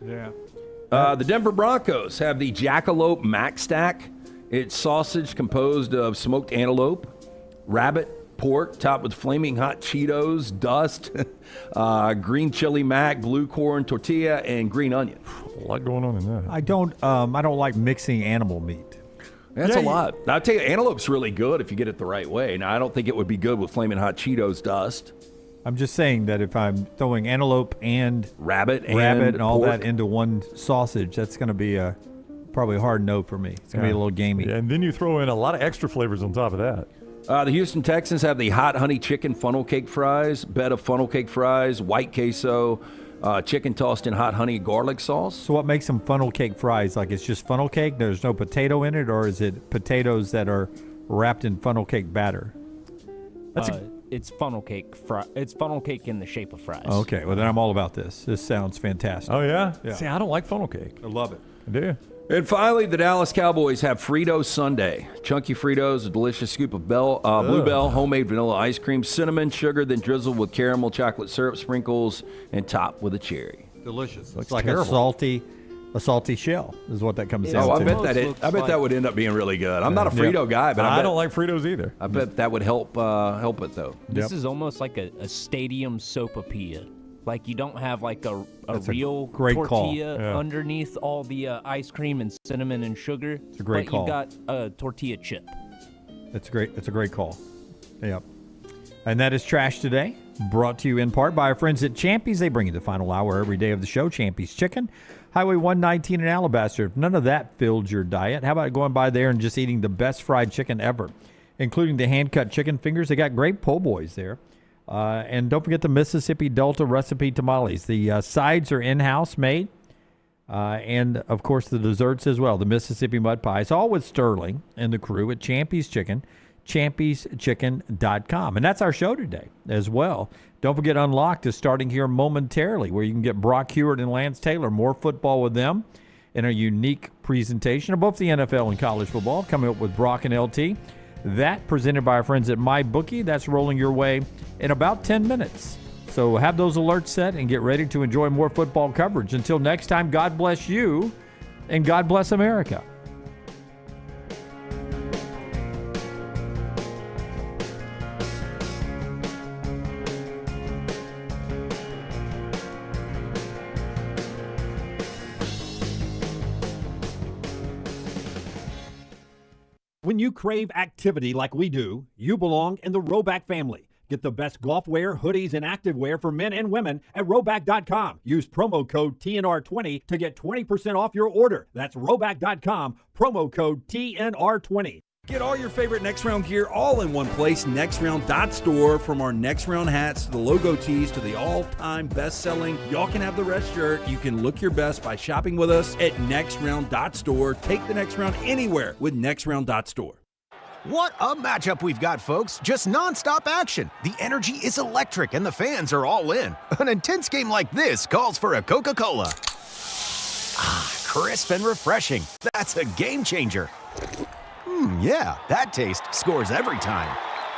Yeah. The Denver Broncos have the Jackalope Mac Stack. It's sausage composed of smoked antelope, rabbit, pork, topped with flaming hot Cheetos, dust, green chili mac, blue corn tortilla, and green onion. A lot going on in that. I don't like mixing animal meat. That's a lot. I'll tell you, antelope's really good if you get it the right way. Now, I don't think it would be good with flaming hot Cheetos dust. I'm just saying that if I'm throwing antelope and rabbit and all pork. that into one sausage, that's going to be probably a hard no for me. It's going to be a little gamey. Yeah, and then you throw in a lot of extra flavors on top of that. The Houston Texans have the hot honey chicken funnel cake fries, bed of funnel cake fries, white queso, chicken tossed in hot honey garlic sauce. So what makes them funnel cake fries? Like it's just funnel cake? There's no potato in it? Or is it potatoes that are wrapped in funnel cake batter? It's funnel cake. It's funnel cake in the shape of fries. Okay, well then I'm all about this. This sounds fantastic. Oh, yeah? Yeah. See, I don't like funnel cake. I love it. I do. And finally, the Dallas Cowboys have Frito Sundae. Chunky Fritos, a delicious scoop of Bluebell homemade vanilla ice cream, cinnamon, sugar, then drizzled with caramel, chocolate syrup sprinkles, and topped with a cherry. Delicious. Looks It's like terrible. a salty shell is what that comes down Oh, to. I bet that would end up being really good. I'm not a Frito guy, but I don't like Fritos either. I bet that would help it though. This is almost like a stadium sopapilla. Like you don't have like a real great call. tortilla underneath all the ice cream and cinnamon and sugar. It's a great call. But you got a tortilla chip. It's a great call. Yep. And that is Trash Today, brought to you in part by our friends at Champy's. They bring you the final hour every day of the show. Champy's Chicken, Highway 119 in Alabaster. If none of that filled your diet, how about going by there and just eating the best fried chicken ever, including the hand-cut chicken fingers. They got great po' boys there. And don't forget the Mississippi Delta recipe tamales. The sides are in-house made. And, of course, the desserts as well. The Mississippi mud pies, all with Sterling and the crew at Champy's Chicken, champyschicken.com. And that's our show today as well. Don't forget Unlocked is starting here momentarily, where you can get Brock Hewitt and Lance Taylor. More football with them in a unique presentation of both the NFL and college football, coming up with Brock and LT. That presented by our friends at MyBookie. That's rolling your way in about 10 minutes. So have those alerts set and get ready to enjoy more football coverage. Until next time, God bless you and God bless America. When you crave activity like we do, you belong in the Roback family. Get the best golf wear, hoodies, and activewear for men and women at Roback.com. Use promo code TNR20 to get 20% off your order. That's Roback.com, promo code TNR20. Get all your favorite Next Round gear all in one place, nextround.store. From our Next Round hats to the logo tees to the all-time best-selling Y'all Can Have the Rest shirt, you can look your best by shopping with us at nextround.store. Take the Next Round anywhere with nextround.store. What a matchup we've got, folks. Just nonstop action. The energy is electric and the fans are all in. An intense game like this calls for a Coca-Cola. Ah, crisp and refreshing. That's a game changer. Yeah, that taste scores every time.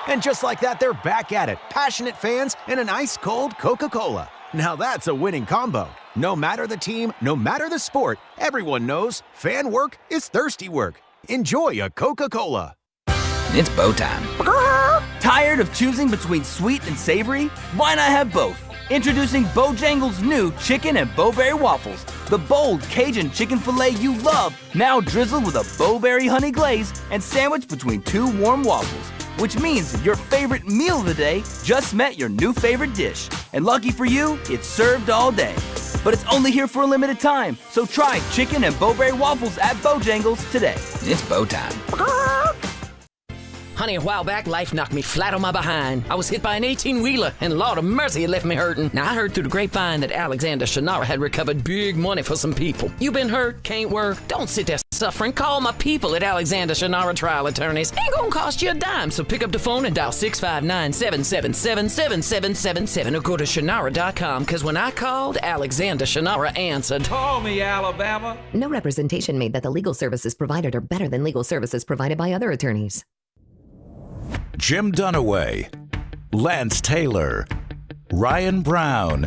And just like that, they're back at it. Passionate fans and an ice-cold Coca-Cola. Now that's a winning combo. No matter the team, no matter the sport, everyone knows fan work is thirsty work. Enjoy a Coca-Cola. It's bow time. Tired of choosing between sweet and savory? Why not have both? Introducing Bojangles' new chicken and bowberry waffles. The bold Cajun chicken filet you love, now drizzled with a bowberry honey glaze and sandwiched between two warm waffles. Which means your favorite meal of the day just met your new favorite dish. And lucky for you, it's served all day. But it's only here for a limited time, so try chicken and bowberry waffles at Bojangles today. It's bow time. Honey, a while back, life knocked me flat on my behind. I was hit by an 18-wheeler, and Lord of mercy, it left me hurting. Now, I heard through the grapevine that Alexander Shannara had recovered big money for some people. You been hurt? Can't work? Don't sit there suffering. Call my people at Alexander Shannara Trial Attorneys. Ain't gonna cost you a dime, so pick up the phone and dial 659-777-7777 or go to Shannara.com, because when I called, Alexander Shannara answered. Call me, Alabama. No representation made that the legal services provided are better than legal services provided by other attorneys. Jim Dunaway, Lance Taylor, Ryan Brown,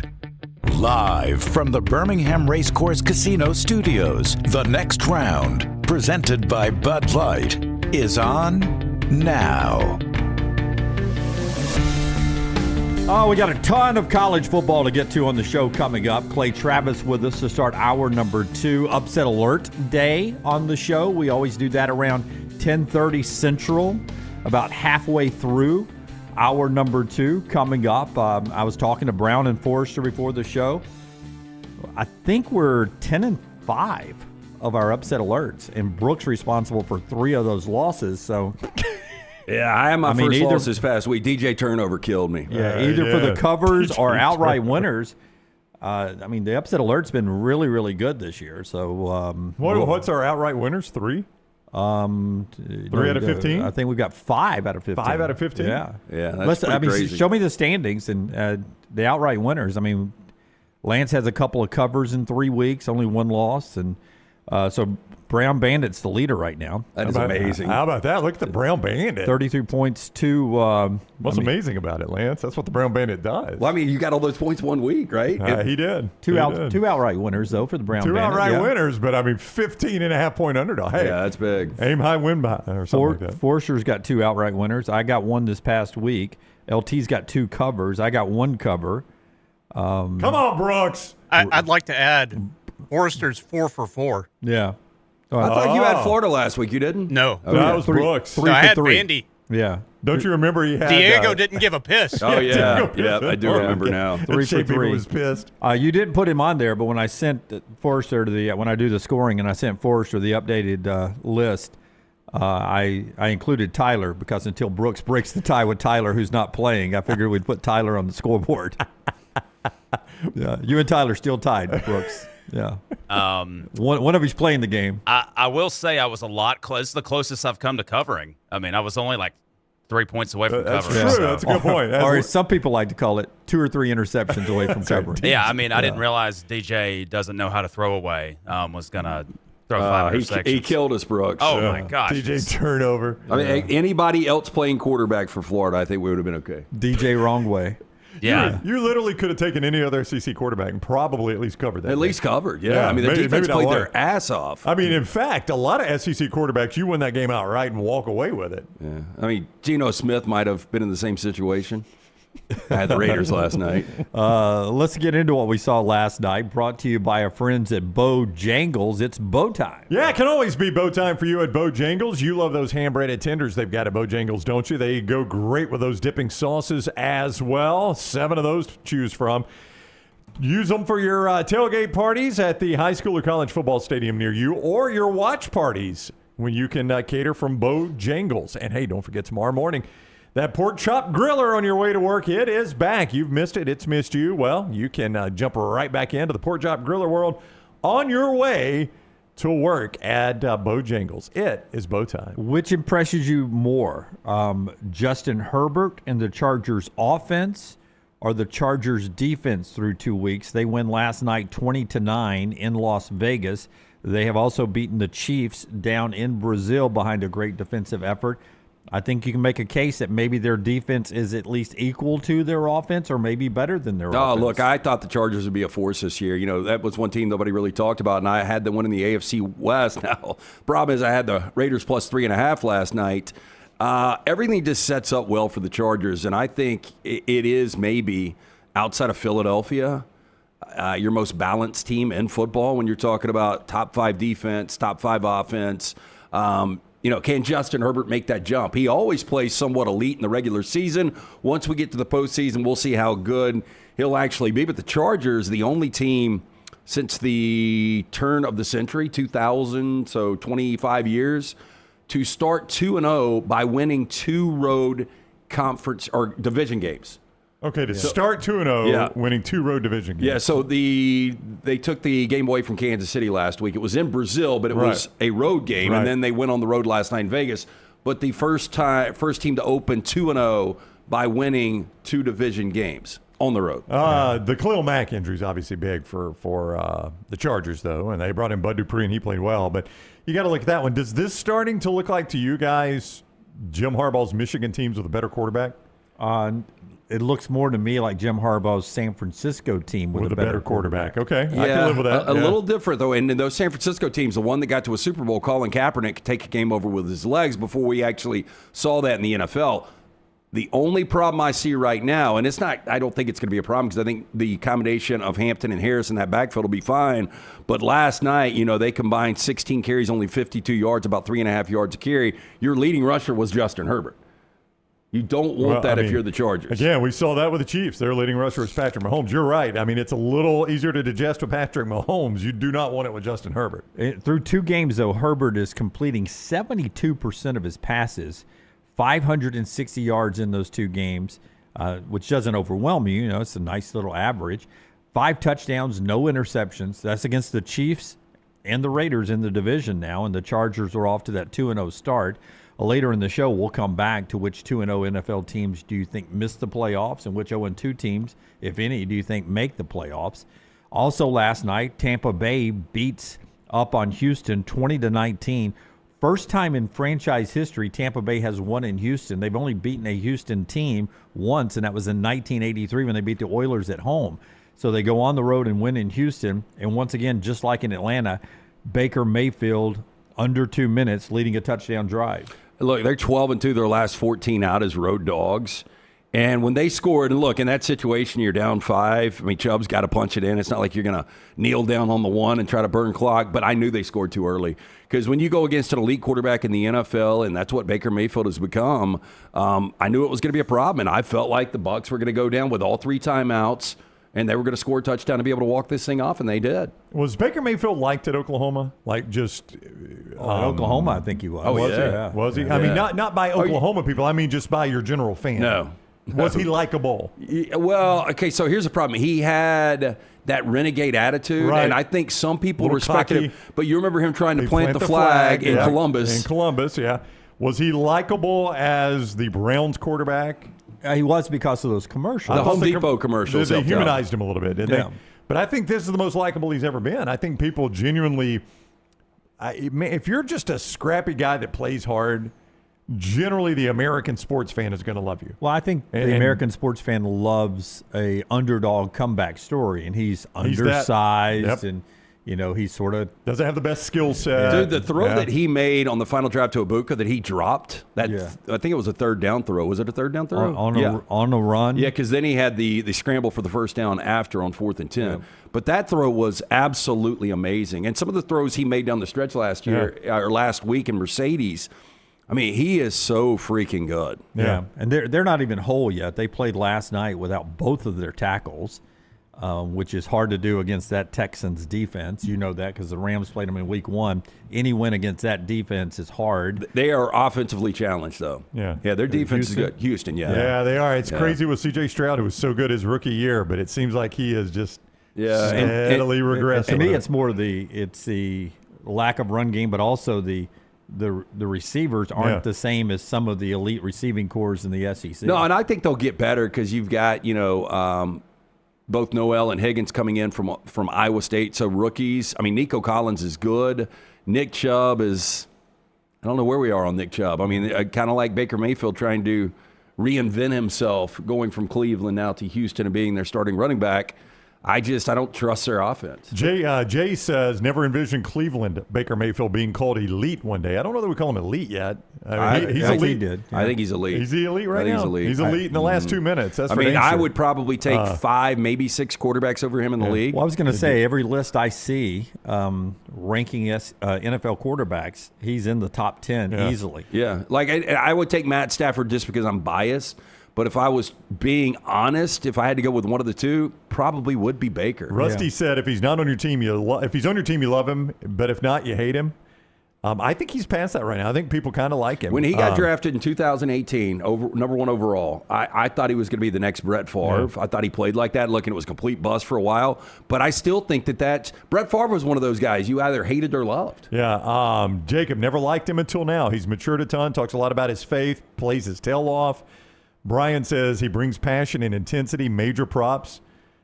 Live from the Birmingham Racecourse Casino Studios, the next round, presented by Bud Light, is on now. Oh, we got a ton of college football to get to on the show coming up. Clay Travis with us to start hour number 2. Upset Alert Day on the show. We always do that around 10:30 Central, about halfway through hour number 2 coming up. I was talking to Brown and Forrester before the show. I think we're 10-5 of our upset alerts, and Brooks responsible for 3 of those losses. So... Yeah, I had my first loss this past week. DJ turnover killed me. Yeah, either for the covers or outright winners. The upset alert's been really, really good this year. So, what's our outright winners? 3? 3 out of 15? I think we've got 5 out of 15. 5 out of 15? Yeah, that's crazy. Show me the standings and the outright winners. I mean, Lance has a couple of covers in 3 weeks, only 1 loss, and so Brown Bandit's the leader right now. That is amazing. How about that? Look at the Brown Bandit. 33 points to... What's amazing about it, Lance? That's what the Brown Bandit does. Well, you got all those points 1 week, right? He did. Two outright winners, though, for the Brown Bandit. 2 outright winners, but 15.5-point underdog. Hey, yeah, that's big. Aim high, win by, or something like that. Forster's got 2 outright winners. I got 1 this past week. LT's got 2 covers. I got 1 cover. Come on, Brooks. I'd like to add, Forrester's 4 for 4. Yeah. I thought you had Florida last week. You didn't? No. That was Brooks. 3 I for had 3. Vandy. Yeah. Don't you remember he had... Diego didn't give a piss. Oh, yeah. Yeah, I do remember now. 3 for 3. Was pissed. You didn't put him on there, but when I sent Forrester when I do the scoring and I sent Forrester the updated list, I included Tyler because until Brooks breaks the tie with Tyler, who's not playing, I figured we'd put Tyler on the scoreboard. Yeah, you and Tyler still tied, Brooks. Yeah. One of you's playing the game. I will say I was a lot close. The closest I've come to covering. I mean, I was only like 3 points away from That's covering. True. So. That's a good point. Or some people like to call it 2 or 3 interceptions away from covering. Yeah, I mean, I didn't realize DJ doesn't know how to throw away. Was going to throw 5 interceptions. He killed us, Brooks. Oh, my gosh. DJ turnover. I mean, anybody else playing quarterback for Florida, I think we would have been okay. DJ wrong way. Yeah. You literally could have taken any other SEC quarterback and probably at least covered that. At least covered, yeah. I mean, the defense played their ass off. I mean, in fact, a lot of SEC quarterbacks, you win that game outright and walk away with it. Yeah. I mean, Geno Smith might have been in the same situation. I had the Raiders last night. Let's get into what we saw last night. Brought to you by our friends at Bojangles. It's bow time. Yeah, it can always be bow time for you at Bojangles. You love those hand-breaded tenders they've got at Bojangles, don't you? They go great with those dipping sauces as well. 7 of those to choose from. Use them for your tailgate parties at the high school or college football stadium near you, or your watch parties when you can cater from Bojangles. And, hey, don't forget tomorrow morning, that pork chop griller on your way to work, it is back. You've missed it. It's missed you. Well, you can jump right back into the pork chop griller world on your way to work at Bojangles. It is bow time. Which impresses you more, Justin Herbert and the Chargers offense or the Chargers defense through 2 weeks? They win last night 20-9 in Las Vegas. They have also beaten the Chiefs down in Brazil behind a great defensive effort. I think you can make a case that maybe their defense is at least equal to their offense or maybe better than their offense. Oh, look, I thought the Chargers would be a force this year. You know, that was one team nobody really talked about, and I had them winning the AFC West. Now, problem is I had the Raiders plus 3.5 last night. Everything just sets up well for the Chargers, and I think it is maybe outside of Philadelphia your most balanced team in football when you're talking about top 5 defense, top 5 offense. Can Justin Herbert make that jump? He always plays somewhat elite in the regular season. Once we get to the postseason, we'll see how good he'll actually be. But the Chargers, the only team since the turn of the century, 2000, so 25 years, to start 2-0 by winning 2 road conference or division games. Okay, to start 2-0, winning 2 road division games. Yeah, so they took the game away from Kansas City last week. It was in Brazil, but it was a road game, and then they went on the road last night in Vegas. But the first team to open 2-0 by winning 2 division games on the road. The Khalil Mack injury is obviously big for the Chargers, though, and they brought in Bud Dupree, and he played well. But you got to look at that one. Does this starting to look like to you guys Jim Harbaugh's Michigan teams with a better quarterback? it looks more to me like Jim Harbaugh's San Francisco team with a better quarterback. Okay, I can live with that. A little different, though. And in those San Francisco teams, the one that got to a Super Bowl, Colin Kaepernick could take a game over with his legs before we actually saw that in the NFL. The only problem I see right now, and it's not, I don't think it's going to be a problem because I think the combination of Hampton and Harris in that backfield will be fine. But last night, they combined 16 carries, only 52 yards, about 3.5 yards a carry. Your leading rusher was Justin Herbert. You don't want that if you're the Chargers. Again, we saw that with the Chiefs. Their leading rusher is Patrick Mahomes. You're right. I mean, it's a little easier to digest with Patrick Mahomes. You do not want it with Justin Herbert. Through 2 games, though, Herbert is completing 72% of his passes, 560 yards in those 2 games, which doesn't overwhelm you. It's a nice little average. 5 touchdowns, no interceptions. That's against the Chiefs and the Raiders in the division now, and the Chargers are off to that 2-0 start. Later in the show, we'll come back to which 2-0 NFL teams do you think miss the playoffs and which 0-2 teams, if any, do you think make the playoffs. Also last night, Tampa Bay beats up on Houston 20-19. First time in franchise history Tampa Bay has won in Houston. They've only beaten a Houston team once, and that was in 1983 when they beat the Oilers at home. So they go on the road and win in Houston. And once again, just like in Atlanta, Baker Mayfield under 2 minutes leading a touchdown drive. Look, they're 12-2 their last 14 out as road dogs. And when they scored, and look, in that situation, you're down 5. I mean, Chubb's got to punch it in. It's not like you're going to kneel down on the 1 and try to burn clock, but I knew they scored too early. Because when you go against an elite quarterback in the NFL, and that's what Baker Mayfield has become, I knew it was going to be a problem. And I felt like the Bucs were going to go down with all 3 timeouts, and they were going to score a touchdown to be able to walk this thing off, and they did. Was Baker Mayfield liked at Oklahoma? Like just Oklahoma, I think he was. Oh, was he? Was he? I mean, not by Oklahoma people. I mean, just by your general fan. No. Was he likable? Well, okay, so here's the problem. He had that renegade attitude, and I think some people respected him. But you remember him trying to plant the flag in Columbus. In Columbus, yeah. Was he likable as the Browns quarterback? He was because of those commercials. The Home Depot commercials. They humanized him a little bit, didn't they? But I think this is the most likable he's ever been. I think people genuinely, if you're just a scrappy guy that plays hard, generally the American sports fan is going to love you. Well, I think the American sports fan loves a underdog comeback story, and he's undersized and he sort of doesn't have the best skill set. Dude, the throw that he made on the final drive to Ibuka that he dropped, I think it was a 3rd down throw. Was it a 3rd down throw? On a run? Yeah, because then he had the scramble for the first down after on 4th and 10. Yeah. But that throw was absolutely amazing. And some of the throws he made down the stretch last week in Mercedes, I mean, he is so freaking good. Yeah. And they're not even whole yet. They played last night without both of their tackles. Which is hard to do against that Texans defense. You know that because the Rams played them in week 1. Any win against that defense is hard. They are offensively challenged, though. Yeah, their defense is good. Houston, Yeah, they are. It's crazy with C.J. Stroud, who was so good his rookie year, but it seems like he is just steadily regressing. To me, it's more the lack of run game, but also the receivers aren't the same as some of the elite receiving corps in the SEC. No, and I think they'll get better because you've got, both Noel and Higgins coming in from Iowa State, so rookies. I mean, Nico Collins is good. Nick Chubb is – I don't know where we are on Nick Chubb. I mean, kind of like Baker Mayfield trying to reinvent himself, going from Cleveland now to Houston and being their starting running back. I don't trust their offense. Jay says, never envisioned Cleveland Baker Mayfield being called elite one day. I don't know that we call him elite yet. He's elite. He did. I think he's elite. Is he elite right now? He's elite in the last 2 minutes. That's I would probably take 5, maybe 6 quarterbacks over him in the league. Well, I was going to say, every list I see ranking NFL quarterbacks, he's in the top 10 easily. Yeah. Like, I would take Matt Stafford just because I'm biased. But if I was being honest, if I had to go with one of the two, probably would be Baker. Rusty said if he's not on your team, if he's on your team, you love him. But if not, you hate him. I think he's past that right now. I think people kind of like him. When he got drafted in 2018, number 1 overall, I thought he was going to be the next Brett Favre. I thought he played like that. Look, and it was a complete bust for a while. But I still think that Brett Favre was one of those guys you either hated or loved. Yeah. Jacob never liked him until now. He's matured a ton, talks a lot about his faith, plays his tail off. Brian says he brings passion and intensity, major props.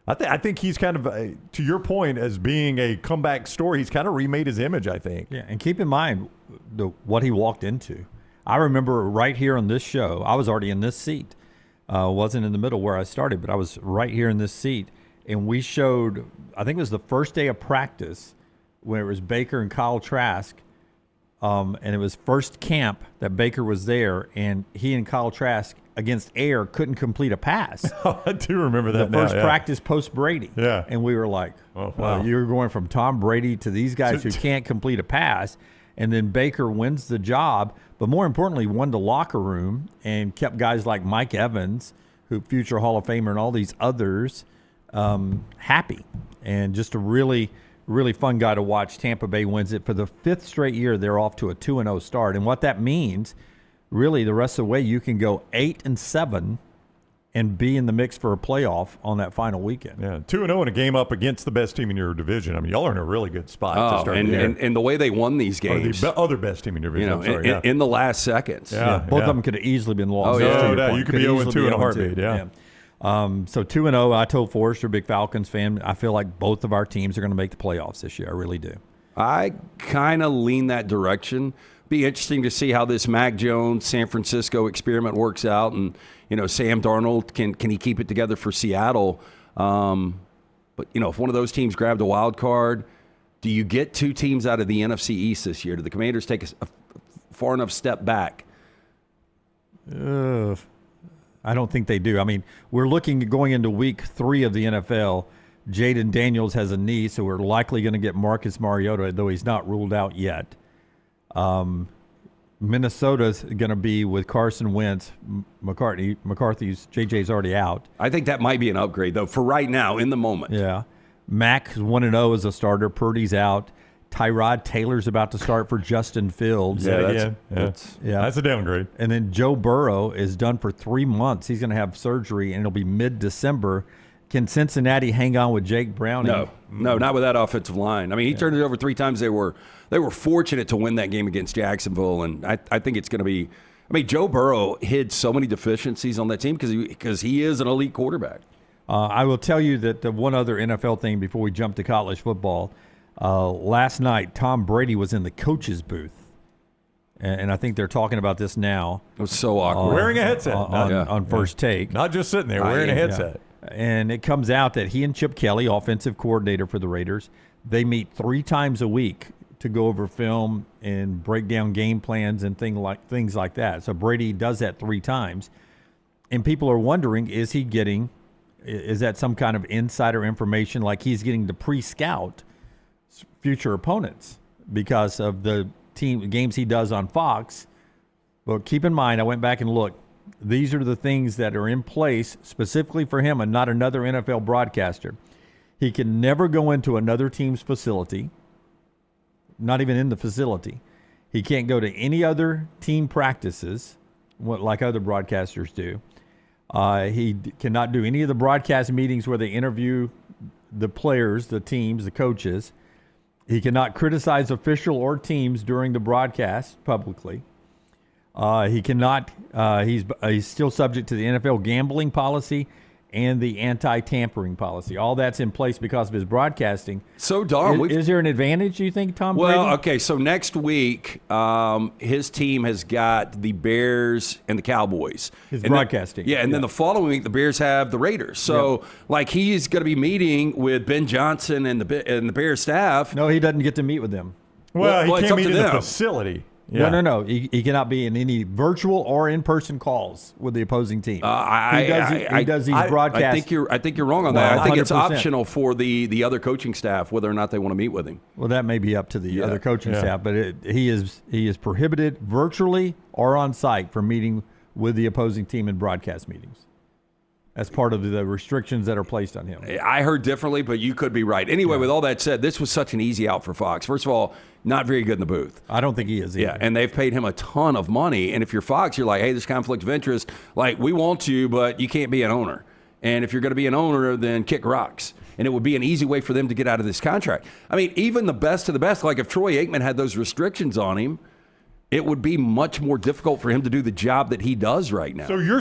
I think he's kind of, to your point, as being a comeback story, he's kind of remade his image, I think. Yeah, and keep in mind what he walked into. I remember right here on this show, I was already in this seat. Wasn't in the middle where I started, but I was right here in this seat. And we showed, I think it was the first day of practice, when it was Baker and Kyle Trask. And it was first camp that Baker was there, and he and Kyle Trask against air couldn't complete a pass. I do remember that. The first practice post Brady. Yeah. And we were like, oh, wow. You're going from Tom Brady to these guys who can't complete a pass. And then Baker wins the job, but more importantly, won the locker room and kept guys like Mike Evans, who future Hall of Famer, and all these others happy. And just a really fun guy to watch. Tampa Bay wins it for the 5th straight year. They're off to a 2-0 start. And what that means, really, the rest of the way, you can go 8-7 and be in the mix for a playoff on that final weekend. Yeah, 2-0 in a game up against the best team in your division. I mean, y'all are in a really good spot to start the year. And the way they won these games. The other best team in your division. In the last seconds. Both of them could have easily been lost. You could be 0-2 in a heartbeat. Yeah. So 2-0. I told Forrester, big Falcons fan, I feel like both of our teams are going to make the playoffs this year. I really do. I kind of lean that direction. Be interesting to see how this Mac Jones San Francisco experiment works out, and Sam Darnold can he keep it together for Seattle? But if one of those teams grabbed a wild card, do you get 2 teams out of the NFC East this year? Do the Commanders take a far enough step back? I don't think they do. I mean, we're looking at going into week 3 of the NFL. Jaden Daniels has a knee, so we're likely going to get Marcus Mariota, though he's not ruled out yet. Minnesota's going to be with Carson Wentz. McCarthy's JJ's already out. I think that might be an upgrade, though, for right now, in the moment. Yeah. Mac is 1-0 as a starter. Purdy's out. Tyrod Taylor's about to start for Justin Fields. That's a downgrade. And then Joe Burrow is done for 3 months. He's going to have surgery, and it'll be mid-December. Can Cincinnati hang on with Jake Browning? No, not with that offensive line. I mean, he turned it over 3 times. They were fortunate to win that game against Jacksonville, and I think it's going to be. I mean, Joe Burrow hid so many deficiencies on that team because he is an elite quarterback. I will tell you that the one other NFL thing before we jump to college football. Last night, Tom Brady was in the coach's booth, and I think they're talking about this now. It was so awkward. Wearing a headset on First Take. Not just sitting there, wearing a headset. And it comes out that he and Chip Kelly, offensive coordinator for the Raiders, they meet 3 times a week to go over film and break down game plans and things like that. So Brady does that 3 times. And people are wondering, is that some kind of insider information, like he's getting to pre-scout future opponents because of the games he does on Fox? But keep in mind, I went back and looked. These are the things that are in place specifically for him and not another NFL broadcaster. He can never go into another team's facility, not even in the facility. He can't go to any other team practices like other broadcasters do. He cannot do any of the broadcast meetings where they interview the players, the teams, the coaches. He cannot criticize official or teams during the broadcast publicly. He cannot. He's still subject to the NFL gambling policy and the anti-tampering policy. All that's in place because of his broadcasting. So, Don, is there an advantage, you think, Tom Brady? Well, okay, so next week, his team has got the Bears and the Cowboys. His broadcasting. Then the following week, the Bears have the Raiders. So, he's going to be meeting with Ben Johnson and the Bears staff. No, he doesn't get to meet with them. Well, he can't meet in the facility. Yeah. No. He cannot be in any virtual or in-person calls with the opposing team. He does these broadcasts. I think you're wrong on that. I think it's optional for the other coaching staff whether or not they want to meet with him. Well, that may be up to the other coaching staff, but he is prohibited virtually or on site from meeting with the opposing team in broadcast meetings. That's part of the restrictions that are placed on him. I heard differently, but you could be right. Anyway, with all that said, this was such an easy out for Fox. First of all, not very good in the booth. I don't think he is either. Yeah, and they've paid him a ton of money. And if you're Fox, you're like, hey, there's conflict of interest. We want you, but you can't be an owner. And if you're going to be an owner, then kick rocks. And it would be an easy way for them to get out of this contract. I mean, even the best of the best, if Troy Aikman had those restrictions on him, it would be much more difficult for him to do the job that he does right now. So you're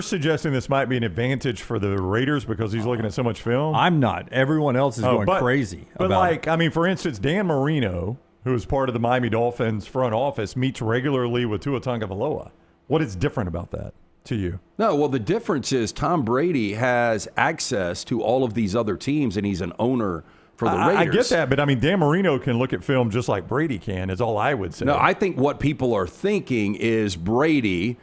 suggesting this might be an advantage for the Raiders because he's looking at so much film? I'm not. Everyone else is going crazy. For instance, Dan Marino, who is part of the Miami Dolphins front office, meets regularly with Tua Tagovailoa. What is different about that? to you. No, well, the difference is Tom Brady has access to all of these other teams, and he's an owner for the Raiders. I get that, but I mean, Dan Marino can look at film just like Brady can, is all I would say. No, I think what people are thinking is Brady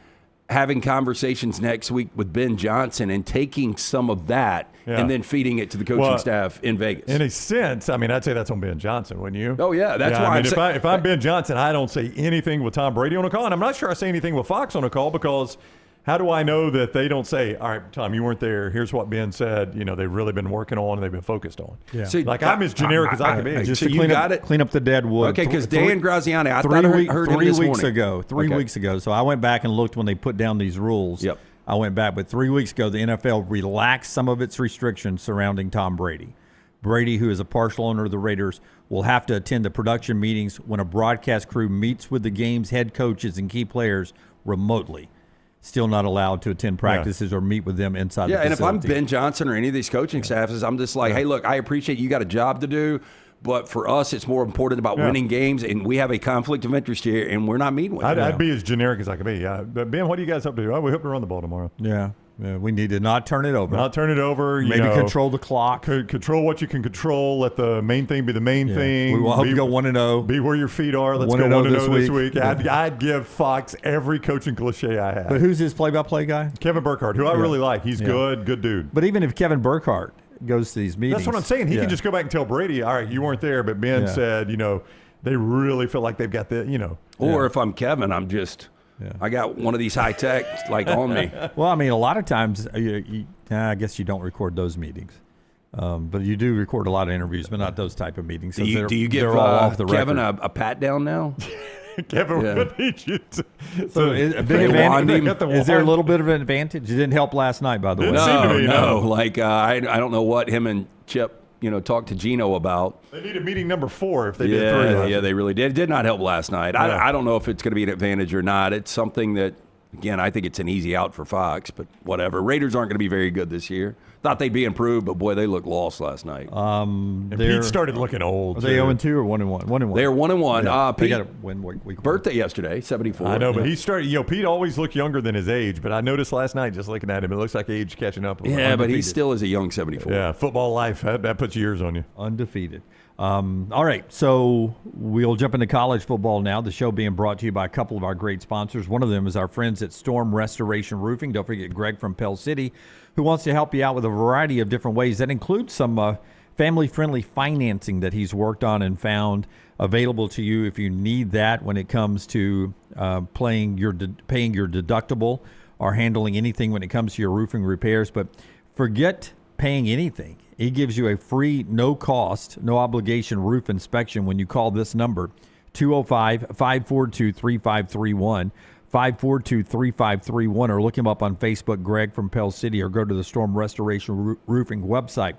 having conversations next week with Ben Johnson and taking some of that and then feeding it to the coaching staff in Vegas. In a sense, I mean, I'd say that's on Ben Johnson, wouldn't you? Oh, yeah. That's why if I'm Ben Johnson, I don't say anything with Tom Brady on a call. And I'm not sure I say anything with Fox on a call because how do I know that they don't say, all right, Tom, you weren't there. Here's what Ben said, they've really been working on and they've been focused on. Yeah. See, I'm as generic as I can be. Just so to you clean up the dead wood. Okay, because Dan Graziani, I thought I heard him this weeks morning. ago. 3 weeks ago. So I went back and looked when they put down these rules. Yep. I went back, but 3 weeks ago, the NFL relaxed some of its restrictions surrounding Tom Brady. Brady, who is a partial owner of the Raiders, will have to attend the production meetings when a broadcast crew meets with the game's head coaches and key players remotely. Still not allowed to attend practices or meet with them inside the facility. And if I'm Ben Johnson or any of these coaching staffs, I'm just like, hey, look, I appreciate you got a job to do, but for us, it's more important about winning games, and we have a conflict of interest here, and we're not meeting with it. I'd be as generic as I could be. But Ben, what are you guys up to? We hope to run the ball tomorrow. Yeah, we need to not turn it over. Not turn it over. Maybe control the clock. Control what you can control. Let the main thing be the main thing. We will hope to go 1-0. Be where your feet are. Let's go 1-0 this week. I'd give Fox every coaching cliche I have. But who's his play-by-play guy? Kevin Burkhardt, who I really like. He's good dude. But even if Kevin Burkhardt goes to these meetings. That's what I'm saying. He can just go back and tell Brady, all right, you weren't there, but Ben said, they really feel like they've got the, Or if I'm Kevin, I'm just, I got one of these high tech on me. Well, I mean, a lot of times, I guess you don't record those meetings. But you do record a lot of interviews, but not those type of meetings. Do you give Kevin a pat down now? Kevin would need you to. So is there a little bit of an advantage? It didn't help last night, by the way. No. Like, I don't know what him and Chip, talked to Gino about. They need a meeting number 4 if they did 3. Yeah, they really did. It did not help last night. I don't know if it's going to be an advantage or not. It's something that, again, I think it's an easy out for Fox, but whatever. Raiders aren't going to be very good this year. Thought they'd be improved, but boy, they looked lost last night. Pete started looking old. Are they 0-2 or 1-1? 1-1. They're 1-1. Yeah, Pete got a win week. Birthday yesterday, 74. I know, but he started. Pete always looked younger than his age, but I noticed last night just looking at him, it looks like age catching up. Yeah, but he still is a young 74. Yeah, football life that puts years on you. Undefeated. All right, so we'll jump into college football now. The show being brought to you by a couple of our great sponsors. One of them is our friends at Storm Restoration Roofing. Don't forget Greg from Pell City, who wants to help you out with a variety of different ways. That includes some family-friendly financing that he's worked on and found available to you if you need that when it comes to paying your deductible or handling anything when it comes to your roofing repairs. But forget paying anything. He gives you a free, no-cost, no-obligation roof inspection when you call this number, 205-542-3531, 542-3531, or look him up on Facebook, Greg from Pell City, or go to the Storm Restoration Roofing website.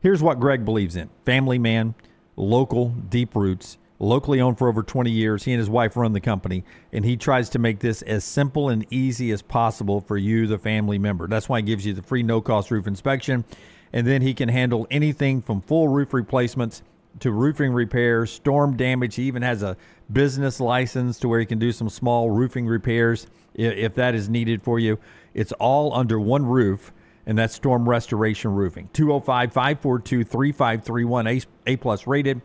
Here's what Greg believes in. Family man, local, deep roots, locally owned for over 20 years. He and his wife run the company, and he tries to make this as simple and easy as possible for you, the family member. That's why he gives you the free no-cost roof inspection. And then he can handle anything from full roof replacements to roofing repairs, storm damage. He even has a business license to where he can do some small roofing repairs if that is needed for you. It's all under one roof, and that's Storm Restoration Roofing. 205-542-3531, A-plus rated.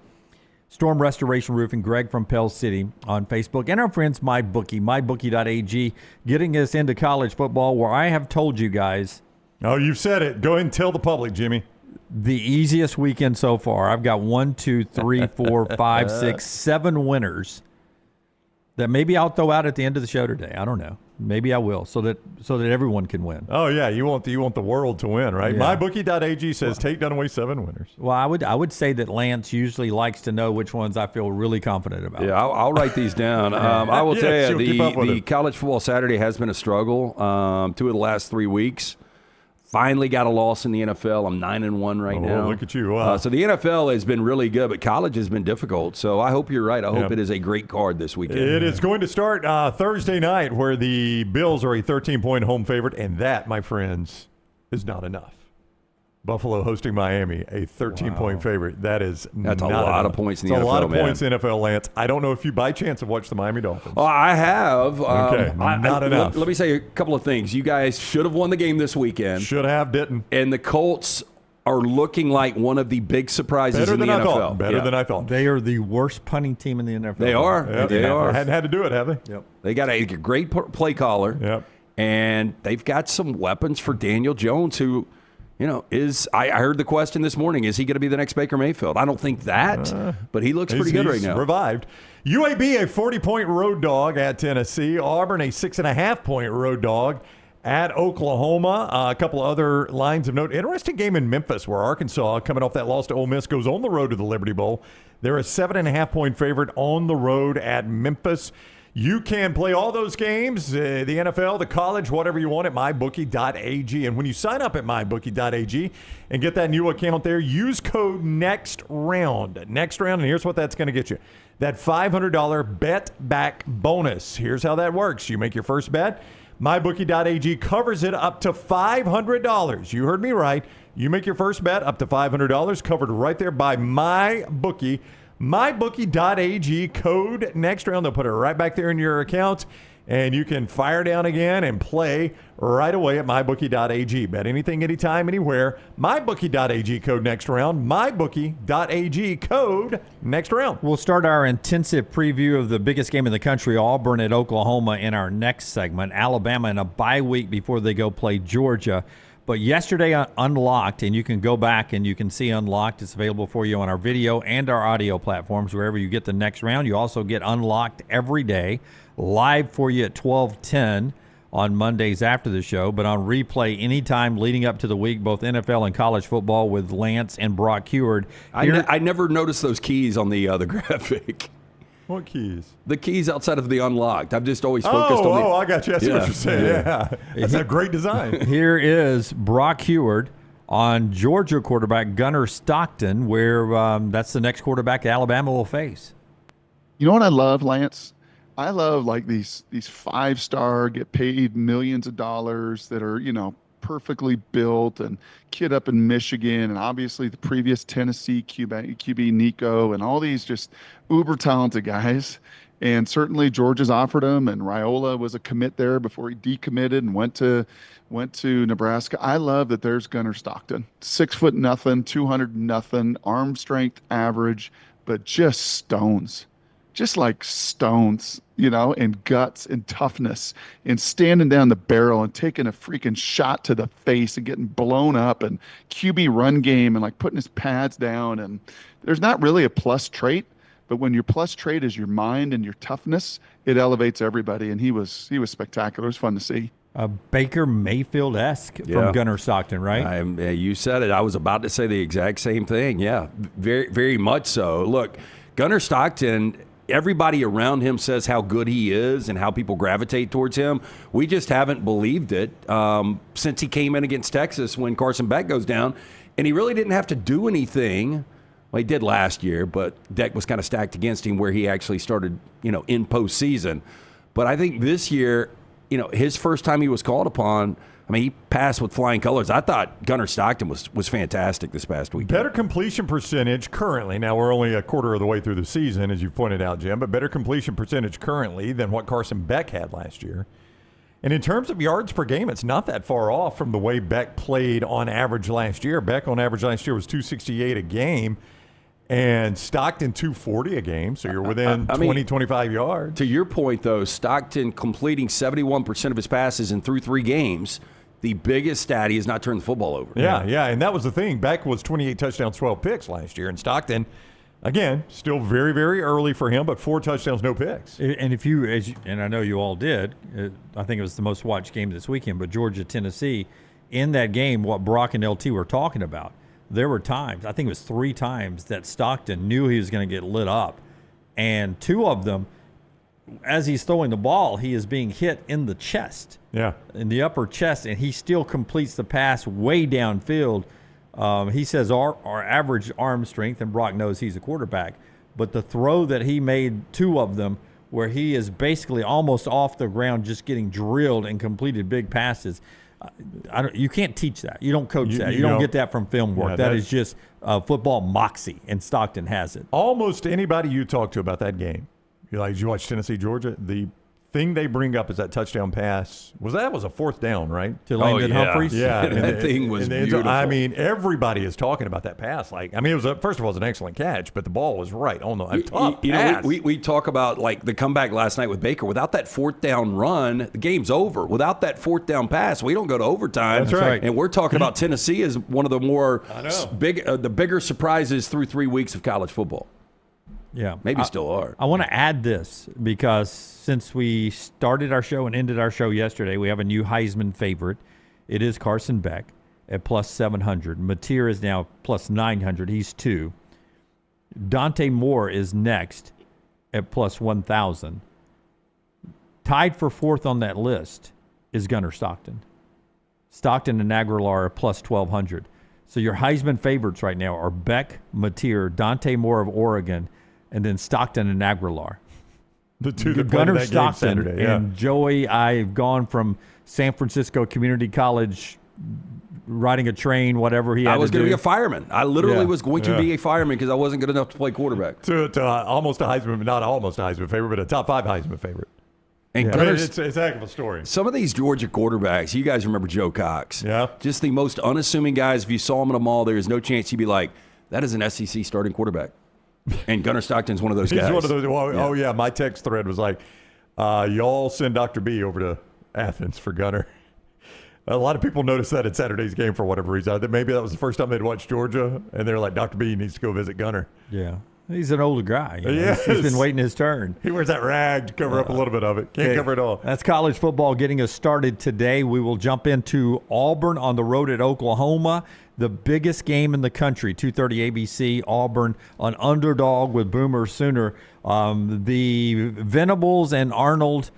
Storm Restoration Roofing, Greg from Pell City on Facebook. And our friends, MyBookie, mybookie.ag, getting us into college football where I have told you guys. Oh, you've said it. Go ahead and tell the public, Jimmy. The easiest weekend so far. I've got 1, 2, 3, 4, 5, 6, 7 winners that maybe I'll throw out at the end of the show today. I don't know. Maybe I will, so that everyone can win. Oh yeah, you want the world to win, right? Yeah. MyBookie.ag says take Dunaway 7 winners. Well, I would say that Lance usually likes to know which ones I feel really confident about. Yeah, I'll write these down. I will tell you, the college football Saturday has been a struggle. 2 of the last 3 weeks. Finally got a loss in the NFL. I'm 9-1 right now. Look at you. Wow. So the NFL has been really good, but college has been difficult. So I hope you're right. I hope it is a great card this weekend. It is going to start Thursday night where the Bills are a 13-point home favorite, and that, my friends, is not enough. Buffalo hosting Miami, a 13-point favorite. That's a not lot enough. of points in the It's NFL, a lot of man. points in NFL, Lance. I don't know if you by chance have watched the Miami Dolphins. Oh, I have. Okay, not enough. Let me say a couple of things. You guys should have won the game this weekend. Should have, didn't. And the Colts are looking like one of the big surprises Better in than the I NFL. thought. Better than I thought. They are the worst punting team in the NFL. They are. Yep. They are. Hadn't had to do it, have they? Yep. They got a great play caller. Yep. And they've got some weapons for Daniel Jones, who, I heard the question this morning, is he going to be the next Baker Mayfield? I don't think that, but he looks pretty good right now. Revived. UAB, a 40-point road dog at Tennessee. Auburn, a 6.5-point road dog at Oklahoma. A couple other lines of note. Interesting game in Memphis where Arkansas, coming off that loss to Ole Miss, goes on the road to the Liberty Bowl. They're a 7.5-point favorite on the road at Memphis. You can play all those games, the NFL, the college, whatever you want at mybookie.ag. And when you sign up at mybookie.ag and get that new account there, use code NEXTROUND. Next round, and here's what that's going to get you. That $500 bet back bonus. Here's how that works. You make your first bet. MyBookie.ag covers it up to $500. You heard me right. You make your first bet up to $500, covered right there by MyBookie. MyBookie.ag, code next round. They'll put it right back there in your account, and you can fire down again and play right away at MyBookie.ag. Bet anything, anytime, anywhere. MyBookie.ag, code next round. MyBookie.ag, code next round. We'll start our intensive preview of the biggest game in the country, Auburn at Oklahoma, in our next segment. Alabama in a bye week before they go play Georgia. But yesterday, Unlocked, and you can go back and you can see Unlocked. It's available for you on our video and our audio platforms, wherever you get the next round. You also get Unlocked every day, live for you at 12:10 on Mondays after the show, but on replay anytime leading up to the week, both NFL and college football with Lance and Brock Heward. I never noticed those keys on the graphic. What keys? The keys outside of the Unlocked. I've just always focused on the... Oh, I got you. I see what you're saying. Yeah. That's a great design. Here is Brock Heward on Georgia quarterback Gunnar Stockton, where that's the next quarterback Alabama will face. You know what I love, Lance? I love like these 5-star, get paid millions of dollars that are, perfectly built, and kid up in Michigan, and obviously the previous Tennessee QB Nico, and all these just uber talented guys. And certainly Georgia's offered him, and Raiola was a commit there before he decommitted and went to Nebraska. I love that there's Gunnar Stockton, 6'0", 200 arm strength average, but just stones. Just like stones, and guts and toughness, and standing down the barrel and taking a freaking shot to the face and getting blown up, and QB run game, and like putting his pads down. And there's not really a plus trait, but when your plus trait is your mind and your toughness, it elevates everybody. And he was spectacular. It was fun to see. Baker Mayfield-esque from Gunnar Stockton, right? You said it. I was about to say the exact same thing. Yeah, very, very much so. Look, Gunnar Stockton, everybody around him says how good he is and how people gravitate towards him. We just haven't believed it since he came in against Texas when Carson Beck goes down. And he really didn't have to do anything. Well, he did last year, but deck was kind of stacked against him where he actually started, in postseason. But I think this year, his first time he was called upon, he passed with flying colors. I thought Gunnar Stockton was fantastic this past week. Better completion percentage currently. Now, we're only a quarter of the way through the season, as you pointed out, Jim, but better completion percentage currently than what Carson Beck had last year. And in terms of yards per game, it's not that far off from the way Beck played on average last year. Beck on average last year was 268 a game, and Stockton 240 a game, so you're within 25 yards. To your point, though, Stockton completing 71% of his passes in through 3 games. The biggest stat, he has not turned the football over. Yeah, and that was the thing. Beck was 28 touchdowns, 12 picks last year. And Stockton, again, still very, very early for him, but 4 touchdowns, no picks. And and I know you all did, I think it was the most watched game this weekend, but Georgia-Tennessee, in that game, what Brock and LT were talking about, there were times, I think it was 3 times, that Stockton knew he was going to get lit up. And 2 of them, as he's throwing the ball, he is being hit in the chest. Yeah. In the upper chest, and he still completes the pass way downfield. He says our average arm strength, and Brock knows he's a quarterback, but the throw that he made, 2 of them, where he is basically almost off the ground just getting drilled and completed big passes. You can't teach that. You don't coach that. You don't don't get that from film work. Yeah, that is just football moxie, and Stockton has it. Almost anybody you talk to about that game, you're like, did you watch Tennessee, Georgia? The thing they bring up is that touchdown pass. Was a fourth down, right? To Landon Humphreys? Yeah. That thing was beautiful. I mean, everybody is talking about that pass. Like, I mean, it was first of all, it was an excellent catch, but the ball was right on the top pass. We talk about like the comeback last night with Baker. Without that fourth down run, the game's over. Without that fourth down pass, we don't go to overtime. That's right. And we're talking about Tennessee as one of the more the bigger surprises through 3 weeks of college football. Yeah. Maybe still are. I want to add this because since we started our show and ended our show yesterday, we have a new Heisman favorite. It is Carson Beck at plus 700. Mateer is now plus 900. He's 2. Dante Moore is next at plus 1,000. Tied for 4th on that list is Gunnar Stockton. Stockton and Aguilar are plus 1,200. So your Heisman favorites right now are Beck, Mateer, Dante Moore of Oregon, and then Stockton and Aguilar. The two that Gunnar played that Stockton game Saturday, yeah. and Joey. I've gone from San Francisco Community College, riding a train, whatever he had to do. I was going to be a fireman. I literally was going to Yeah. be a fireman because I wasn't good enough to play quarterback. To almost a Heisman, not almost a Heisman favorite, but a top 5 Heisman favorite. And I mean, it's a heck of a story. Some of these Georgia quarterbacks, you guys remember Joe Cox. Yeah. Just the most unassuming guys. If you saw him in a mall, there is no chance you'd be like, that is an SEC starting quarterback. And Gunnar Stockton's one of those guys. He's one of those. Well, Oh, yeah. My text thread was like, y'all send Dr. B over to Athens for Gunnar. A lot of people noticed that at Saturday's game for whatever reason. Maybe that was the first time they'd watched Georgia, and they're like, Dr. B needs to go visit Gunnar. Yeah. He's an older guy. You know? Yes. He's been waiting his turn. He wears that rag to cover up a little bit of it. Can't cover it all. That's college football getting us started today. We will jump into Auburn on the road at Oklahoma. The biggest game in the country, 2:30 ABC, Auburn, an underdog with Boomer Sooner. The Venables and Arnold,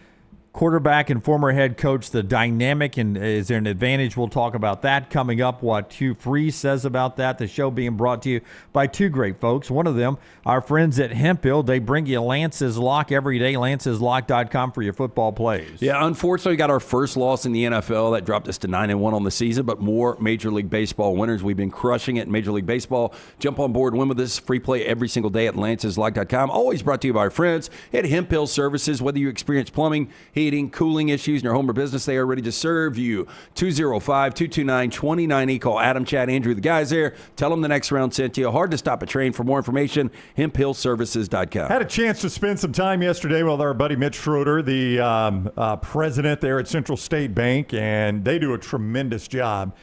quarterback and former head coach, the dynamic, and is there an advantage? We'll talk about that coming up, what Hugh Freeze says about that. The show being brought to you by 2 great folks. One of them, our friends at Hemphill. They bring you Lance's Lock every day, lanceslock.com for your football plays. Yeah, unfortunately, we got our first loss in the NFL. That dropped us to 9-1 on the season, but more Major League Baseball winners. We've been crushing it in Major League Baseball. Jump on board, win with us. Free play every single day at lanceslock.com. Always brought to you by our friends at Hemphill Services. Whether you experience plumbing, heating, cooling issues in your home or business, they are ready to serve you. 205-229-29E. Call Adam, Chad, Andrew, the guys there. Tell them the next round sent you. Hard to stop a train. For more information, hemphillservices.com. Had a chance to spend some time yesterday with our buddy Mitch Schroeder, the president there at Central State Bank, and they do a tremendous job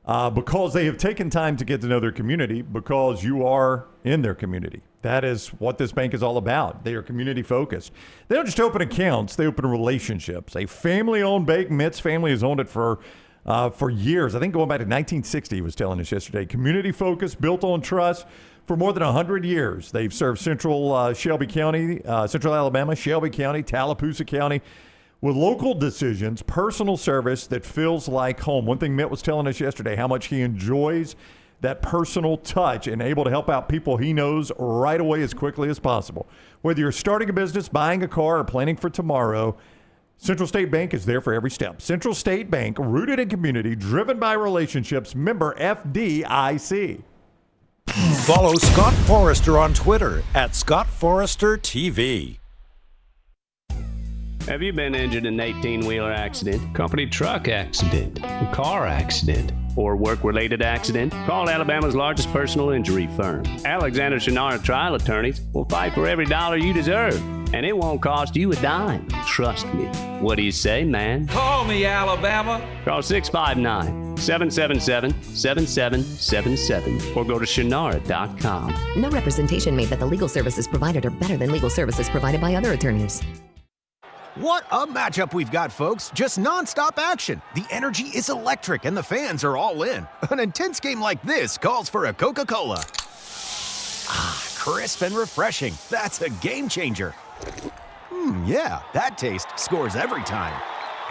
because they have taken time to get to know their community, because you are in their community. That is what this bank is all about. They are community focused. They don't just open accounts, they open relationships. A family-owned bank. Mitt's family has owned it for years. I think going back to 1960, he was telling us yesterday. Community focused, built on trust for more than 100 years. They've served Central Shelby County, Central Alabama, Shelby County, Tallapoosa County, with local decisions, personal service that feels like home. One thing Mitt was telling us yesterday, how much he enjoys that personal touch and able to help out people he knows right away as quickly as possible. Whether you're starting a business, buying a car, or planning for tomorrow, Central State Bank is there for every step. Central State Bank, rooted in community, driven by relationships, member FDIC. Follow Scott Forrester on Twitter at Scott Forrester TV. Have you been injured in an 18-wheeler accident, company truck accident, car accident, or work-related accident? Call Alabama's largest personal injury firm. Alexander Shannara Trial Attorneys will fight for every dollar you deserve, and it won't cost you a dime. Trust me. What do you say, man? Call me, Alabama. Call 659-777-7777 or go to shannara.com. No representation made that the legal services provided are better than legal services provided by other attorneys. What a matchup we've got, folks. Just nonstop action. The energy is electric and the fans are all in. An intense game like this calls for a Coca-Cola. Ah, crisp and refreshing. That's a game changer. Yeah, that taste scores every time.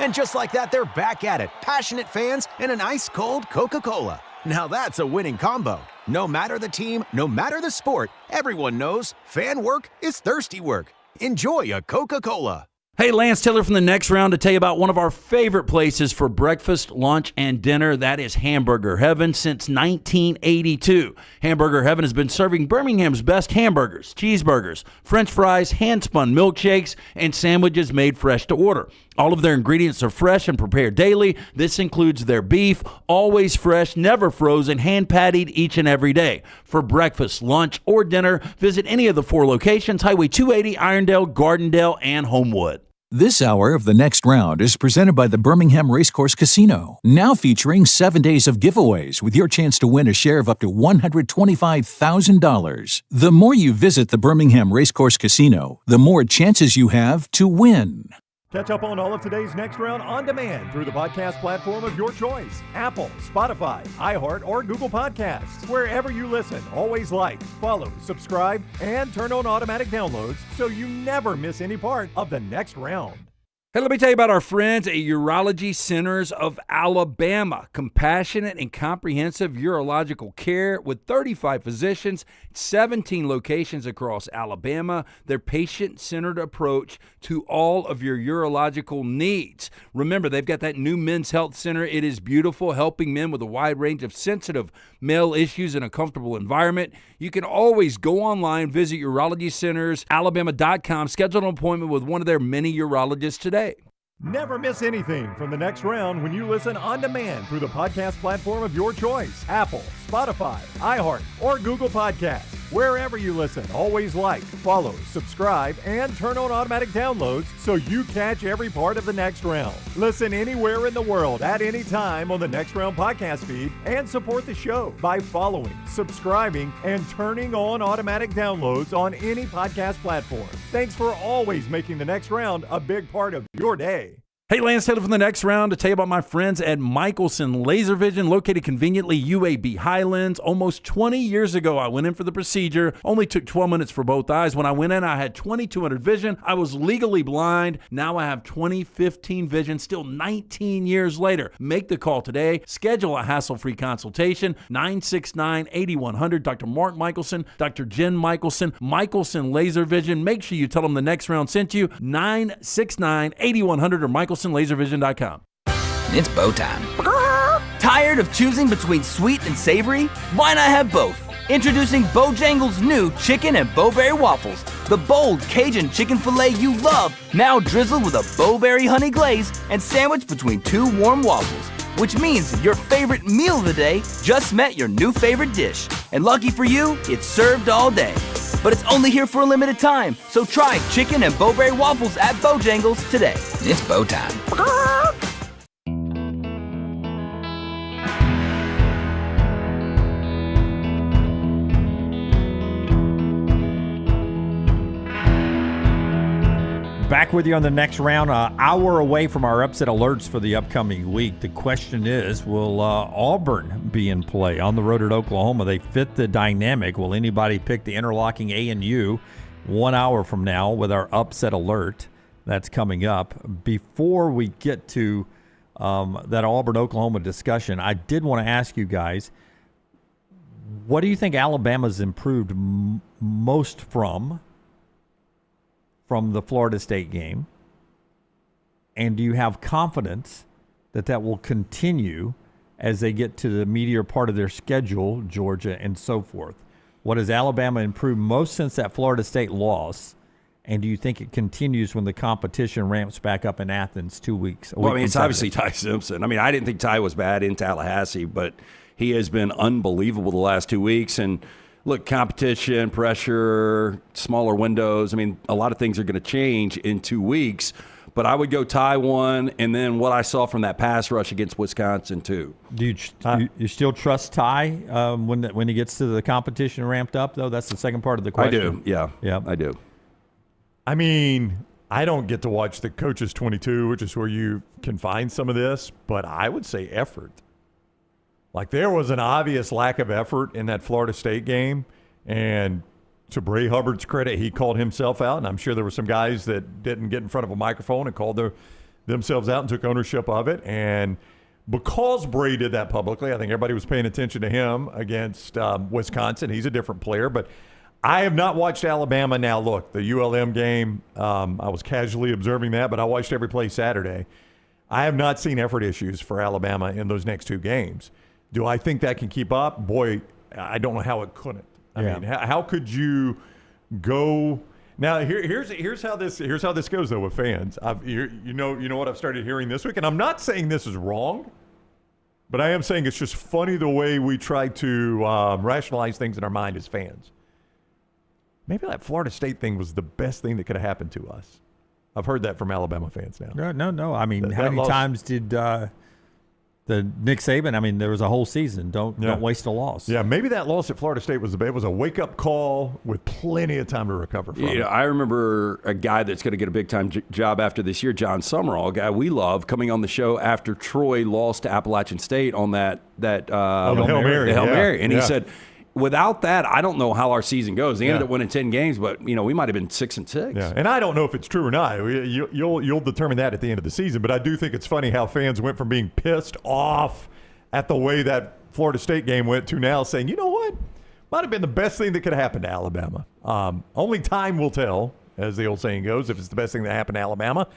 And just like that, they're back at it. Passionate fans and an ice-cold Coca-Cola. Now that's a winning combo. No matter the team, no matter the sport, everyone knows fan work is thirsty work. Enjoy a Coca-Cola. Hey, Lance Taylor from the Next Round to tell you about one of our favorite places for breakfast, lunch, and dinner. That is Hamburger Heaven since 1982. Hamburger Heaven has been serving Birmingham's best hamburgers, cheeseburgers, French fries, hand-spun milkshakes, and sandwiches made fresh to order. All of their ingredients are fresh and prepared daily. This includes their beef, always fresh, never frozen, hand-pattied each and every day. For breakfast, lunch, or dinner, visit any of the 4 locations, Highway 280, Irondale, Gardendale, and Homewood. This hour of The Next Round is presented by the Birmingham Racecourse Casino, now featuring 7 days of giveaways with your chance to win a share of up to $125,000. The more you visit the Birmingham Racecourse Casino, the more chances you have to win. Catch up on all of today's Next Round on demand through the podcast platform of your choice. Apple, Spotify, iHeart, or Google Podcasts. Wherever you listen, always like, follow, subscribe, and turn on automatic downloads so you never miss any part of the Next Round. Hey, let me tell you about our friends at Urology Centers of Alabama. Compassionate and comprehensive urological care with 35 physicians, 17 locations across Alabama. Their patient-centered approach to all of your urological needs. Remember, they've got that new men's health center. It is beautiful, helping men with a wide range of sensitive male issues in a comfortable environment. You can always go online, visit urologycentersalabama.com, schedule an appointment with one of their many urologists today. Never miss anything from the Next Round when you listen on demand through the podcast platform of your choice. Apple, Spotify, iHeart, or Google Podcasts. Wherever you listen, always like, follow, subscribe, and turn on automatic downloads so you catch every part of the Next Round. Listen anywhere in the world at any time on the Next Round podcast feed and support the show by following, subscribing, and turning on automatic downloads on any podcast platform. Thanks for always making the Next Round a big part of your day. Hey, Lance Taylor from the Next Round to tell you about my friends at Michelson Laser Vision, located conveniently UAB Highlands. Almost 20 years ago, I went in for the procedure. Only took 12 minutes for both eyes. When I went in, I had 2200 vision. I was legally blind. Now I have 20/15 vision, still 19 years later. Make the call today. Schedule a hassle-free consultation. 969-8100. Dr. Mark Michelson, Dr. Jen Michelson, Michelson Laser Vision. Make sure you tell them the Next Round sent you. 969-8100 or MichelsonLaserVision.com. It's bow time. Tired of choosing between sweet and savory? Why not have both? Introducing Bojangles' new chicken and bowberry waffles. The bold Cajun chicken filet you love, now drizzled with a bowberry honey glaze and sandwiched between 2 warm waffles. Which means your favorite meal of the day just met your new favorite dish. And lucky for you, it's served all day. But it's only here for a limited time, so try chicken and bowberry waffles at Bojangles today. It's bow time. Back with you on the Next Round, an hour away from our upset alerts for the upcoming week. The question is, will Auburn be in play on the road at Oklahoma? They fit the dynamic. Will anybody pick the interlocking A&U 1 hour from now with our upset alert? That's coming up. Before we get to that Auburn-Oklahoma discussion, I did want to ask you guys, what do you think Alabama's improved most from the Florida State game? And do you have confidence that that will continue as they get to the meatier part of their schedule, Georgia and so forth? What has Alabama improved most since that Florida State loss? And do you think it continues when the competition ramps back up in Athens 2 weeks? Well, I mean, it's obviously Ty Simpson. I mean, I didn't think Ty was bad in Tallahassee, but he has been unbelievable the last 2 weeks. And look, competition, pressure, smaller windows. I mean, a lot of things are going to change in 2 weeks. But I would go Ty 1, and then what I saw from that pass rush against Wisconsin 2. Do you still trust Ty when he gets to the competition ramped up, though? That's the second part of the question. I do, yeah. I do. I mean, I don't get to watch the Coaches 22, which is where you can find some of this, but I would say effort. Like, there was an obvious lack of effort in that Florida State game, and to Bray Hubbard's credit, he called himself out, and I'm sure there were some guys that didn't get in front of a microphone and called themselves out and took ownership of it. And because Bray did that publicly, I think everybody was paying attention to him against Wisconsin. He's a different player, but I have not watched Alabama. Now, look, the ULM game, I was casually observing that, but I watched every play Saturday. I have not seen effort issues for Alabama in those next two games. Do I think that can keep up? Boy, I don't know how it couldn't. I mean, how could you go? Now, here's how this goes though with fans. You know what I've started hearing this week, and I'm not saying this is wrong, but I am saying it's just funny the way we try to rationalize things in our mind as fans. Maybe that Florida State thing was the best thing that could have happened to us. I've heard that from Alabama fans now. No. I mean, how many times did the Nick Saban? I mean, there was a whole season. Don't waste a loss. Yeah, maybe that loss at Florida State was a wake-up call with plenty of time to recover from. Yeah, I remember a guy that's going to get a big-time job after this year, John Summerall, a guy we love, coming on the show after Troy lost to Appalachian State on that Hail Mary. And he said, without that, I don't know how our season goes. They ended up winning 10 games, but we might have been 6-6. Yeah, and I don't know if it's true or not. You'll determine that at the end of the season. But I do think it's funny how fans went from being pissed off at the way that Florida State game went to now saying, you know what, might have been the best thing that could happen to Alabama. Only time will tell, as the old saying goes, if it's the best thing that happened to Alabama.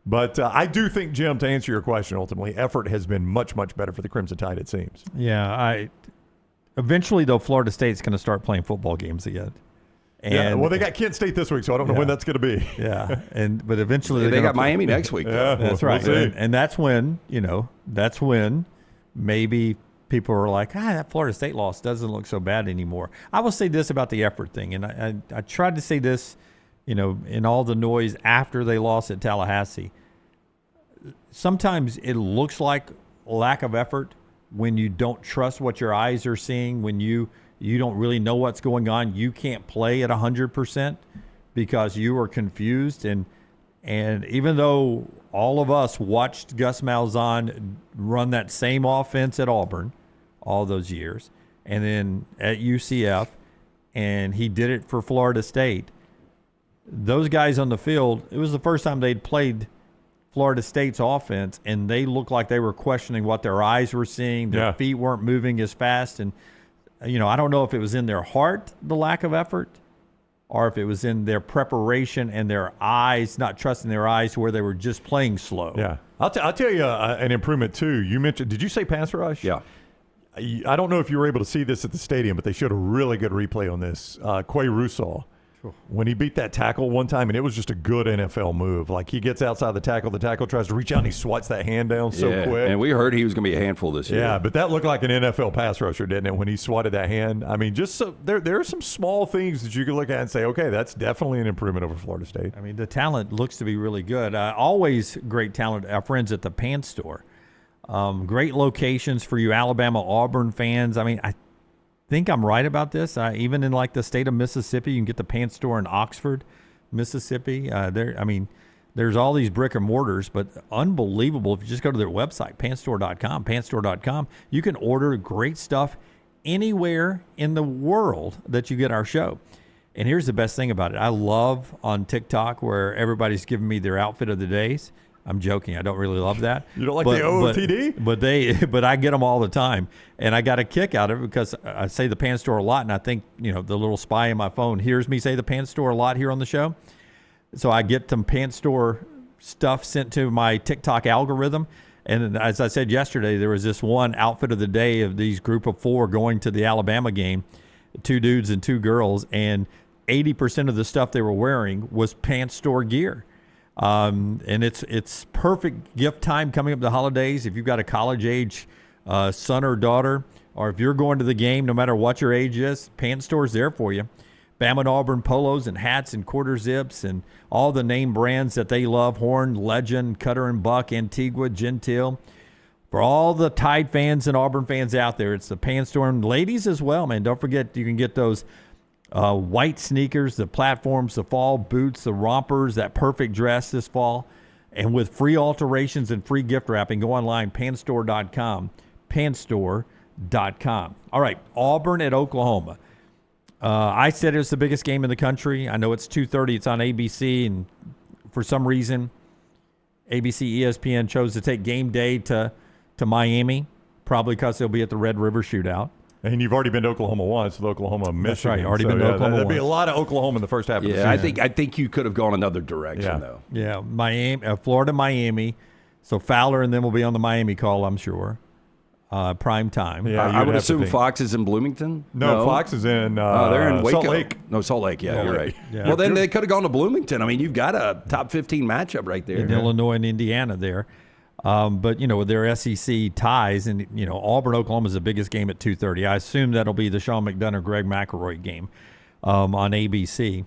But I do think, Jim, to answer your question, ultimately, effort has been much, much better for the Crimson Tide, it seems. Yeah, eventually, though, Florida State's going to start playing football games again. And, well, they got Kent State this week, so I don't know when that's going to be. Yeah, but eventually they got Miami next week. Yeah, that's right. And that's when maybe people are like, that Florida State loss doesn't look so bad anymore. I will say this about the effort thing, and I tried to say this, in all the noise after they lost at Tallahassee. Sometimes it looks like lack of effort when you don't trust what your eyes are seeing, when you don't really know what's going on. You can't play at 100% because you are confused. And even though all of us watched Gus Malzahn run that same offense at Auburn all those years, and then at UCF, and he did it for Florida State, those guys on the field, it was the first time they'd played Florida State's offense, and they looked like they were questioning what their eyes were seeing. Their feet weren't moving as fast. And, I don't know if it was in their heart, the lack of effort, or if it was in their preparation and their eyes, not trusting their eyes, where they were just playing slow. Yeah. I'll tell you an improvement, too. You mentioned, did you say pass rush? Yeah. I don't know if you were able to see this at the stadium, but they showed a really good replay on this. Quay Russaw, when he beat that tackle one time, and it was just a good NFL move. Like, he gets outside the tackle tries to reach out, and he swats that hand down so quick. And we heard he was going to be a handful this year. Yeah, but that looked like an NFL pass rusher, didn't it, when he swatted that hand? I mean, just so there are some small things that you can look at and say, okay, that's definitely an improvement over Florida State. I mean, the talent looks to be really good. Always great talent. Our friends at the Pan Store. Great locations for you Alabama Auburn fans. I mean, I think I'm right about this. Even in like the state of Mississippi, you can get the Pan Store in Oxford, Mississippi. There's all these brick and mortars, but unbelievable. If you just go to their website, panstore.com, you can order great stuff anywhere in the world that you get our show. And here's the best thing about it. I love on TikTok where everybody's giving me their outfit of the days. I'm joking. I don't really love that. You don't like the OOTD? But I get them all the time, and I got a kick out of it because I say the Pan Store a lot, and I think the little spy in my phone hears me say the Pan Store a lot here on the show, so I get some Pan Store stuff sent to my TikTok algorithm. And as I said yesterday, there was this one outfit of the day of these group of 4 going to the Alabama game, 2 dudes and 2 girls, and 80% of the stuff they were wearing was Pan Store gear. And it's perfect gift time coming up the holidays. If you've got a college age son or daughter, or if you're going to the game, no matter what your age is, Pan Store's there for you. Bama and Auburn polos and hats and quarter zips and all the name brands that they love: Horn, Legend, Cutter and Buck, Antigua, Gentile. For all the Tide fans and Auburn fans out there, it's the Pan Store. And ladies as well, man. Don't forget, you can get those white sneakers, the platforms, the fall boots, the rompers, that perfect dress this fall. And with free alterations and free gift wrapping, go online, panstore.com, panstore.com. All right, Auburn at Oklahoma. I said it was the biggest game in the country. I know it's 2:30. It's on ABC, and for some reason, ABC, ESPN chose to take game day to Miami, probably because they'll be at the Red River Shootout. And you've already been to Oklahoma once with Oklahoma, Michigan. That's right. Already been to Oklahoma There'd be a once. lot of Oklahoma in the first half of the season. I think you could have gone another direction, though. Yeah, Miami, Florida, Miami. So Fowler and them will be on the Miami call, I'm sure. Prime time. Yeah, I would assume Fox is in Bloomington. No, Fox is in they're in Waco. Salt Lake. No, Salt Lake. Yeah, you're right. Yeah. Well, then they could have gone to Bloomington. I mean, you've got a top 15 matchup right there. In Illinois and Indiana there. But, with their SEC ties, and, Auburn, Oklahoma is the biggest game at 2:30. I assume that'll be the Sean McDonough, Greg McElroy game on ABC.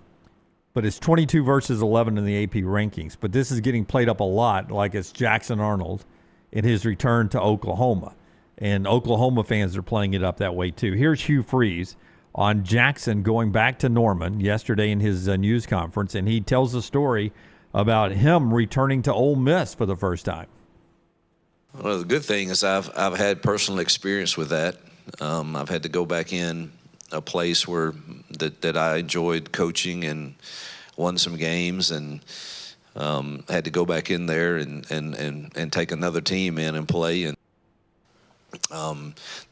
But it's 22 versus 11 in the AP rankings. But this is getting played up a lot like it's Jackson Arnold in his return to Oklahoma. And Oklahoma fans are playing it up that way, too. Here's Hugh Freeze on Jackson going back to Norman yesterday in his news conference, and he tells a story about him returning to Ole Miss for the first time. Well, the good thing is I've had personal experience with that. I've had to go back in a place where that I enjoyed coaching and won some games, and had to go back in there and take another team in and play. And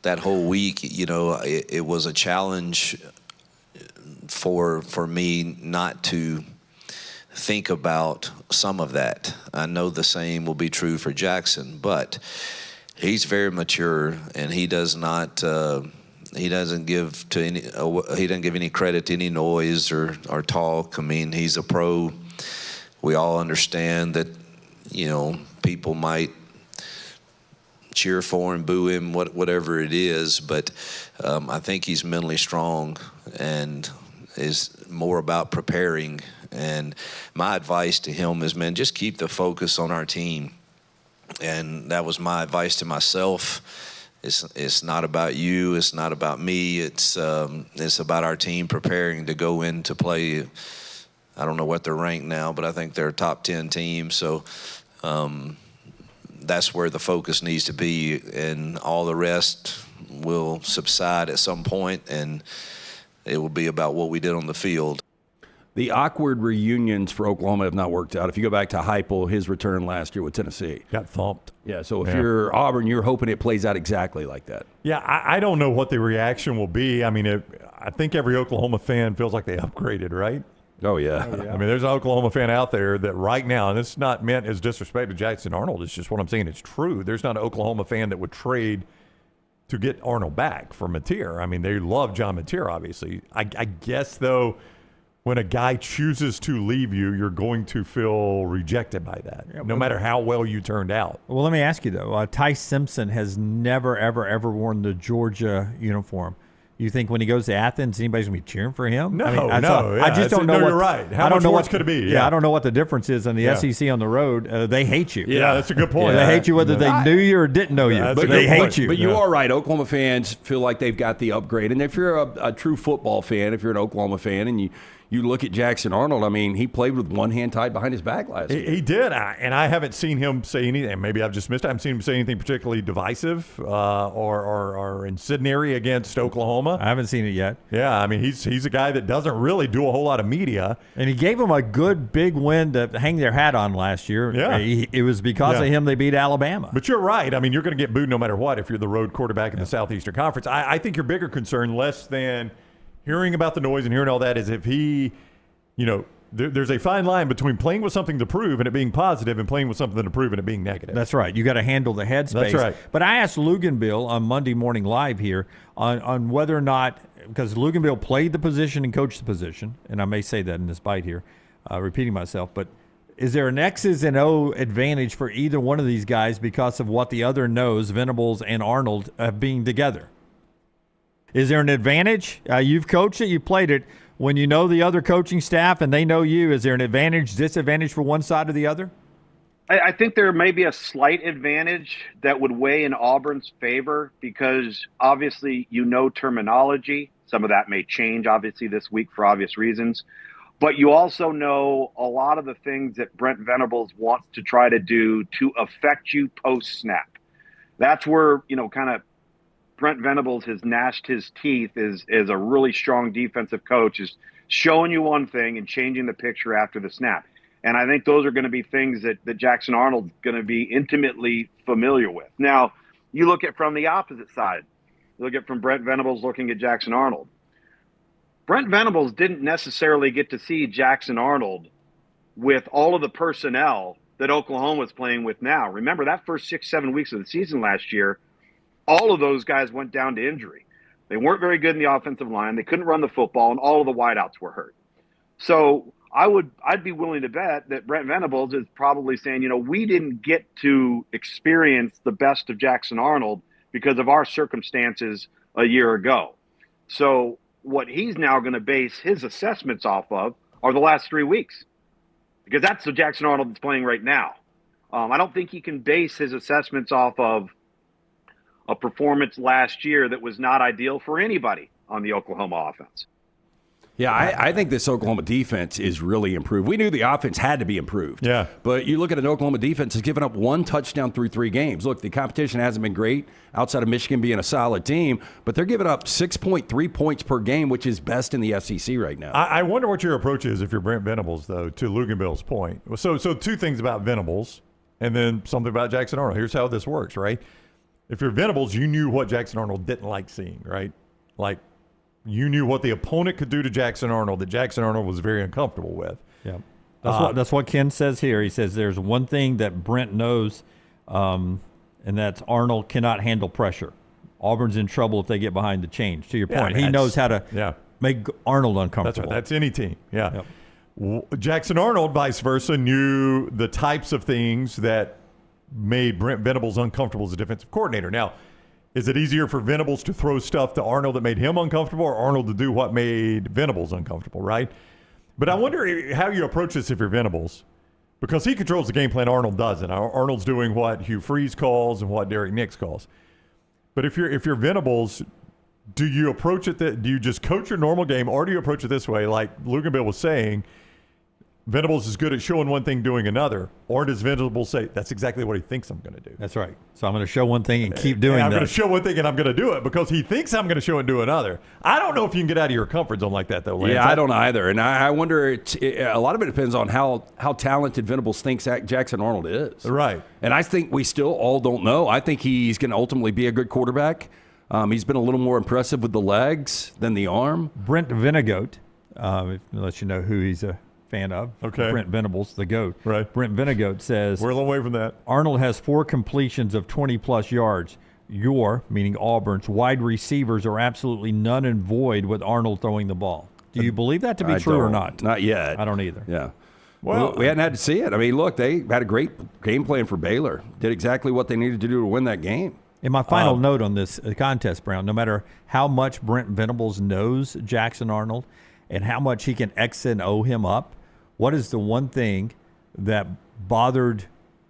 that whole week, it was a challenge for me not to think about some of that. I know the same will be true for Jackson, but he's very mature, and he does not he doesn't give any credit to any noise or talk. I mean, he's a pro. We all understand that people might cheer for him, boo him, whatever it is, but I think he's mentally strong and is more about preparing. And my advice to him is, man, just keep the focus on our team. And that was my advice to myself. It's not about you. It's not about me. It's about our team preparing to go in to play. I don't know what they're ranked now, but I think they're a top 10 team. So that's where the focus needs to be, and all the rest will subside at some point, and it will be about what we did on the field. The awkward reunions for Oklahoma have not worked out. If you go back to Heupel, his return last year with Tennessee. Got thumped. Yeah, so if you're Auburn, you're hoping it plays out exactly like that. Yeah, I don't know what the reaction will be. I mean, I think every Oklahoma fan feels like they upgraded, right? Oh, yeah. I mean, there's an Oklahoma fan out there that right now, and it's not meant as disrespect to Jackson Arnold, it's just what I'm saying. It's true. There's not an Oklahoma fan that would trade to get Arnold back for Mateer. I mean, they love John Mateer, obviously. I guess, though, when a guy chooses to leave you, you're going to feel rejected by that, no matter how well you turned out. Well, let me ask you, though. Ty Simpson has never, ever, ever worn the Georgia uniform. You think when he goes to Athens, anybody's going to be cheering for him? No, I just don't know. You're right. How much worse could it be? Yeah, I don't know what the difference is in the SEC on the road. They hate you. Yeah, that's a good point. They hate you whether they knew you or didn't know you, but they hate you. But you are right. Oklahoma fans feel like they've got the upgrade. And if you're a true football fan, if you're an Oklahoma fan, and you look at Jackson Arnold, I mean, he played with one hand tied behind his back last year. He did, and I haven't seen him say anything. Maybe I've just missed it. I haven't seen him say anything particularly divisive or incendiary against Oklahoma. I haven't seen it yet. Yeah, I mean, he's a guy that doesn't really do a whole lot of media. And he gave them a good big win to hang their hat on last year. Yeah. It was because of him they beat Alabama. But you're right. I mean, you're going to get booed no matter what if you're the road quarterback in the Southeastern Conference. I think your bigger concern, less than hearing about the noise and hearing all that, is if he – there's a fine line between playing with something to prove and it being positive and playing with something to prove and it being negative. That's right. You got to handle the headspace. That's right. But I asked Luganville on Monday Morning Live here on whether or not, because Luganville played the position and coached the position, and I may say that in this bite here, repeating myself, but is there an X's and O advantage for either one of these guys because of what the other knows, Venables and Arnold, being together? Is there an advantage? You've coached it, you played it. When you know the other coaching staff and they know you, is there an advantage, disadvantage for one side or the other? I think there may be a slight advantage that would weigh in Auburn's favor because obviously terminology. Some of that may change, obviously, this week for obvious reasons. But you also know a lot of the things that Brent Venables wants to try to do to affect you post-snap. That's where, kind of Brent Venables has gnashed his teeth is a really strong defensive coach, is showing you one thing and changing the picture after the snap. And I think those are going to be things that Jackson Arnold's going to be intimately familiar with. Now, you look at from the opposite side. Look at from Brent Venables looking at Jackson Arnold. Brent Venables didn't necessarily get to see Jackson Arnold with all of the personnel that Oklahoma is playing with now. Remember, that first 6-7 weeks of the season last year, all of those guys went down to injury. They weren't very good in the offensive line. They couldn't run the football, and all of the wideouts were hurt. So I'd be willing to bet that Brent Venables is probably saying, we didn't get to experience the best of Jackson Arnold because of our circumstances a year ago. So what he's now going to base his assessments off of are the last 3 weeks, because that's the Jackson Arnold that's playing right now. I don't think he can base his assessments off of a performance last year that was not ideal for anybody on the Oklahoma offense. Yeah, I think this Oklahoma defense is really improved. We knew the offense had to be improved. Yeah. But you look at an Oklahoma defense that's given up 1 touchdown through 3 games. Look, the competition hasn't been great outside of Michigan being a solid team, but they're giving up 6.3 points per game, which is best in the SEC right now. I wonder what your approach is if you're Brent Venables, though, to Luganbill's point. So 2 things about Venables and then something about Jackson Arnold. Here's how this works, right? If you're Venables, you knew what Jackson Arnold didn't like seeing, right? Like, you knew what the opponent could do to Jackson Arnold that Jackson Arnold was very uncomfortable with. Yeah, that's what Ken says here. He says there's one thing that Brent knows, and that's Arnold cannot handle pressure. Auburn's in trouble if they get behind the change. To your point, he knows how to make Arnold uncomfortable. That's any team. Yeah. Yep. Jackson Arnold, vice versa, knew the types of things that made Brent Venables uncomfortable as a defensive coordinator. Now, is it easier for Venables to throw stuff to Arnold that made him uncomfortable, or Arnold to do what made Venables uncomfortable, right? But I wonder how you approach this if you're Venables, because he controls the game plan, Arnold doesn't. Arnold's doing what Hugh Freeze calls and what Derek Nix calls. But if you're Venables, do you approach it do you just coach your normal game, or do you approach it this way, like Luganbill was saying, Venables is good at showing one thing, doing another, or does Venables say, that's exactly what he thinks I'm going to do? That's right. So I'm going to show one thing and keep doing that. I'm going to show one thing and I'm going to do it because he thinks I'm going to show and do another. I don't know if you can get out of your comfort zone like that, though, Lance. Yeah, I don't either. And I wonder, a lot of it depends on how talented Venables thinks Jackson Arnold is. Right. And I think we still all don't know. I think he's going to ultimately be a good quarterback. He's been a little more impressive with the legs than the arm. Brent Venagoat, let you know who he's a fan of. Okay. Brent Venables, the GOAT. Right. Brent Venagoat says, we're a little away from that. Arnold has 4 completions of 20-plus yards. Meaning Auburn's, wide receivers are absolutely none and void with Arnold throwing the ball. Do you believe that to be true or not? Not yet. I don't either. Yeah. Well, we hadn't had to see it. I mean, look, they had a great game plan for Baylor. Did exactly what they needed to do to win that game. And my final note on this contest, Brown, no matter how much Brent Venables knows Jackson Arnold and how much he can X and O him up, what is the one thing that bothered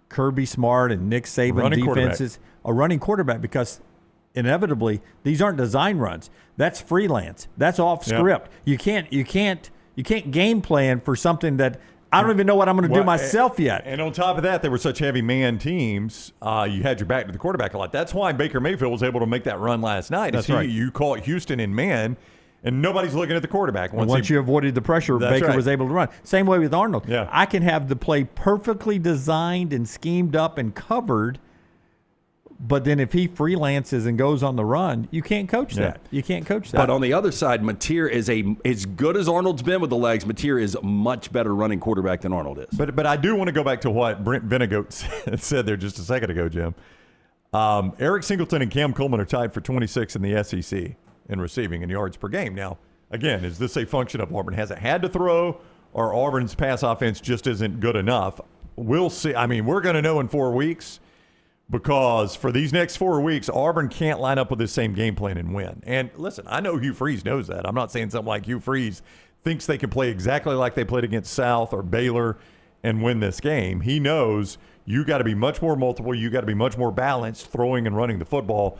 Kirby Smart and Nick Saban defenses? A running quarterback, because inevitably these aren't design runs. That's freelance. That's off script. Yep. You can't game plan for something that I don't even know what I'm going to do myself yet. And on top of that, they were such heavy man teams. You had your back to the quarterback a lot. That's why Baker Mayfield was able to make that run last night. That's right. You call it Houston in man, and nobody's looking at the quarterback. Once you avoided the pressure, Baker was able to run. Same way with Arnold. Yeah. I can have the play perfectly designed and schemed up and covered, but then if he freelances and goes on the run, you can't coach that. You can't coach that. But on the other side, Mateer is as good as Arnold's been with the legs. Mateer is a much better running quarterback than Arnold is. But I do want to go back to what Brent Venagoat said there just a second ago, Jim. Eric Singleton and Cam Coleman are tied for 26 in the SEC in receiving and yards per game. Now, again, is this a function of Auburn hasn't had to throw, or Auburn's pass offense just isn't good enough? We'll see. I mean, we're going to know in 4 weeks, because for these next 4 weeks, Auburn can't line up with the same game plan and win. And listen, I know Hugh Freeze knows that. I'm not saying something like Hugh Freeze thinks they can play exactly like they played against South or Baylor and win this game. He knows you got to be much more multiple. You got to be much more balanced throwing and running the football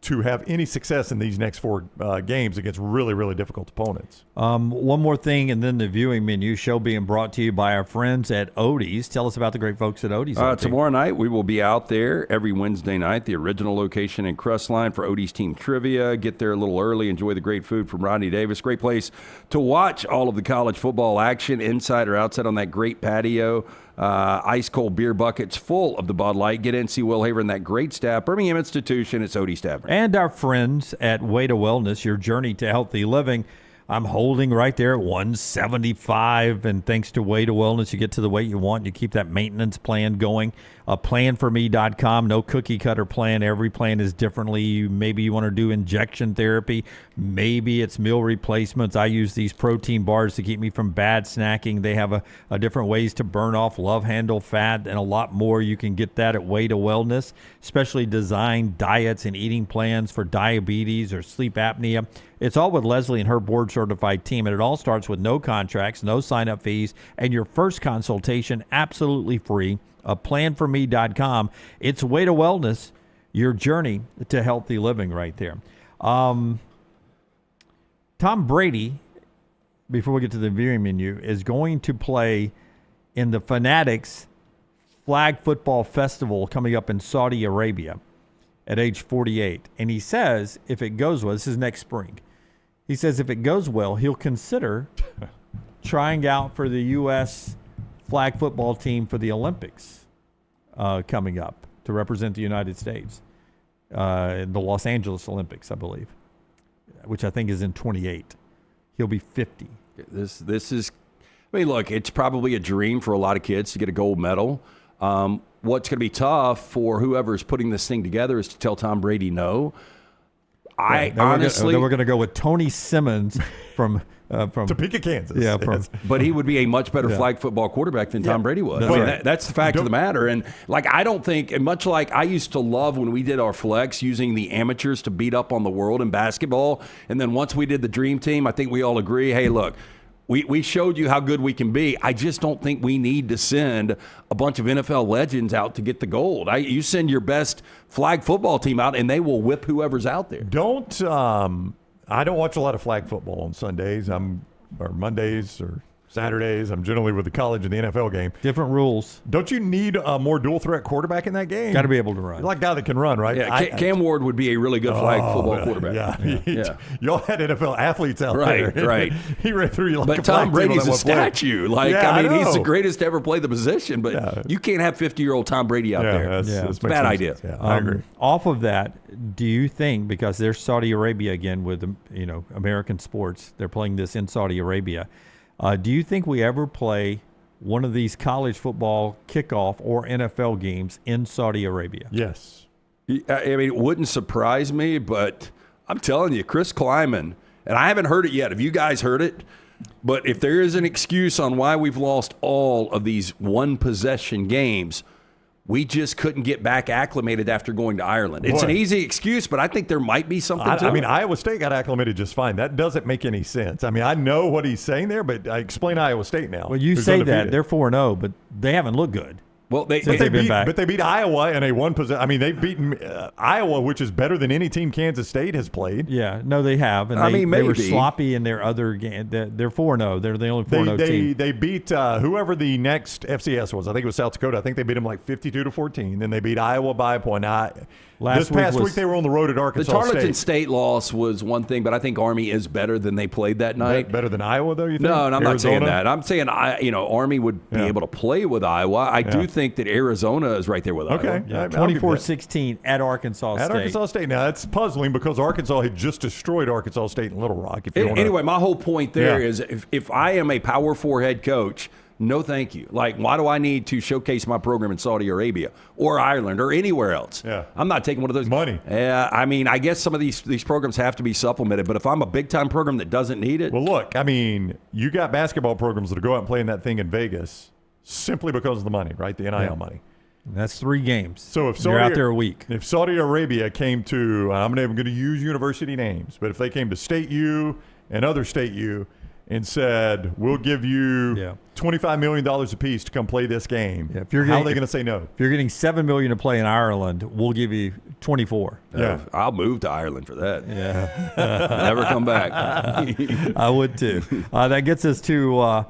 to have any success in these next 4 games against really, really difficult opponents. One more thing, and then the viewing menu show being brought to you by our friends at Odie's. Tell us about the great folks at Odie's. Tomorrow night, we will be out there every Wednesday night, the original location in Crestline for Odie's Team Trivia. Get there a little early, enjoy the great food from Rodney Davis. Great place to watch all of the college football action inside or outside on that great patio. Ice cold beer buckets full of the Bud Light. Get in, see Will Haver and that great staff. Birmingham Institution, it's Odie Stafford. And our friends at Way to Wellness, your journey to healthy living. I'm holding right there at 175, and thanks to Way to Wellness, you get to the weight you want. You keep that maintenance plan going. Planforme.com, no cookie cutter plan. Every plan is differently. Maybe you want to do injection therapy. Maybe it's meal replacements. I use these protein bars to keep me from bad snacking. They have a different ways to burn off love handle fat and a lot more. You can get that at Way to Wellness, specially designed diets and eating plans for diabetes or sleep apnea. It's all with Leslie and her board-certified team, and it all starts with no contracts, no sign-up fees, and your first consultation absolutely free. Planforme.com. It's Way to Wellness, your journey to healthy living right there. Tom Brady, before we get to the viewing menu, is going to play in the Fanatics Flag Football Festival coming up in Saudi Arabia at age 48. And he says if it goes well, this is next spring, he says if it goes well, he'll consider trying out for the U.S. flag football team for the Olympics coming up to represent the United States, the Los Angeles Olympics, I believe, which I think is in 28. He'll be 50. This is, I mean, look, it's probably a dream for a lot of kids to get a gold medal. What's going to be tough for whoever's putting this thing together is to tell Tom Brady no. Honestly, we're going to go with Tony Simmons from Topeka, Kansas. Yeah, but he would be a much better flag football quarterback than Tom Brady was. That's the fact of the matter. And I don't think, and much like I used to love when we did our flex using the amateurs to beat up on the world in basketball. And then once we did the dream team, I think we all agree, hey, look, we showed you how good we can be. I just don't think we need to send a bunch of NFL legends out to get the gold. You send your best flag football team out, and they will whip whoever's out there. I don't watch a lot of flag football on Sundays. Or Mondays or Saturdays. I'm generally with the college and the NFL game. Different rules. Don't you need a more dual threat quarterback in that game? Got to be able to run. You like a guy that can run, right? Yeah, Cam Ward would be a really good flag football quarterback. Yeah. Y'all had NFL athletes out there. Right. He ran through you like but Tom Brady's a statue. He's the greatest to ever play the position, but you can't have 50-year-old Tom Brady out there. It's a bad idea. Yeah, I agree. Off of that, do you think, because there's Saudi Arabia again with American sports, they're playing this in Saudi Arabia, do you think we ever play one of these college football kickoff or NFL games in Saudi Arabia? Yes. I mean, it wouldn't surprise me, but I'm telling you, Chris Kleiman, and I haven't heard it yet. Have you guys heard it? But if there is an excuse on why we've lost all of these one-possession games, we just couldn't get back acclimated after going to Ireland. It's an easy excuse, but I think there might be something to it. I mean, Iowa State got acclimated just fine. That doesn't make any sense. I mean, I know what he's saying there, but I explain Iowa State now. Well, you say that. They're 4-0, but they haven't looked good. Well, they beat Iowa in a one possession. I mean, they've beaten Iowa, which is better than any team Kansas State has played. Yeah, no, they have. And they were sloppy in their other game. They're 4-0. They're the only 4-0 team. They beat whoever the next FCS was. I think it was South Dakota. I think they beat them like 52-14. Then they beat Iowa by a point. This past week they were on the road at Arkansas State. The Tarleton State loss was one thing, but I think Army is better than they played that night. Better than Iowa, though, you think? No, and I'm not saying that. I'm saying Army would be able to play with Iowa. I do think that Arizona is right there with Iowa. Okay. Yeah, 24-16 at Arkansas State. At Arkansas State. Now, that's puzzling because Arkansas had just destroyed Arkansas State in Little Rock. Anyway, my whole point there is if I am a Power 4 head coach, no thank you. Like, why do I need to showcase my program in Saudi Arabia or Ireland or anywhere else? Yeah. I'm not taking one of those. Money. Yeah, I mean, I guess some of these programs have to be supplemented, but if I'm a big-time program that doesn't need it. Well, look, I mean, you got basketball programs that go out and play in that thing in Vegas simply because of the money, right? The NIL money. That's 3 games. So if you're out there a week. If Saudi Arabia came to, I'm not even going to use university names, but if they came to State U and other State U and said, we'll give you $25 million apiece to come play this game, how are they going to say no? If you're getting $7 million to play in Ireland, we'll give you 24. Yeah, I'll move to Ireland for that. Yeah. Never come back. I would too. That gets us to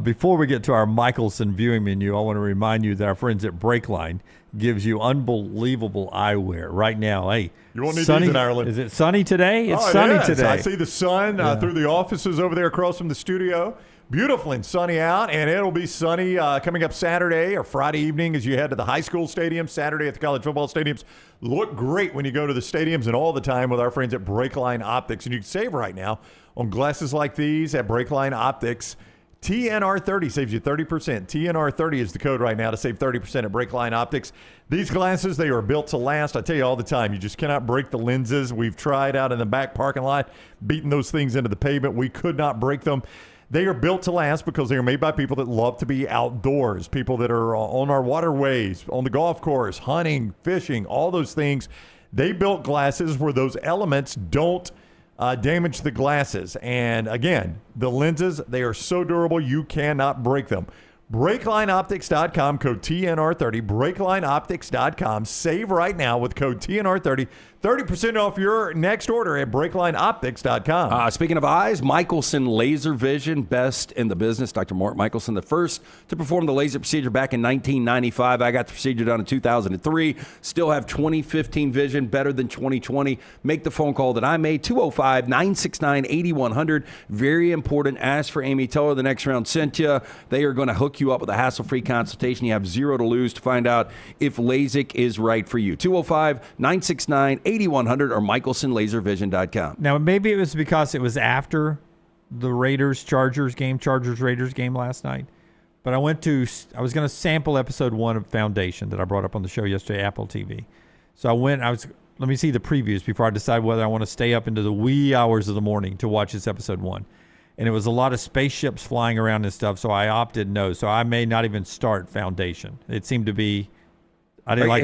before we get to our Michelson viewing menu, I want to remind you that our friends at Breakline gives you unbelievable eyewear right now. Hey, you won't need these in Ireland. Is it sunny today? It's sunny today. I see the sun through the offices over there across from the studio. Beautiful and sunny out, and it'll be sunny coming up Saturday or Friday evening as you head to the high school stadiums, Saturday at the college football stadiums. Look great when you go to the stadiums and all the time with our friends at Breakline Optics. And you can save right now on glasses like these at Breakline Optics. TNR30 saves you 30%. TNR30 is the code right now to save 30% at Breakline Optics. These glasses, they are built to last. I tell you all the time, you just cannot break the lenses. We've tried out in the back parking lot, beating those things into the pavement. We could not break them. They are built to last because they are made by people that love to be outdoors, people that are on our waterways, on the golf course, hunting, fishing, all those things. They built glasses where those elements don't damage the glasses. And again, the lenses, they are so durable, you cannot break them. BreaklineOptics.com, code TNR30. BreaklineOptics.com. Save right now with code TNR30. 30% off your next order at BreaklineOptics.com. Speaking of eyes, Michelson Laser Vision, best in the business. Dr. Mark Michelson, the first to perform the laser procedure back in 1995. I got the procedure done in 2003. Still have 2015 vision, better than 2020. Make the phone call that I made, 205-969-8100. Very important. Ask for Amy. Tell her the next round sent you. They are going to hook you up with a hassle-free consultation. You have zero to lose to find out if LASIK is right for you. 205-969-8100 or michelsonlaservision.com. Now, maybe it was because it was after the Chargers game last night. But I was going to sample episode 1 of Foundation that I brought up on the show yesterday, Apple TV. So let me see the previews before I decide whether I want to stay up into the wee hours of the morning to watch this episode 1. And it was a lot of spaceships flying around and stuff, so I opted no. So I may not even start Foundation. It seemed to be I didn't like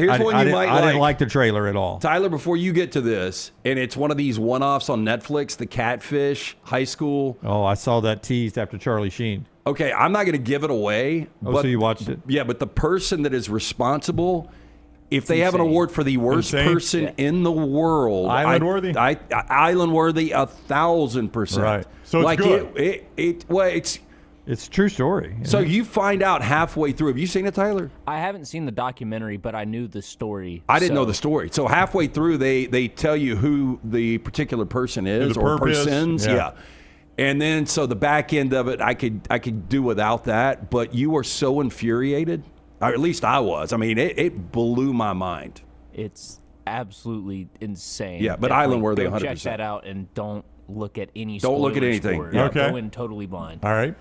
the trailer at all. Tyler, before you get to this, and it's one of these one-offs on Netflix, The Catfish, High School. Oh, I saw that teased after Charlie Sheen. Okay, I'm not going to give it away. So you watched it? Yeah, but the person that is responsible, if they have an award for the worst person in the world, Island-worthy? Island-worthy, 1,000%. Right. So it's good. It's a true story. So you find out halfway through. Have you seen it, Tyler? I haven't seen the documentary, but I knew the story. I didn't know the story. So halfway through, they tell you who the particular person is or persons. Yeah. And then so the back end of it, I could do without that. But you were so infuriated, or at least I was. I mean, it blew my mind. It's absolutely insane. Yeah, but Definitely Island-worthy, go 100%. Check that out and don't look at any. Don't look at anything. Yeah, okay. Go in totally blind. All right.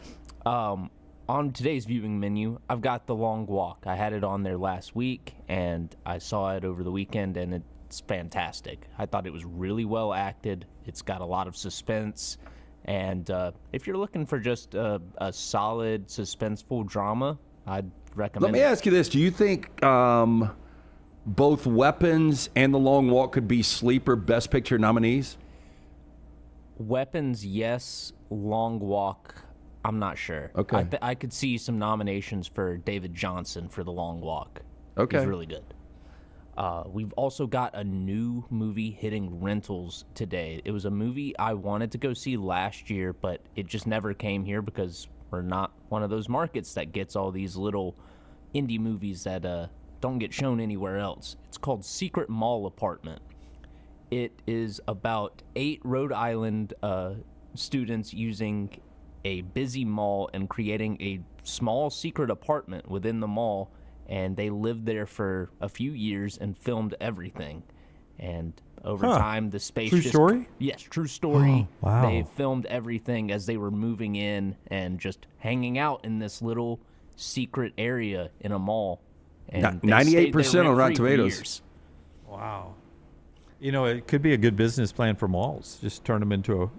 On today's viewing menu, I've got The Long Walk. I had it on there last week, and I saw it over the weekend, and it's fantastic. I thought it was really well acted. It's got a lot of suspense, and if you're looking for just a solid, suspenseful drama, I'd recommend it. Let me ask you this. Do you think both Weapons and The Long Walk could be sleeper Best Picture nominees? Weapons, yes. Long Walk, I'm not sure. Okay. I could see some nominations for David Johnson for The Long Walk. Okay. He's really good. We've also got a new movie hitting rentals today. It was a movie I wanted to go see last year, but it just never came here because we're not one of those markets that gets all these little indie movies that don't get shown anywhere else. It's called Secret Mall Apartment. It is about 8 Rhode Island students using a busy mall and creating a small secret apartment within the mall, and they lived there for a few years and filmed everything. And over time, the space True story? Yes, true story. Oh, wow. They filmed everything as they were moving in and just hanging out in this little secret area in a mall. And 98% on Rotten Tomatoes. Wow. You know, it could be a good business plan for malls. Just turn them into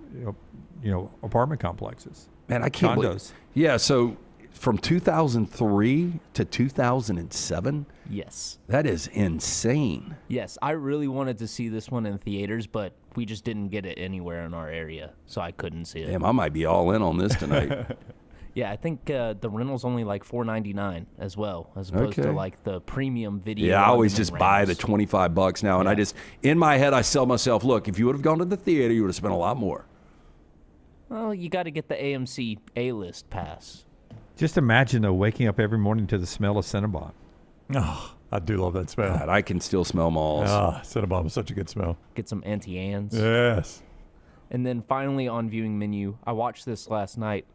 apartment complexes. Man, I can't condos. believe. Yeah, so from 2003 to 2007? Yes. That is insane. Yes, I really wanted to see this one in theaters, but we just didn't get it anywhere in our area, so I couldn't see it. Damn, I might be all in on this tonight. Yeah, I think the rental's only like $4.99 as well, as opposed to like the premium video. Yeah, I always just buy the $25 now, and I just, in my head, I sell myself, look, if you would have gone to the theater, you would have spent a lot more. Well, you got to get the AMC A-list pass. Just imagine, though, waking up every morning to the smell of Cinnabon. Oh, I do love that smell. God, I can still smell malls. Cinnabon is such a good smell. Get some Auntie Anne's. Yes. And then finally on viewing menu, I watched this last night.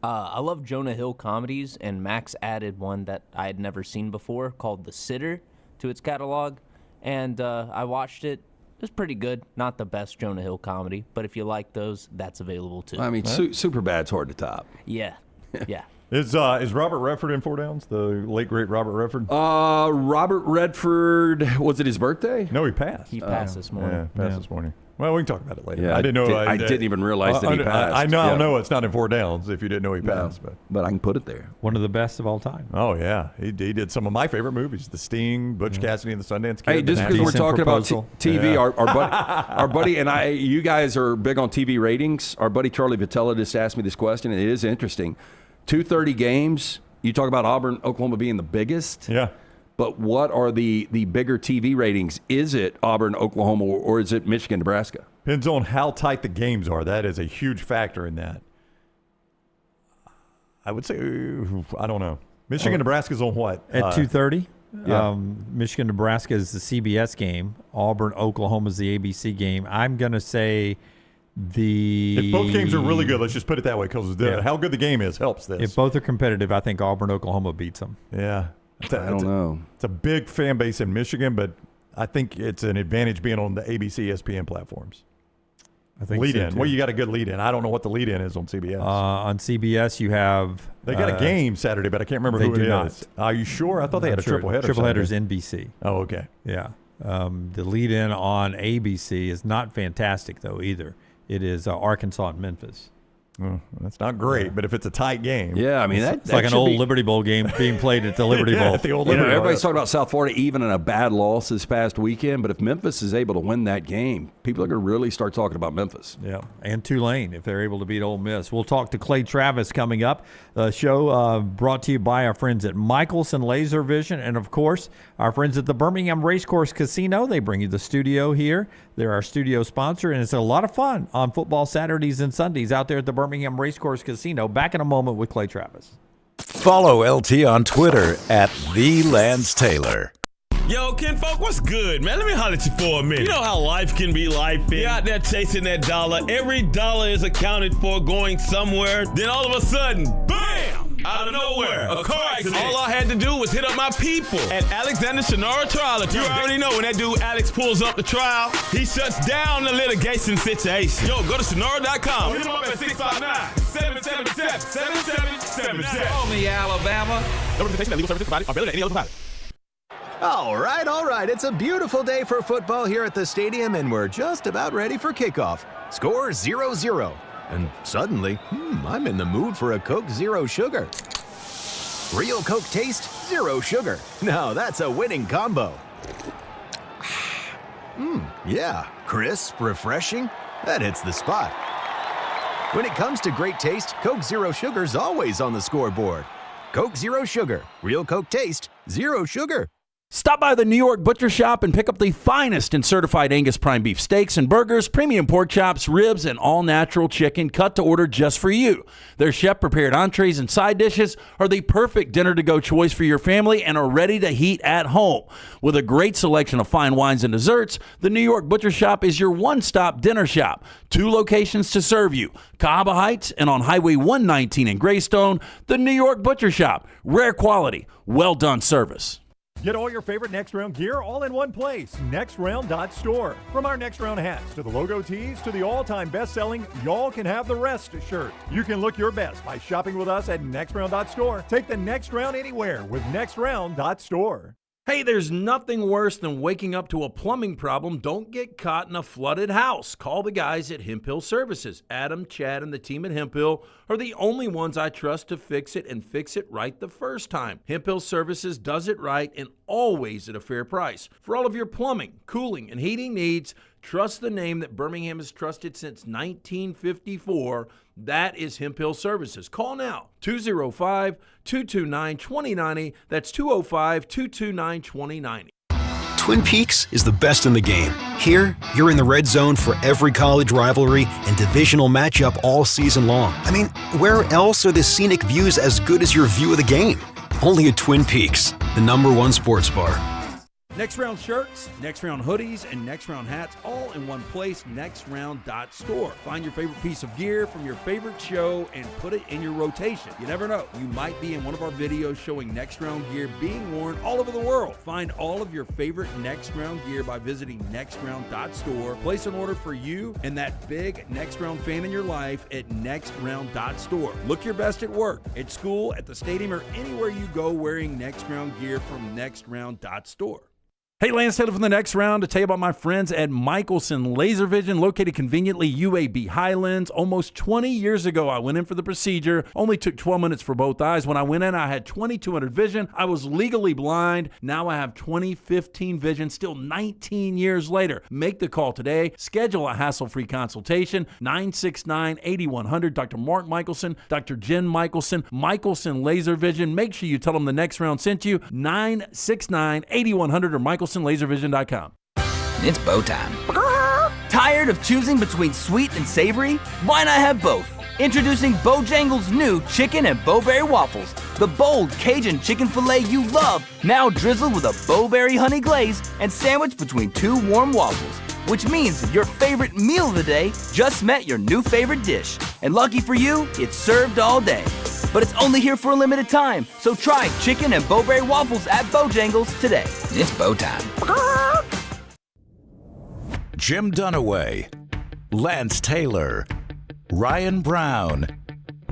I love Jonah Hill comedies, and Max added one that I had never seen before called The Sitter to its catalog, and I watched it. It was pretty good. Not the best Jonah Hill comedy, but if you like those, that's available too. I mean, Superbad's hard to top. Yeah, yeah. Is Robert Redford in 4 Downs? The late great Robert Redford. Robert Redford, was it his birthday? No, he passed. He passed this morning. Yeah, passed this morning. Well, we can talk about it later. Yeah, I didn't know. I didn't even realize that he passed. I now Yeah. know it's not in 4 Downs if you didn't know he passed. But I can put it there. One of the best of all time. Oh, yeah. He did some of my favorite movies. The Sting, Butch Cassidy and the Sundance Kid. Hey, just because we're talking about TV, Yeah. our buddy and I, you guys are big on TV ratings. Our buddy Charlie Vitella just asked me this question, and it is interesting. 2:30 games, you talk about Auburn, Oklahoma being the biggest. Yeah. But what are the bigger TV ratings? Is it Auburn, Oklahoma, or is it Michigan, Nebraska? Depends on how tight the games are. That is a huge factor in that. I would say, I don't know. Michigan, Nebraska's on what? At 2:30? Yeah. Michigan, Nebraska is the CBS game. Auburn, Oklahoma is the ABC game. I'm going to say If both games are really good, let's just put it that way, because how good the game is helps this. If both are competitive, I think Auburn, Oklahoma beats them. Yeah. I don't know. It's a big fan base in Michigan, but I think it's an advantage being on the ABC, ESPN platforms. I think lead so, in. too. Well, you got a good lead in. I don't know what the lead in is on CBS. On CBS, you have They got a game Saturday, but I can't remember they who do it not. is. Are you sure? I thought they had a triple header. Triple header's NBC. Oh, okay. Yeah. The lead in on ABC is not fantastic, though, either. It is Arkansas and Memphis. Oh, that's not great, but if it's a tight game. Yeah, I mean, It's like an old Liberty Bowl game being played at the Liberty Bowl. At the old Liberty Bowl. Everybody's talking about South Florida even in a bad loss this past weekend, but if Memphis is able to win that game, people are going to really start talking about Memphis. Yeah, and Tulane if they're able to beat Ole Miss. We'll talk to Clay Travis coming up. The show brought to you by our friends at Michelson Laser Vision and, of course, our friends at the Birmingham Racecourse Casino. They bring you the studio here. They're our studio sponsor, and it's a lot of fun on football Saturdays and Sundays out there at the Birmingham Racecourse Casino. Back in a moment with Clay Travis. Follow LT on Twitter at @TheLanceTaylor. Yo, kinfolk, what's good, man? Let me holler at you for a minute. You know how life can be life. You're out there chasing that dollar. Every dollar is accounted for going somewhere. Then all of a sudden, bam! Out of nowhere, a car accident. All I had to do was hit up my people at Alexander Shannara Trial Attorney. You already know when that dude Alex pulls up the trial, he shuts down the litigation situation. Yo, go to Shannara.com. Hit him up at 659-777-7777. Call me, Alabama. No representation that legal services provided are better than any other provider. All right. It's a beautiful day for football here at the stadium, and we're just about ready for kickoff. Score 0-0. And suddenly, I'm in the mood for a Coke Zero Sugar. Real Coke taste, zero sugar. Now that's a winning combo. Yeah, crisp, refreshing. That hits the spot. When it comes to great taste, Coke Zero Sugar's always on the scoreboard. Coke Zero Sugar. Real Coke taste, zero sugar. Stop by the New York Butcher Shop and pick up the finest in certified Angus prime beef steaks and burgers, premium pork chops, ribs, and all-natural chicken cut to order just for you. Their chef-prepared entrees and side dishes are the perfect dinner-to-go choice for your family and are ready to heat at home. With a great selection of fine wines and desserts, the New York Butcher Shop is your one-stop dinner shop. 2 locations to serve you, Cahaba Heights and on Highway 119 in Greystone, the New York Butcher Shop. Rare quality, well-done service. Get all your favorite Next Round gear all in one place. NextRound.store. From our Next Round hats to the logo tees to the all-time best-selling Y'all Can Have the Rest shirt. You can look your best by shopping with us at NextRound.store. Take the next round anywhere with NextRound.store. Hey, there's nothing worse than waking up to a plumbing problem. Don't get caught in a flooded house. Call the guys at Hemp Hill Services. Adam, Chad, and the team at Hemp Hill are the only ones I trust to fix it and fix it right the first time. Hemp Hill Services does it right and always at a fair price. For all of your plumbing, cooling, and heating needs, trust the name that Birmingham has trusted since 1954. That is Hemp Hill Services. Call now, 205-229-2090. That's 205-229-2090. Twin Peaks is the best in the game. Here, you're in the red zone for every college rivalry and divisional matchup all season long. I mean, where else are the scenic views as good as your view of the game? Only at Twin Peaks, the #1 sports bar. Next Round shirts, Next Round hoodies, and Next Round hats all in one place, nextround.store. Find your favorite piece of gear from your favorite show and put it in your rotation. You never know, you might be in one of our videos showing Next Round gear being worn all over the world. Find all of your favorite Next Round gear by visiting nextround.store. Place an order for you and that big Next Round fan in your life at nextround.store. Look your best at work, at school, at the stadium, or anywhere you go wearing Next Round gear from nextround.store. Hey, Lance Taylor from the Next Round to tell you about my friends at Michelson Laser Vision, located conveniently UAB Highlands. Almost 20 years ago, I went in for the procedure. Only took 12 minutes for both eyes. When I went in, I had 2200 vision. I was legally blind. Now I have 20/15 vision, still 19 years later. Make the call today. Schedule a hassle-free consultation. 969-8100. Dr. Mark Michelson, Dr. Jen Michelson, Michelson Laser Vision. Make sure you tell them the Next Round sent you. 969-8100 or MichelsonLaserVision.com. It's bow time. Tired of choosing between sweet and savory? Why not have both? Introducing Bojangles' new chicken and bowberry waffles. The bold Cajun chicken filet you love, now drizzled with a bowberry honey glaze and sandwiched between two warm waffles. Which means your favorite meal of the day just met your new favorite dish. And lucky for you, it's served all day. But it's only here for a limited time, so try chicken and bowberry waffles at Bojangles today. It's bow time. Jim Dunaway, Lance Taylor, Ryan Brown.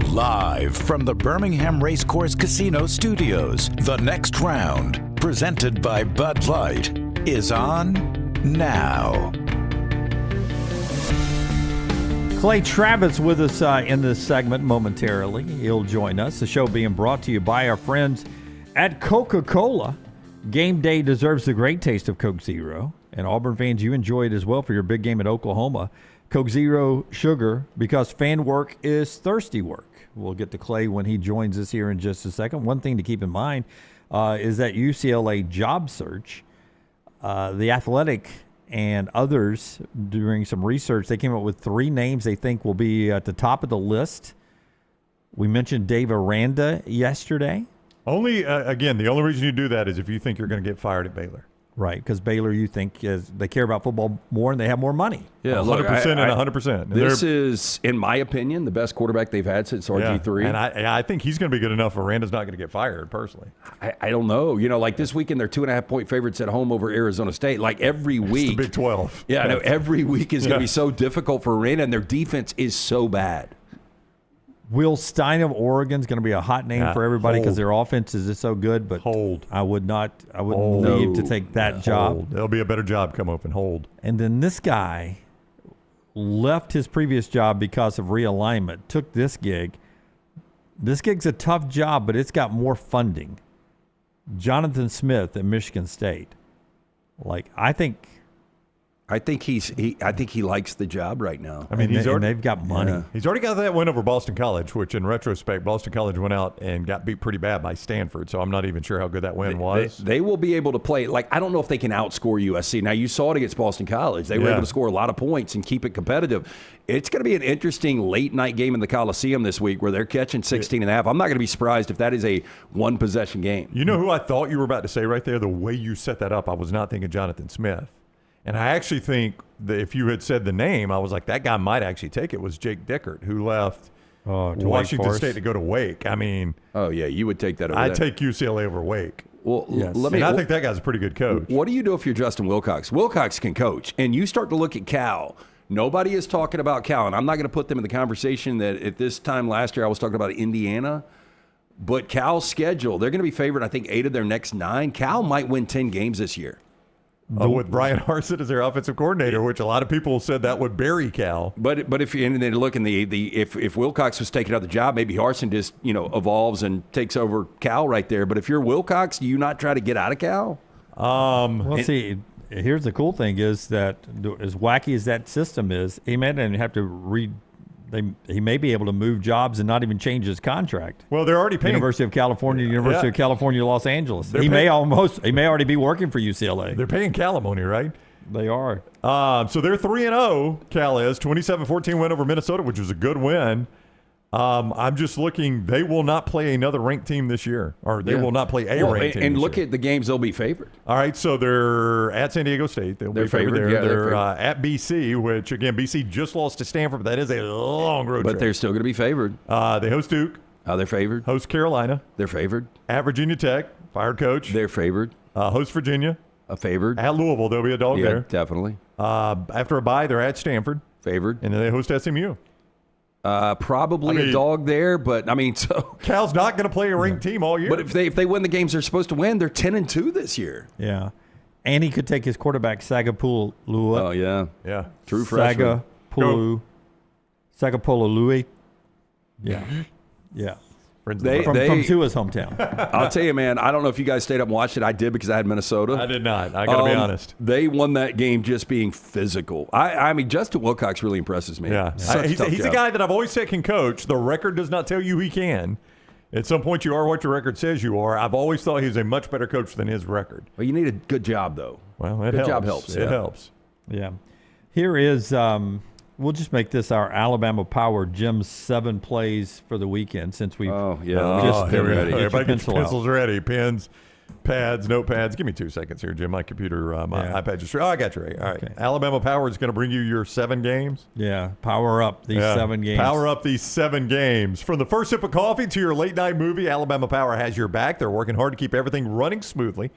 Live from the Birmingham Racecourse Casino Studios, the Next Round, presented by Bud Light, is on now. Clay Travis with us in this segment momentarily. He'll join us. The show being brought to you by our friends at Coca-Cola. Game day deserves the great taste of Coke Zero. And Auburn fans, you enjoy it as well for your big game at Oklahoma. Coke Zero Sugar, because fan work is thirsty work. We'll get to Clay when he joins us here in just a second. One thing to keep in mind is that UCLA job search, The Athletic and others doing some research, they came up with 3 names they think will be at the top of the list. We mentioned Dave Aranda yesterday. Only, again, the only reason you do that is if you think you're going to get fired at Baylor. Right, because Baylor, you think, they care about football more and they have more money. Yeah, 100% and 100%. This is, in my opinion, the best quarterback they've had since RG3. Yeah, and I think he's going to be good enough. Aranda's not going to get fired, personally. I don't know. You know, like this weekend, they're 2.5-point favorites at home over Arizona State. Like every week. It's the Big 12. Yeah, I know. Every week is going to be so difficult for Aranda, and their defense is so bad. Will Stein of Oregon's going to be a hot name for everybody because their offense is just so good. But I wouldn't leave to take that job. There'll be a better job come open. Hold. And then this guy left his previous job because of realignment, took this gig. This gig's a tough job, but it's got more funding. Jonathan Smith at Michigan State. I think he likes the job right now. I mean, they've got money. Yeah. He's already got that win over Boston College, which in retrospect, Boston College went out and got beat pretty bad by Stanford. So I'm not even sure how good that win was. They will be able to play. I don't know if they can outscore USC. Now, you saw it against Boston College. They were able to score a lot of points and keep it competitive. It's going to be an interesting late-night game in the Coliseum this week where they're catching 16.5. I'm not going to be surprised if that is a one-possession game. You know who I thought you were about to say right there? The way you set that up, I was not thinking Jonathan Smith. And I actually think that if you had said the name, I was like, that guy might actually take it, was Jake Dickert, who left Washington State to go to Wake. I mean. Oh, yeah, you would take that over I'd take UCLA over Wake. Well, I think that guy's a pretty good coach. What do you do if you're Justin Wilcox? Wilcox can coach, and you start to look at Cal. Nobody is talking about Cal, and I'm not going to put them in the conversation that at this time last year I was talking about Indiana. But Cal's schedule, they're going to be favored, I think, 8 of their next 9. Cal might win 10 games this year. With Brian Harsin as their offensive coordinator, which a lot of people said that would bury Cal. But if you and then look in if Wilcox was taking out the job, maybe Harsin just evolves and takes over Cal right there. But if you're Wilcox, do you not try to get out of Cal? See, here's the cool thing is that as wacky as that system is, he may not have to he may be able to move jobs and not even change his contract. Well, they're already paying University of California, University of California, Los Angeles. He may already be working for UCLA. They're paying Calimony, right? They are. So they're 3-0. Cal is 27-14 win over Minnesota, which was a good win. I'm just looking. They will not play another ranked team this year, or they will not play a ranked team. And this look year. at the games they'll be favored. All right, so they're at San Diego State. They're favored there. Yeah, they're at BC, which, again, BC just lost to Stanford, but that is a long road trip. But they're still going to be favored. They host Duke. They're favored. Host Carolina. They're favored. At Virginia Tech, fired coach. They're favored. Host Virginia. Favored. At Louisville, there'll be a dog there. Definitely. After a bye, they're at Stanford. Favored. And then they host SMU. Probably a dog there, but so Cal's not going to play a ranked team all year. But if they win the games they're supposed to win, they're 10-2 this year. Yeah, and he could take his quarterback Sagapolu. Oh yeah, true freshman. Sagapolu. Yeah, yeah. From Tua's hometown. I'll tell you, man, I don't know if you guys stayed up and watched it. I did because I had Minnesota. I did not. I got to be honest. They won that game just being physical. I mean, Justin Wilcox really impresses me. Yeah. He's a guy that I've always said can coach. The record does not tell you he can. At some point, you are what your record says you are. I've always thought he was a much better coach than his record. Well, you need a good job, though. Well, good job helps. It helps. Yeah. Here is... we'll just make this our Alabama Power Jim's 7 plays for the weekend since we've here we ready. go. Everybody gets pencils out. ready, pens, pads, notepads. Give me 2 seconds here, Jim. My computer, iPad just. I got you ready. All right. Okay. Alabama Power is going to bring you your 7 games. Yeah. Power up these 7 games. Power up these 7 games. From the first sip of coffee to your late night movie, Alabama Power has your back. They're working hard to keep everything running smoothly,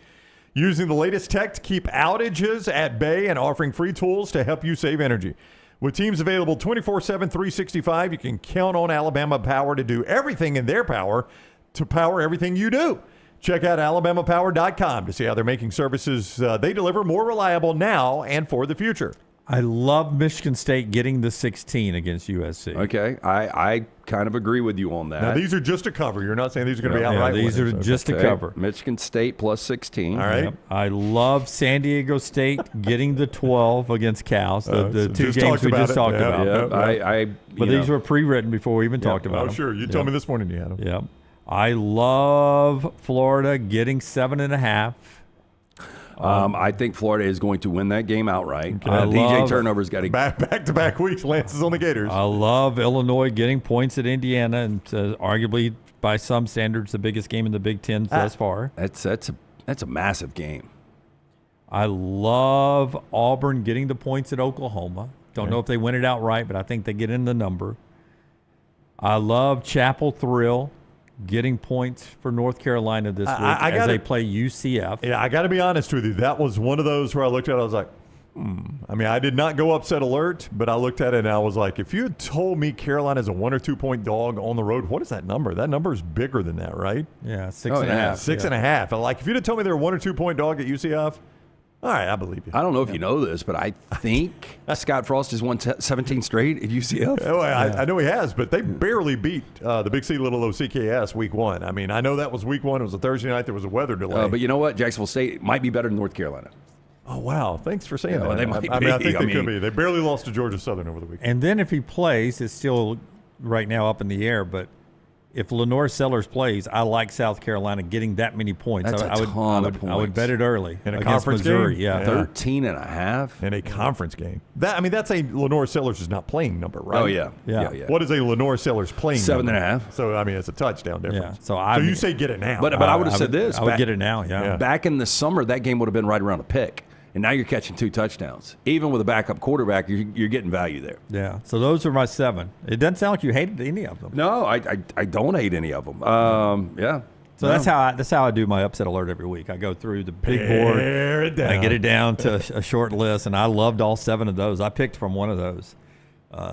using the latest tech to keep outages at bay and offering free tools to help you save energy. With teams available 24/7, 365, you can count on Alabama Power to do everything in their power to power everything you do. Check out alabamapower.com to see how they're making services they deliver more reliable now and for the future. I love Michigan State getting the 16 against USC. Okay, I kind of agree with you on that. Now, these are just a cover. You're not saying these are going to be outright these winners. are just a cover. Michigan State plus 16. All right. Yep. I love San Diego State getting the 12 against Cal. The 2 games we just talked about. But these were pre-written before we even talked about them. Oh, sure. You told me this morning you had them. Yep. I love Florida getting 7.5. I think Florida is going to win that game outright. Okay. DJ Turnover's got to back-to-back weeks. Lance is on the Gators. I love Illinois getting points at Indiana, and arguably by some standards the biggest game in the Big Ten thus far. That's a massive game. I love Auburn getting the points at Oklahoma. Don't know if they win it outright, but I think they get in the number. I love Chapel Thrill getting points for North Carolina this week as they play UCF. Yeah, I got to be honest with you. That was one of those where I looked at it, I was like, I mean, I did not go upset alert, but I looked at it and I was like, if you had told me Carolina's a 1 or 2 point dog on the road, what is that number? That number is bigger than that, right? Yeah, 6.5. 6.5. Like, if you'd have told me they're a 1 or 2 point dog at UCF, all right, I believe you. I don't know if you know this, but I think Scott Frost has won 17 straight at UCF. Oh, I know he has, but they barely beat the Big C Little O CKS week 1. I mean, I know that was week 1. It was a Thursday night. There was a weather delay. But you know what? Jacksonville State might be better than North Carolina. Oh, wow. Thanks for saying that. Well, they might I be. think they could be. They barely lost to Georgia Southern over the weekend. And then if he plays, it's still right now up in the air, but if Lenore Sellers plays, I like South Carolina getting that many points. That's a ton of points. I would bet it early in a against conference Missouri. game. Yeah, 13.5 in a conference game. That's a Lenore Sellers is not playing number, right? Oh yeah. What is a Lenore Sellers playing? 7.5. So I mean, it's a touchdown difference. Yeah. So you say get it now? But I would have said this. I would get it now. Yeah. Back in the summer, that game would have been right around a pick. And now you're catching 2 touchdowns. Even with a backup quarterback, you're getting value there. Yeah. So those are my 7. It doesn't sound like you hated any of them. No, I don't hate any of them. Yeah. So that's how I do my upset alert every week. I go through the big board. I get it down to a short list, and I loved all 7 of those. I picked from one of those.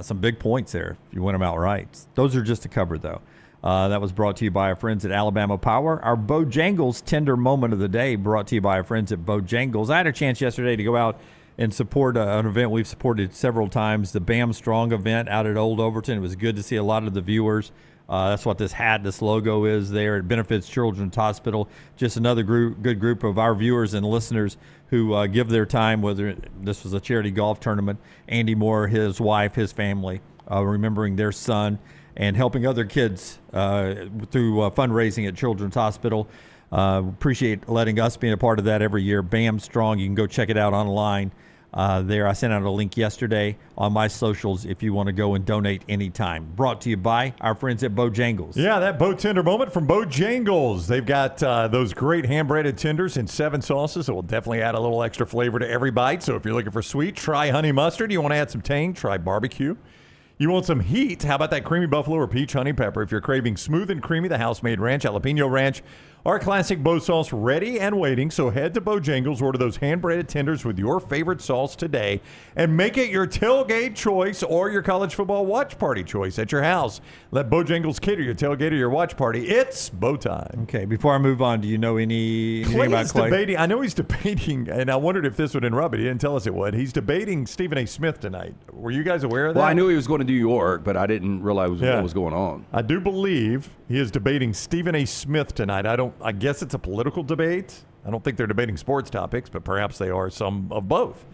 Some big points there if you win them outright. Those are just to cover, though. That was brought to you by our friends at Alabama Power. Our Bojangles Tender Moment of the Day brought to you by our friends at Bojangles. I had a chance yesterday to go out and support an event we've supported several times, the Bam Strong event out at Old Overton. It was good to see a lot of the viewers. That's what this logo is there. It benefits Children's Hospital. Just another good group of our viewers and listeners who give their time, whether this was a charity golf tournament, Andy Moore, his wife, his family, remembering their son, and helping other kids through fundraising at Children's Hospital. Appreciate letting us be a part of that every year. Bam Strong, you can go check it out online. there. I sent out a link yesterday on my socials if you want to go and donate anytime. Brought to you by our friends at Bojangles. Yeah, that Bo Tender moment from Bojangles. They've got those great hand-breaded tenders in 7 sauces. It will definitely add a little extra flavor to every bite. So if you're looking for sweet, try honey mustard. You want to add some tang, try barbecue. You want some heat? How about that creamy buffalo or peach honey pepper? If you're craving smooth and creamy, the house-made ranch, jalapeno ranch, our classic Bo sauce ready and waiting. So head to Bojangles, order those hand-breaded tenders with your favorite sauce today, and make it your tailgate choice or your college football watch party choice at your house. Let Bojangles cater your tailgate or your watch party. It's Bo time. Okay, before I move on, do you know anything about Clay? Debating. I know he's debating, and I wondered if this would interrupt, but he didn't tell us it would. He's debating Stephen A. Smith tonight. Were you guys aware of that? Well, I knew he was going to New York, but I didn't realize what was going on. I do believe he is debating Stephen A. Smith tonight. I guess it's a political debate. I don't think they're debating sports topics, but perhaps they are some of both.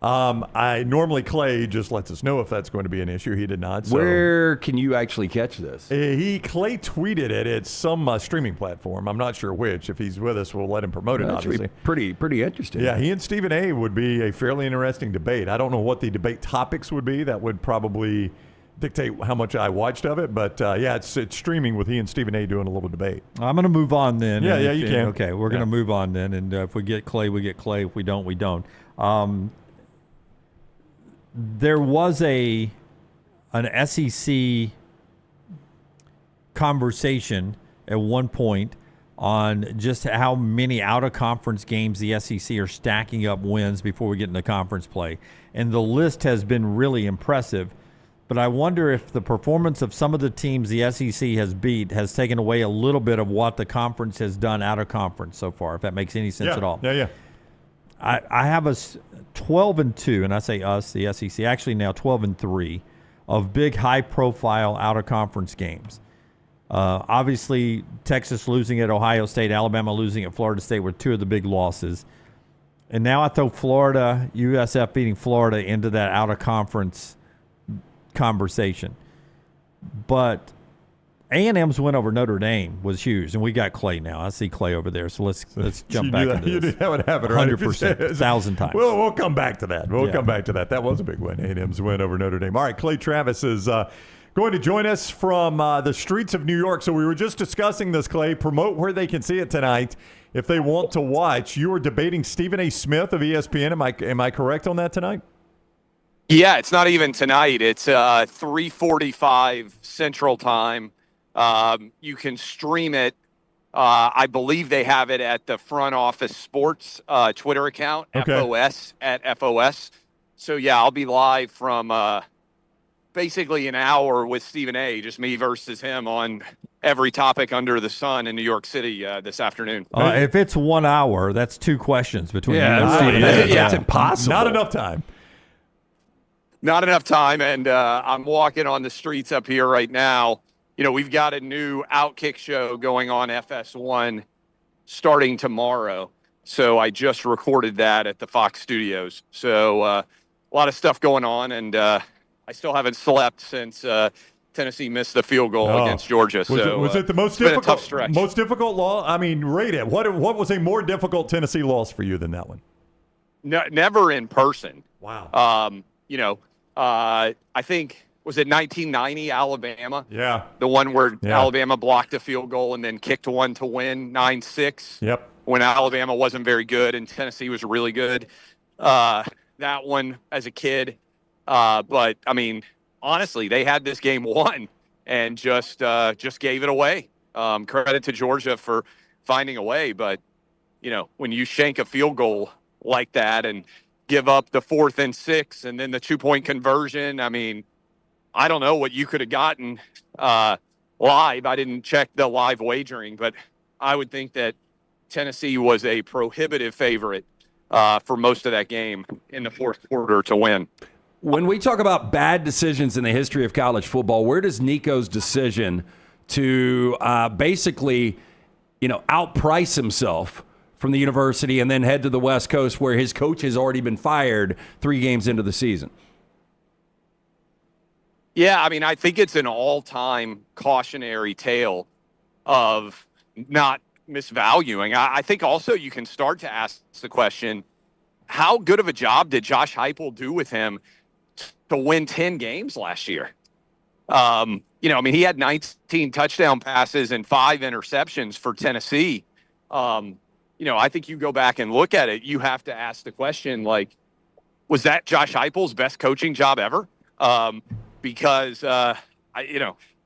Clay just lets us know if that's going to be an issue. He did not. So. Where can you actually catch this? Clay tweeted it. It's some streaming platform. I'm not sure which. If he's with us, we'll let him promote it, obviously. Pretty interesting. Yeah, he and Stephen A. would be a fairly interesting debate. I don't know what the debate topics would be. That would probably dictate how much I watched of it. But, it's streaming with he and Stephen A. doing a little debate. I'm going to move on then. Yeah, you can. Okay, we're going to move on then. And if we get Clay, we get Clay. If we don't, we don't. There was an SEC conversation at one point on just how many out-of-conference games the SEC are stacking up wins before we get into conference play. And the list has been really impressive. But I wonder if the performance of some of the teams the SEC has beat has taken away a little bit of what the conference has done out of conference so far, if that makes any sense at all. Yeah. I have us 12-2, and I say us, the SEC, actually now 12-3 of big high-profile out-of-conference games. Obviously, Texas losing at Ohio State, Alabama losing at Florida State were 2 of the big losses. And now I throw Florida, USF beating Florida into that out-of-conference conversation. But A&M's win over Notre Dame was huge, and we got Clay now. I see Clay over there, so let's jump back into this. You knew that would happen, right? 100%, 1,000 times. We'll come back to that. We'll come back to that. That was a big win, A&M's win over Notre Dame. All right, Clay Travis is going to join us from the streets of New York. So we were just discussing this, Clay. Promote where they can see it tonight if they want to watch. You were debating Stephen A. Smith of ESPN. Am I correct on that tonight? Yeah, it's not even tonight. It's 3:45 Central Time. You can stream it. I believe they have it at the Front Office Sports Twitter account, FOS at FOS. So, yeah, I'll be live from basically an hour with Stephen A., just me versus him on every topic under the sun in New York City this afternoon. If it's 1 hour, that's 2 questions between you and Stephen A. That's impossible. Not enough time. Not enough time, and I'm walking on the streets up here right now. You know, we've got a new Outkick show going on FS1 starting tomorrow. So I just recorded that at the Fox Studios. So a lot of stuff going on, and I still haven't slept since Tennessee missed the field goal against Georgia. Was it the most difficult? Tough stretch. Most difficult loss? I mean, rate it. What was a more difficult Tennessee loss for you than that one? No, never in person. Wow. I think, was it 1990 Alabama? Yeah. The one where Alabama blocked a field goal and then kicked one to win 9-6. Yep. When Alabama wasn't very good and Tennessee was really good. That one as a kid. But, I mean, honestly, they had this game won and just gave it away. Credit to Georgia for finding a way. But, you know, when you shank a field goal like that and give up the 4th and 6 and then the 2-point conversion, I mean, I don't know what you could have gotten live. I didn't check the live wagering, but I would think that Tennessee was a prohibitive favorite for most of that game in the 4th quarter to win. When we talk about bad decisions in the history of college football, where does Nico's decision to basically, outprice himself from the university and then head to the West Coast where his coach has already been fired 3 games into the season? Yeah, I mean, I think it's an all-time cautionary tale of not misvaluing. I think also you can start to ask the question, how good of a job did Josh Heupel do with him to win 10 games last year? He had 19 touchdown passes and 5 interceptions for Tennessee. I think you go back and look at it, you have to ask the question, like, was that Josh Heupel's best coaching job ever? Because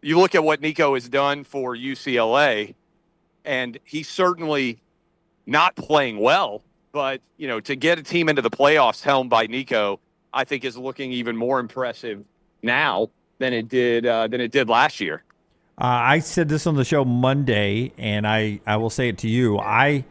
you look at what Nico has done for UCLA, and he's certainly not playing well, but, to get a team into the playoffs helmed by Nico, I think is looking even more impressive now than it did last year. I said this on the show Monday, and I will say it to you. I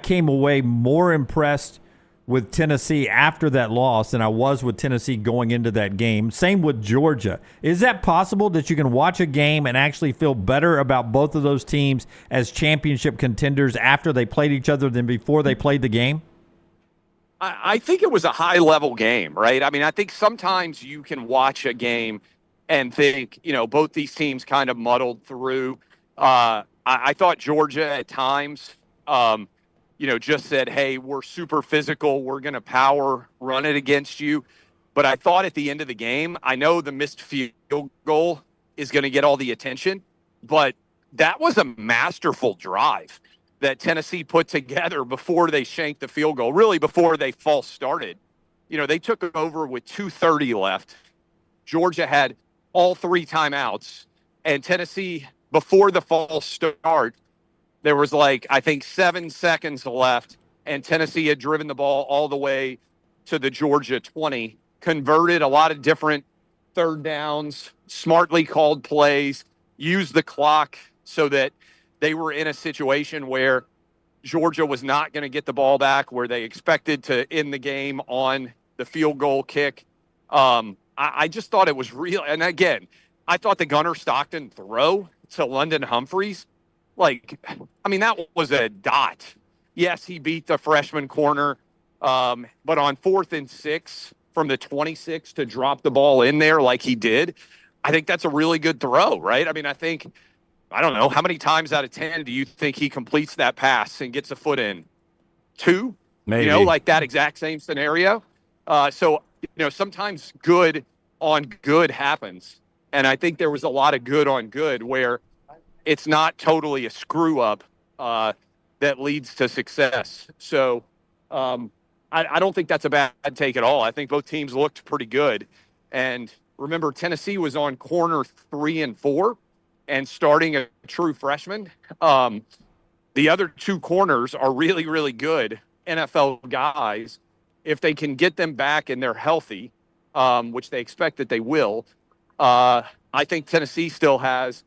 came away more impressed with Tennessee after that loss than I was with Tennessee going into that game. Same with Georgia. Is that possible that you can watch a game and actually feel better about both of those teams as championship contenders after they played each other than before they played the game? I think it was a high-level game, right? I mean, I think sometimes you can watch a game and think, both these teams kind of muddled through. I thought Georgia at times, just said, hey, we're super physical. We're going to power run it against you. But I thought at the end of the game, I know the missed field goal is going to get all the attention, but that was a masterful drive that Tennessee put together before they shanked the field goal, really before they false started. They took over with 2:30 left. Georgia had all 3 timeouts, and Tennessee, before the false start, there was I think 7 seconds left, and Tennessee had driven the ball all the way to the Georgia 20, converted a lot of different third downs, smartly called plays, used the clock so that they were in a situation where Georgia was not going to get the ball back, where they expected to end the game on the field goal kick. I just thought it was real. And again, I thought the Gunnar Stockton throw to London Humphreys, that was a dot. Yes, he beat the freshman corner, but on 4th and 6 from the 26 to drop the ball in there like he did, I think that's a really good throw, right? I don't know, how many times out of 10 do you think he completes that pass and gets a foot in? 2? Maybe. That exact same scenario. Sometimes good on good happens. And I think there was a lot of good on good where it's not totally a screw up that leads to success. So I don't think that's a bad take at all. I think both teams looked pretty good. And remember, Tennessee was on corner 3 and 4 and starting a true freshman. The other 2 corners are really, really good NFL guys. If they can get them back and they're healthy, which they expect that they will, I think Tennessee still has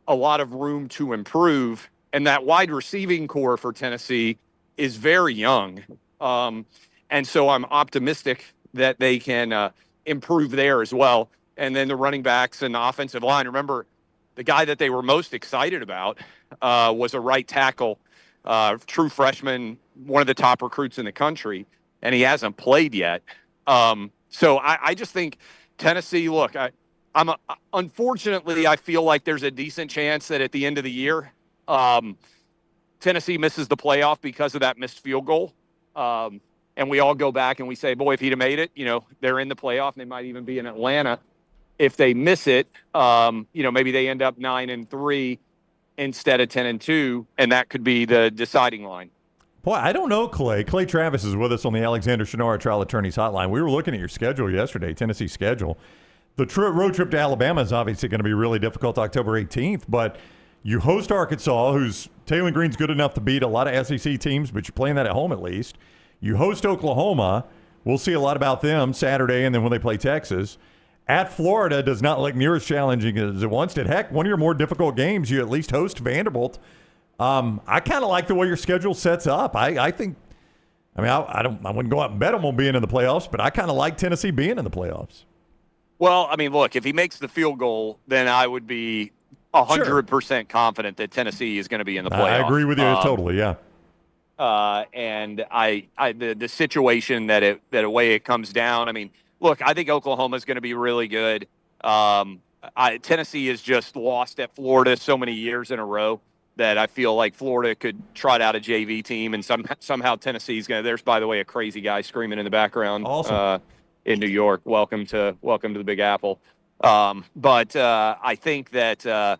a lot of room to improve. And that wide receiving core for Tennessee is very young. And so I'm optimistic that they can improve there as well. And then the running backs and the offensive line. Remember, the guy that they were most excited about was a right tackle, true freshman, one of the top recruits in the country, and he hasn't played yet. So I just think Tennessee, look, unfortunately, I feel like there's a decent chance that at the end of the year, Tennessee misses the playoff because of that missed field goal. And we all go back and we say, boy, if he'd have made it, they're in the playoff and they might even be in Atlanta. If they miss it, maybe they end up 9-3 instead of 10-2, and that could be the deciding line. Boy, I don't know, Clay. Clay Travis is with us on the Alexander Shannara Trial Attorneys Hotline. We were looking at your schedule yesterday, Tennessee's schedule. The road trip to Alabama is obviously going to be really difficult October 18th, but you host Arkansas, who's Taylor Green's good enough to beat a lot of SEC teams, but you're playing that at home at least. You host Oklahoma. We'll see a lot about them Saturday and then when they play Texas. At Florida does not look near as challenging as it once did. Heck, one of your more difficult games, you at least host Vanderbilt. I kind of like the way your schedule sets up. I think, I wouldn't go out and bet them on being in the playoffs, but I kind of like Tennessee being in the playoffs. Well, look, if he makes the field goal, then I would be 100% confident that Tennessee is going to be in the playoffs. I agree with you totally, yeah. And the situation that the way it comes down, look, I think Oklahoma is going to be really good. Tennessee has just lost at Florida so many years in a row that I feel like Florida could trot out a JV team, and somehow Tennessee's going to. There's, by the way, a crazy guy screaming in the background. Awesome. In New York. Welcome to the Big Apple. But I think that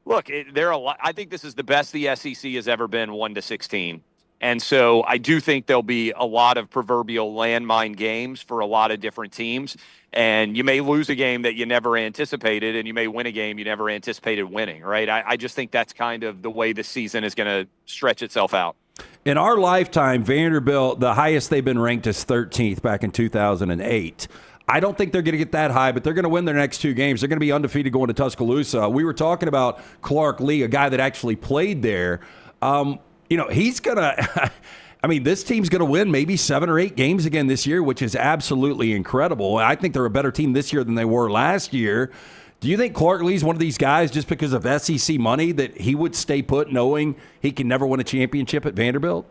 look, there are a lot. I think this is the best the SEC has ever been, 1-16. And so I do think there'll be a lot of proverbial landmine games for a lot of different teams. And you may lose a game that you never anticipated, and you may win a game you never anticipated winning, right? I just think that's kind of the way the season is going to stretch itself out. In our lifetime, Vanderbilt, the highest they've been ranked is 13th back in 2008. I don't think they're going to get that high, but they're going to win their next 2 games. They're going to be undefeated going to Tuscaloosa. We were talking about Clark Lee, a guy that actually played there. He's going to – I mean, this team's going to win maybe 7 or 8 games again this year, which is absolutely incredible. I think they're a better team this year than they were last year. Do you think Clark Lee's one of these guys, just because of SEC money, that he would stay put knowing he can never win a championship at Vanderbilt?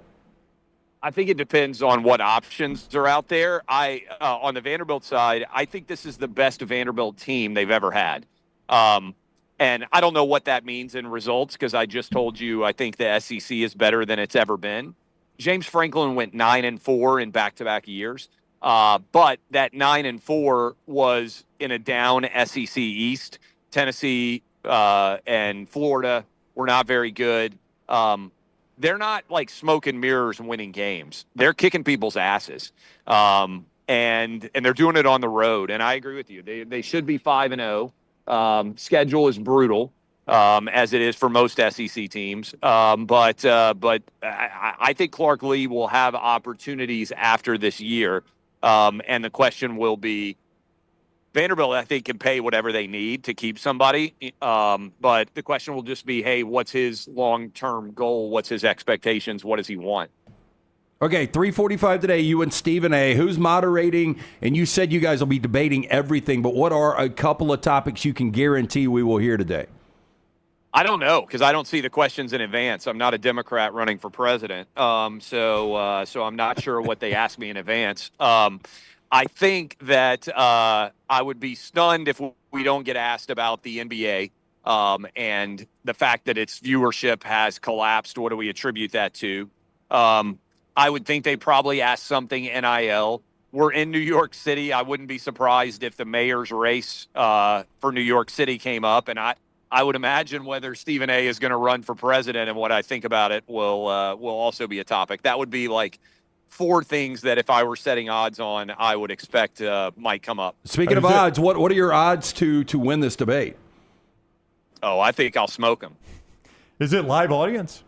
I think it depends on what options are out there. On the Vanderbilt side, I think this is the best Vanderbilt team they've ever had. And I don't know what that means in results, because I just told you I think the SEC is better than it's ever been. James Franklin went 9-4 in back-to-back years. But that 9-4 was in a down SEC East. Tennessee and Florida were not very good. They're not like smoke and mirrors and winning games. They're kicking people's asses, and they're doing it on the road. And I agree with you. They should be 5-0. Schedule is brutal, as it is for most SEC teams. But I think Clark Lee will have opportunities after this year. And the question will be, Vanderbilt, I think, can pay whatever they need to keep somebody. But the question will just be, hey, what's his long-term goal? What's his expectations? What does he want? Okay, 3:45 today, you and Stephen A. Who's moderating? And you said you guys will be debating everything, but what are a couple of topics you can guarantee we will hear today? I don't know, because I don't see the questions in advance. I'm not a Democrat running for president, so I'm not sure what they ask me in advance. I think that I would be stunned if we don't get asked about the NBA and the fact that its viewership has collapsed. What do we attribute that to? I would think they probably ask something NIL. We're in New York City. I wouldn't be surprised if the mayor's race for New York City came up, and I would imagine whether Stephen A. is going to run for president and what I think about it will also be a topic. That would be like 4 things that if I were setting odds on, I would expect might come up. Speaking of odds, what are your odds to win this debate? Oh, I think I'll smoke them. Is it live audience?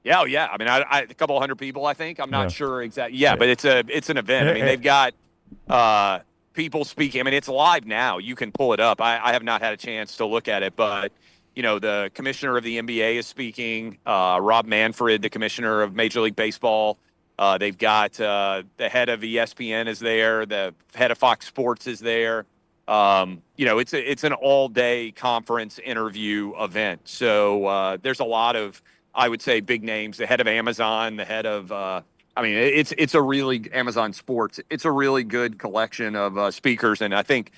Yeah, yeah. I mean, a couple hundred people, I think. I'm not sure exactly. Yeah, but it's an event. I mean, they've got people speaking. I mean, it's live now. You can pull it up. I have not had a chance to look at it, but the commissioner of the NBA is speaking. Rob Manfred, the commissioner of Major League Baseball. They've got the head of ESPN is there. The head of Fox Sports is there. It's an all-day conference interview event. So there's a lot of, I would say, big names. The head of Amazon, the head of it's a really Amazon Sports. It's a really good collection of speakers, and I think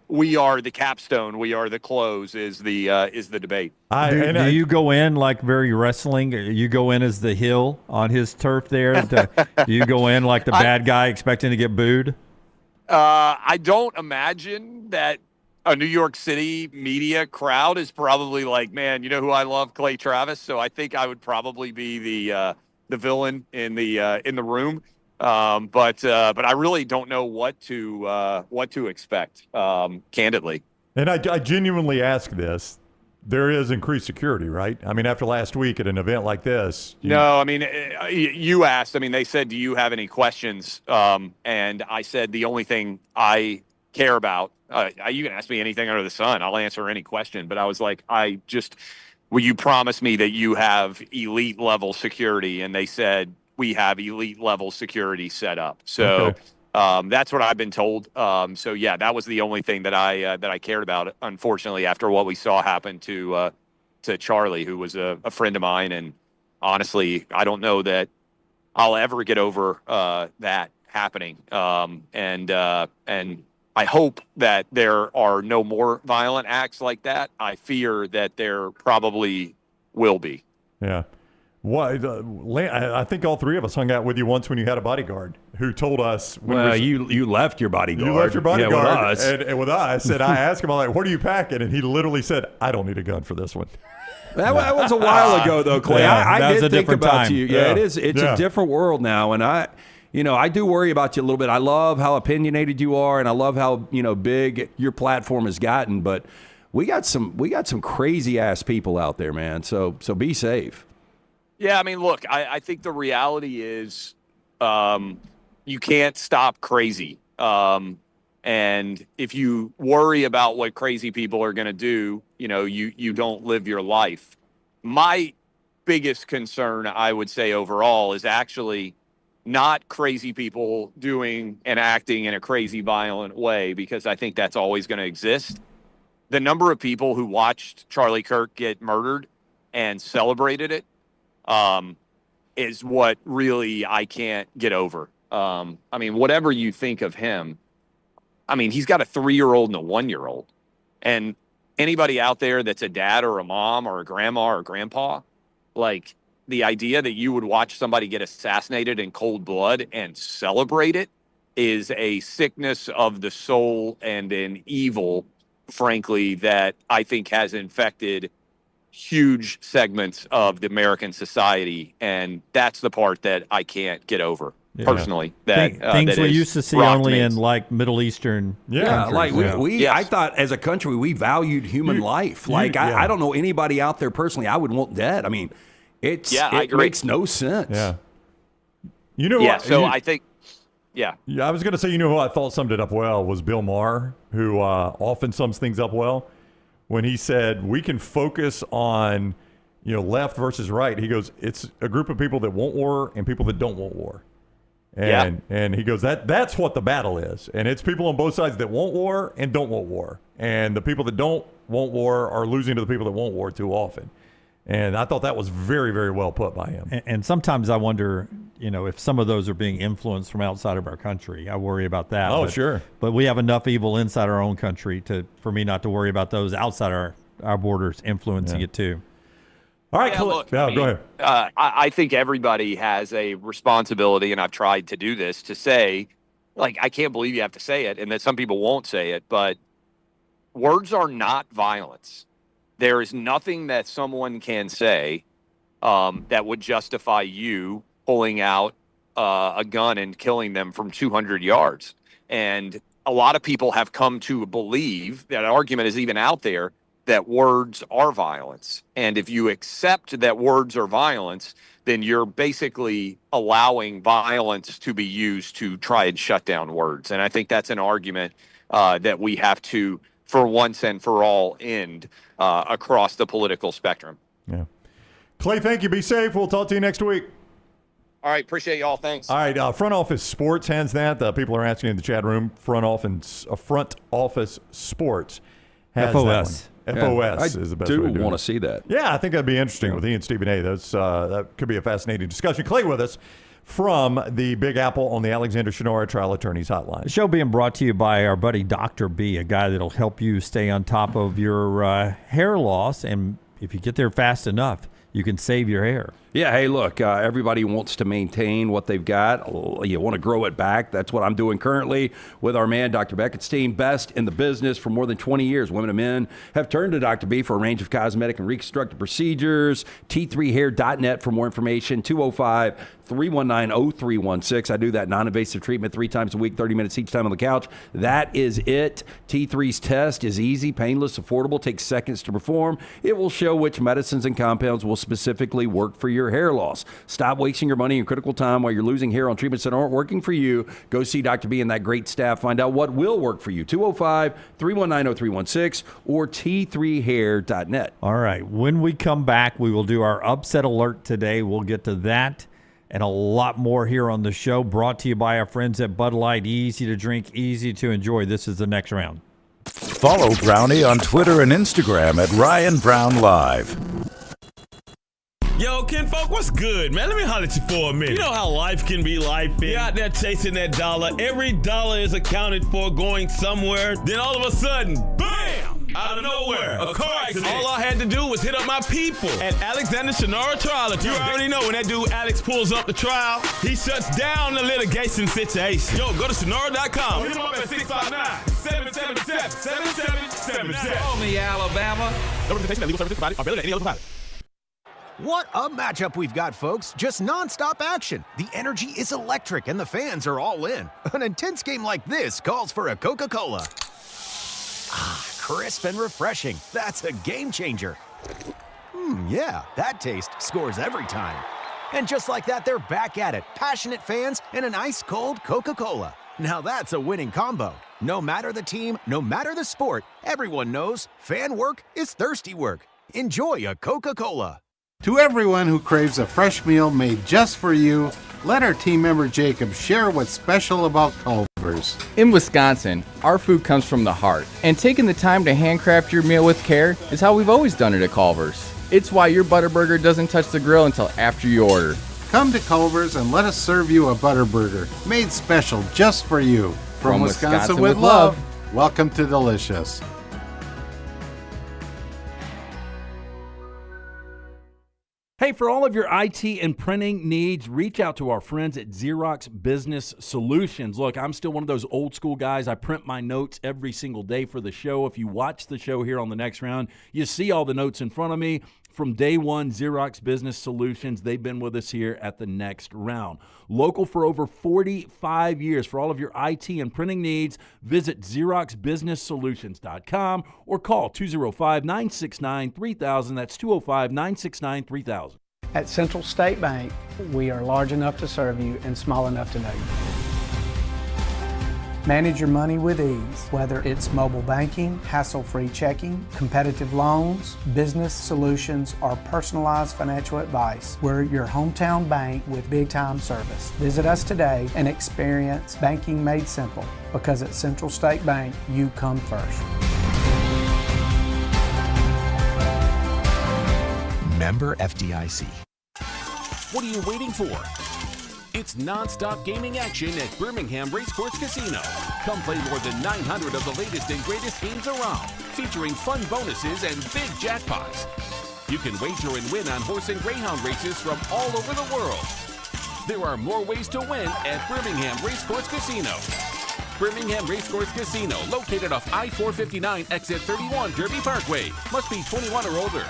we are the capstone. We are the close. Is the debate. Do you go in like very wrestling? You go in as the heel on his turf there? Do you go in like the bad guy expecting to get booed? I don't imagine that a New York City media crowd is probably like, man, you know who I love, Clay Travis. So I think I would probably be the villain in the room. But I really don't know what to expect, candidly. And I genuinely ask this. There is increased security, right? I mean, after last week at an event like this. No, I mean, you asked. I mean, they said, do you have any questions? And I said the only thing I care about, you can ask me anything under the sun. I'll answer any question. But I was like, will you promise me that you have elite level security? And they said, we have elite level security set up. So that's what I've been told. So yeah, that was the only thing that I cared about, unfortunately, after what we saw happen to Charlie, who was a friend of mine. And honestly, I don't know that I'll ever get over that happening. And I hope that there are no more violent acts like that. I fear that there probably will be. Yeah. I think all three of us hung out with you once when you had a bodyguard who told us. You left your bodyguard. You left your bodyguard with us. And with us. And I asked him, I'm like, what are you packing? And he literally said, I don't need a gun for this one. That was a while ago, though, Clay. Yeah, I did think about time. you. Yeah, it is. It's a different world now, and I do worry about you a little bit. I love how opinionated you are, and I love how big your platform has gotten. But we got some crazy ass people out there, man. So be safe. Yeah, I mean, look, I think the reality is you can't stop crazy. And if you worry about what crazy people are going to do, you don't live your life. My biggest concern, I would say overall, is actually not crazy people doing and acting in a crazy, violent way, because I think that's always going to exist. The number of people who watched Charlie Kirk get murdered and celebrated it is what really I can't get over. I mean, whatever you think of him, I mean, he's got a 3-year-old and a 1-year-old. And anybody out there that's a dad or a mom or a grandma or a grandpa, like the idea that you would watch somebody get assassinated in cold blood and celebrate it is a sickness of the soul and an evil, frankly, that I think has infected huge segments of the American society. And that's the part that I can't get over. Personally, things that we used to see only in like Middle Eastern countries. Like we I thought as a country we valued human life. I don't know anybody out there personally I would want dead. I mean, it makes no sense. Yeah. What? So I think, I was going to say, who I thought summed it up well was Bill Maher, who often sums things up well when he said we can focus on left versus right. He goes, it's a group of people that want war and people that don't want war. And he goes, that's what the battle is. And it's people on both sides that want war and don't want war. And the people that don't want war are losing to the people that want war too often. And I thought that was very, very well put by him. And sometimes I wonder, if some of those are being influenced from outside of our country. I worry about that. Oh, sure. But we have enough evil inside our own country for me not to worry about those outside our borders influencing it too. All right, look, go ahead. I think everybody has a responsibility, and I've tried to do this, to say, I can't believe you have to say it, and that some people won't say it, but words are not violence. There is nothing that someone can say that would justify you pulling out a gun and killing them from 200 yards. And a lot of people have come to believe, that argument is even out there, that words are violence. And if you accept that words are violence, then you're basically allowing violence to be used to try and shut down words. And I think that's an argument that we have to, for once and for all, end across the political spectrum. Yeah. Clay, thank you. Be safe. We'll talk to you next week. All right. Appreciate y'all. Thanks. All right. Front Office Sports has that. People are asking in the chat room. Front Office Sports has FOS. FOS is the best way to do it. I do want to see that. Yeah, I think that'd be interesting with Ian Stephen A. That could be a fascinating discussion. Clay with us from the Big Apple on the Alexander Shannara Trial Attorneys Hotline. The show being brought to you by our buddy Dr. B, a guy that'll help you stay on top of your hair loss. And if you get there fast enough, you can save your hair. Yeah, hey, look, everybody wants to maintain what they've got. You want to grow it back. That's what I'm doing currently with our man, Dr. Beckett's team, best in the business for more than 20 years. Women and men have turned to Dr. B for a range of cosmetic and reconstructive procedures. T3hair.net for more information. 205-319-0316. I do that non-invasive treatment 3 times a week, 30 minutes each time on the couch. That is it. T3's test is easy, painless, affordable, takes seconds to perform. It will show which medicines and compounds will specifically work for your hair loss. Stop wasting your money in critical time while you're losing hair on treatments that aren't working for you. Go see Dr. B and that great staff. Find out what will work for you. 205-319-0316 or T3hair.net. All right. When we come back, we will do our upset alert today. We'll get to that and a lot more here on the show, brought to you by our friends at Bud Light. Easy to drink, easy to enjoy. This is the next round. Follow Brownie on Twitter and Instagram at Ryan Brown Live. Yo, kinfolk, what's good, man? Let me holler at you for a minute. You know how life can be life. You're out there chasing that dollar. Every dollar is accounted for going somewhere. Then all of a sudden, bam! out of nowhere. A car accident. All I had to do was hit up my people at Alexander Shannara Trial Attorney. You already know when that dude Alex pulls up the trial, he shuts down the litigation situation. Yo, go to Shannara.com. Hit him up at 659-777-7777. Call me, Alabama. No representation that legal services provided are better than any other provider. What a matchup we've got, folks. Just nonstop action. The energy is electric and the fans are all in. An intense game like this calls for a Coca-Cola. Ah, crisp and refreshing. That's a game changer. Yeah, that taste scores every time. And just like that, they're back at it. Passionate fans and an ice-cold Coca-Cola. Now that's a winning combo. No matter the team, no matter the sport, everyone knows fan work is thirsty work. Enjoy a Coca-Cola. To everyone who craves a fresh meal made just for you, let our team member Jacob share what's special about Culver's. In Wisconsin, our food comes from the heart, and taking the time to handcraft your meal with care is how we've always done it at Culver's. It's why your Butterburger doesn't touch the grill until after you order. Come to Culver's and let us serve you a Butterburger made special just for you. From Wisconsin with love, welcome to Delicious. Hey, for all of your IT and printing needs, reach out to our friends at Xerox Business Solutions. Look, I'm still one of those old school guys. I print my notes every single day for the show. If you watch the show here on the Next Round, you see all the notes in front of me. From day one, Xerox Business Solutions, they've been with us here at the Next Round. Local for over 45 years. For all of your IT and printing needs, visit XeroxBusinessSolutions.com or call 205-969-3000. That's 205-969-3000. At Central State Bank, we are large enough to serve you and small enough to know you. Manage your money with ease, whether it's mobile banking, hassle-free checking, competitive loans, business solutions, or personalized financial advice. We're your hometown bank with big-time service. Visit us today and experience banking made simple, because at Central State Bank, you come first. Member FDIC. What are you waiting for? It's non-stop gaming action at Birmingham Racecourse Casino. Come play more than 900 of the latest and greatest games around, featuring fun bonuses and big jackpots. You can wager and win on horse and greyhound races from all over the world. There are more ways to win at Birmingham Racecourse Casino. Birmingham Racecourse Casino, located off I-459, exit 31, Derby Parkway. Must be 21 or older.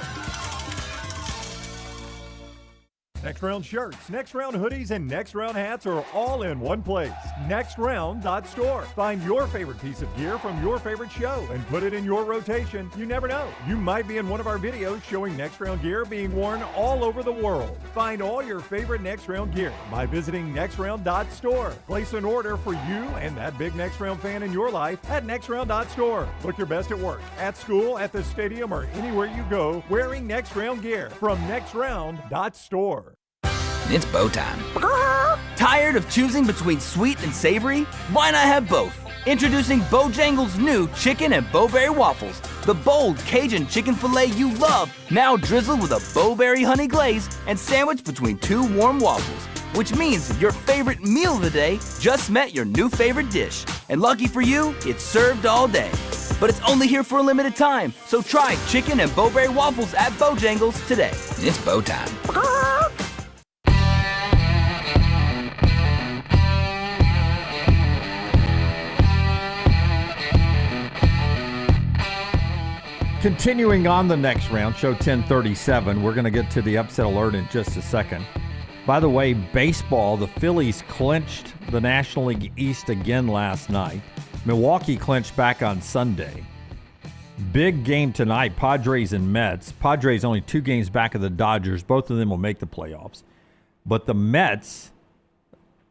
Next Round shirts, Next Round hoodies, and Next Round hats are all in one place. NextRound.store. Find your favorite piece of gear from your favorite show and put it in your rotation. You never know. You might be in one of our videos showing Next Round gear being worn all over the world. Find all your favorite Next Round gear by visiting NextRound.store. Place an order for you and that big Next Round fan in your life at NextRound.store. Look your best at work, at school, at the stadium, or anywhere you go wearing Next Round gear from NextRound.store. It's bow time. Tired of choosing between sweet and savory? Why not have both? Introducing Bojangles' new chicken and bowberry waffles. The bold Cajun chicken filet you love, now drizzled with a bowberry honey glaze and sandwiched between two warm waffles. Which means your favorite meal of the day just met your new favorite dish. And lucky for you, it's served all day. But it's only here for a limited time, so try chicken and bowberry waffles at Bojangles today. It's bow time. Continuing on the Next Round, show 1037, we're going to get to the upset alert in just a second. By the way, baseball, the Phillies clinched the National League East again last night. Milwaukee clinched back on Sunday. Big game tonight, Padres and Mets. Padres only 2 games back of the Dodgers. Both of them will make the playoffs. But the Mets,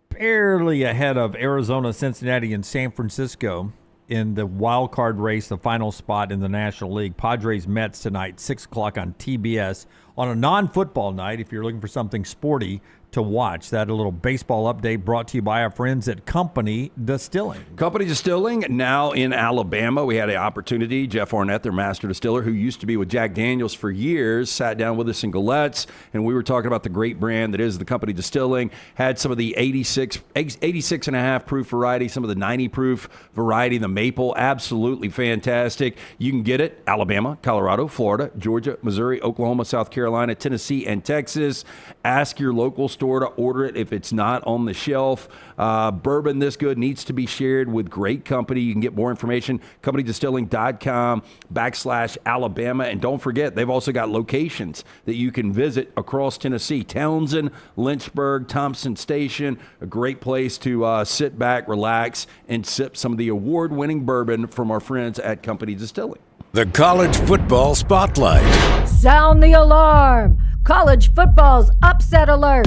barely ahead of Arizona, Cincinnati, and San Francisco in the wild card race, the final spot in the National League. Padres Mets tonight, 6 o'clock on TBS on a non-football night if you're looking for something sporty to watch. That a little baseball update brought to you by our friends at Company Distilling. Company Distilling, now in Alabama. We had an opportunity. Jeff Arnett, their master distiller, who used to be with Jack Daniels for years, sat down with us in Galette's, and we were talking about the great brand that is the Company Distilling. Had some of the 86.5 proof variety, some of the 90 proof variety, the maple, absolutely fantastic. You can get it Alabama, Colorado, Florida, Georgia, Missouri, Oklahoma, South Carolina, Tennessee, and Texas. Ask your local store to order it if it's not on the shelf. Bourbon this good needs to be shared with great company. You can get more information, companydistilling.com/Alabama. And don't forget, they've also got locations that you can visit across Tennessee. Townsend, Lynchburg, Thompson Station, a great place to sit back, relax, and sip some of the award-winning bourbon from our friends at Company Distilling. The College Football Spotlight. Sound the alarm! College football's upset alert!